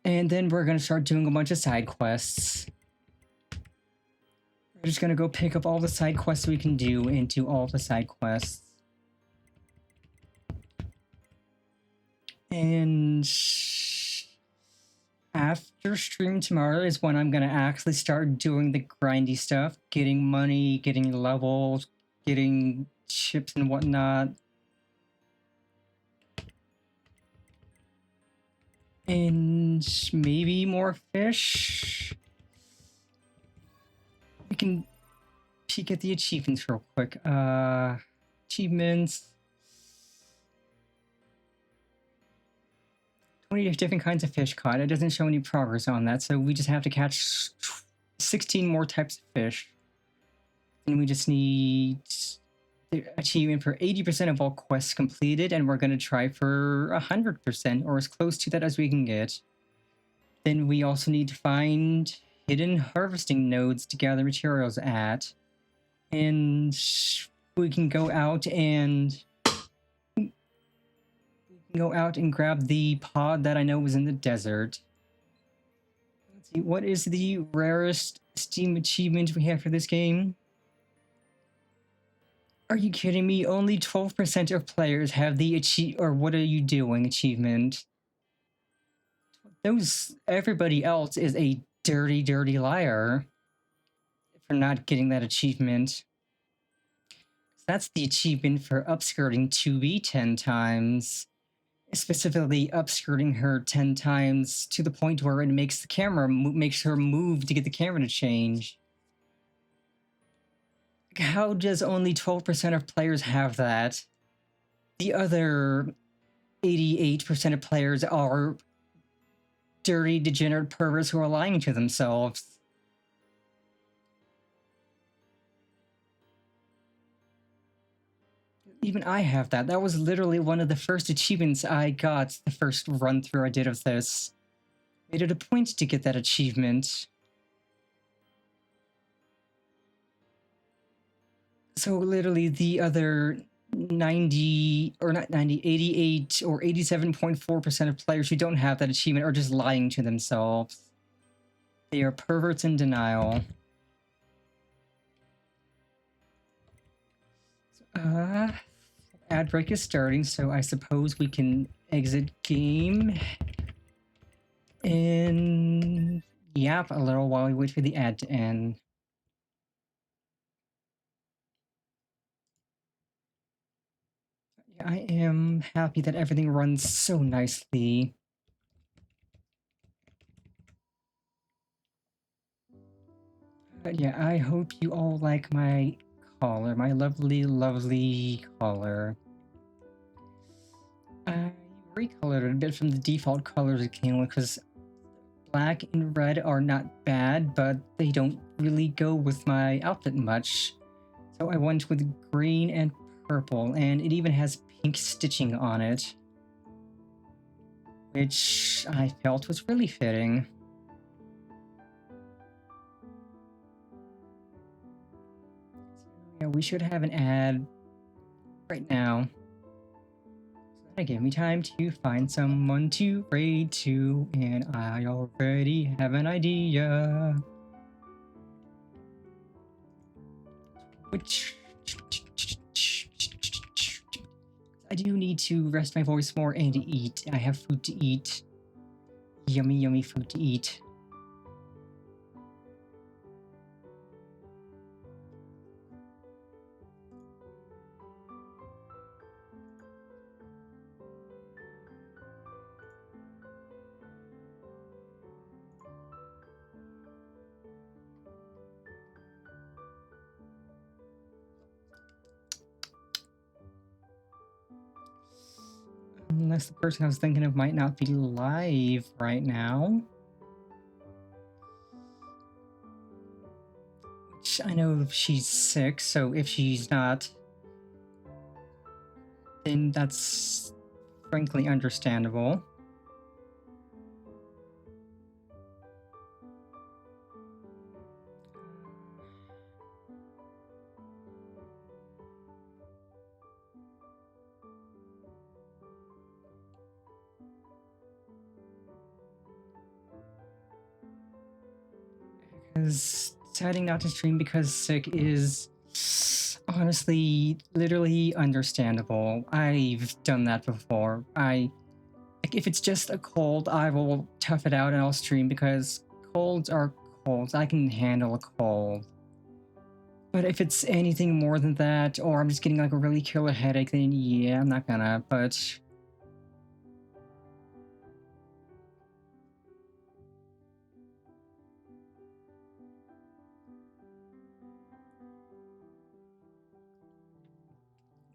And then we're going to start doing a bunch of side quests. We're just going to go pick up all the side quests we can do and do all the side quests. And after stream tomorrow is when I'm going to actually start doing the grindy stuff. Getting money, getting levels, getting chips and whatnot. And maybe more fish. We can peek at the achievements real quick. Achievements. 20 different kinds of fish caught. It doesn't show any progress on that, so we just have to catch 16 more types of fish. And we just need the achievement for 80% of all quests completed, and we're going to try for 100%, or as close to that as we can get. Then we also need to find hidden harvesting nodes to gather materials at. And we can go out and grab the pod that I know was in the desert. Let's see, what is the rarest Steam achievement we have for this game? Are you kidding me? Only 12% of players have the or what are you doing achievement. Everybody else is a dirty, dirty liar for not getting that achievement. That's the achievement for upskirting 2B 10 times. Specifically upskirting her 10 times to the point where it makes the camera, makes her move to get the camera to change. How does only 12% of players have that? The other 88% of players are dirty, degenerate perverts who are lying to themselves. Even I have that. That was literally one of the first achievements I got, the first run through I did of this. Made it a point to get that achievement. So literally the other 90, or not 90, 88 or 87.4% of players who don't have that achievement are just lying to themselves. They are perverts in denial. Ad break is starting, so I suppose we can exit game and yap a little while we wait for the ad to end. I am happy that everything runs so nicely. But yeah, I hope you all like my collar, my lovely, lovely collar. I recolored it a bit from the default colors it came with because black and red are not bad, but they don't really go with my outfit much. So I went with green and purple, and it even has pink stitching on it, which I felt was really fitting. So yeah, we should have an ad right now. So that'll give me time to find someone to raid to, and I already have an idea. Which I do need to rest my voice more and to eat. I have food to eat. Yummy, yummy food to eat. Unless the person I was thinking of might not be live right now. Which I know she's sick, so if she's not, then that's frankly understandable. Because deciding not to stream because sick is honestly literally understandable. I've done that before. Like if it's just a cold, I will tough it out and I'll stream because colds are colds. I can handle a cold. But if it's anything more than that, or I'm just getting like a really killer headache, then yeah, I'm not gonna, but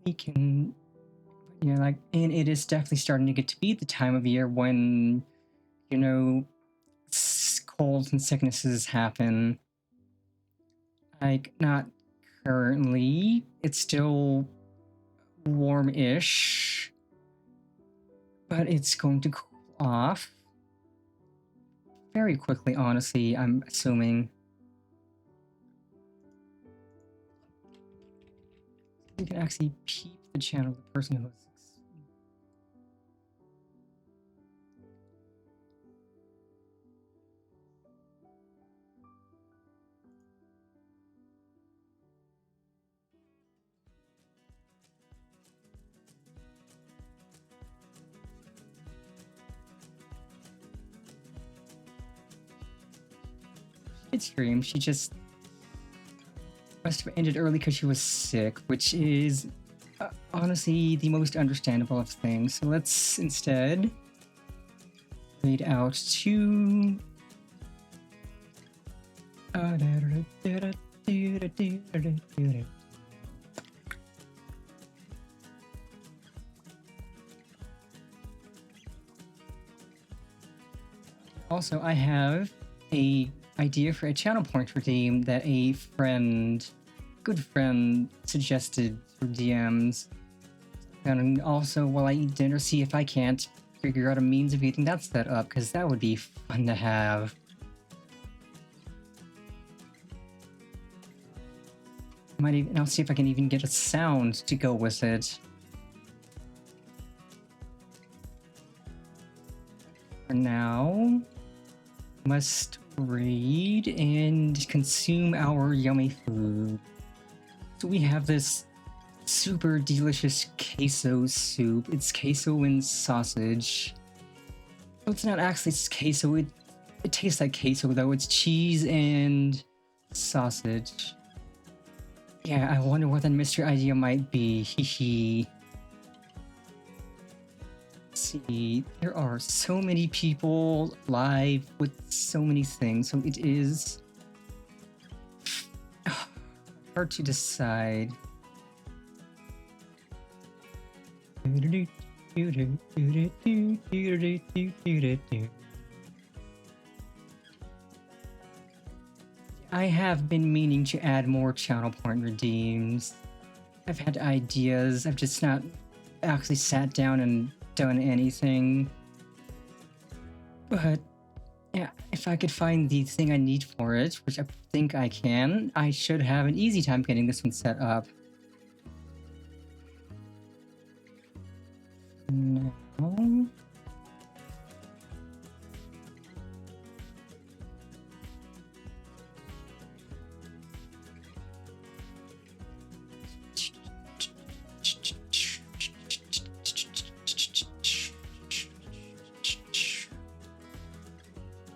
we can, you know, like, and it is definitely starting to get to be the time of year when, you know, colds and sicknesses happen. Like, not currently, it's still warm-ish, but it's going to cool off very quickly, honestly, I'm assuming. You can actually peep the channel of the person who is. tonight's stream. She just must have ended early because she was sick, which is honestly the most understandable of things. So let's instead read out to also, I have a idea for a channel point redeem that a good friend suggested through DMs. And also, while I eat dinner, see if I can't figure out a means of getting that set up, because that would be fun to have. I'll see if I can even get a sound to go with it. For now, must read and consume our yummy food. So we have this super delicious queso soup. It's queso and sausage. Well, it's not actually queso. It tastes like queso though. It's cheese and sausage. Yeah, I wonder what that mystery idea might be. Hee. See, there are so many people live with so many things, so it is hard to decide. I have been meaning to add more channel point redeems. I've had ideas, I've just not actually sat down and done anything. But yeah, if I could find the thing I need for it, which I think I can, I should have an easy time getting this one set up. No.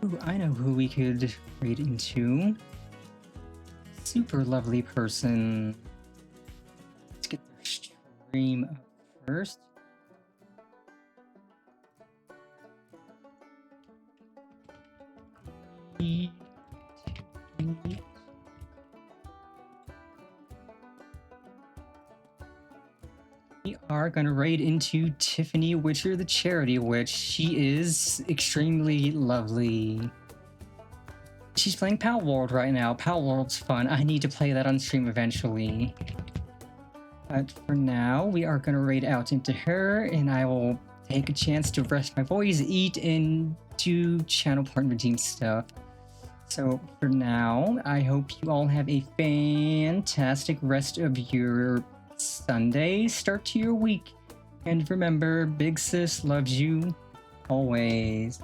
Ooh, I know who we could read into. Super lovely person. Let's get their stream up first. We are going to raid into Tiffany Witcher, the Charity Witch. She is extremely lovely. She's playing Palworld right now. Palworld's fun. I need to play that on stream eventually. But for now, we are going to raid out into her, and I will take a chance to rest my voice, eat, and do channel point redeem stuff. So for now, I hope you all have a fantastic rest of your Sunday, start to your week. And remember, Big Sis loves you always.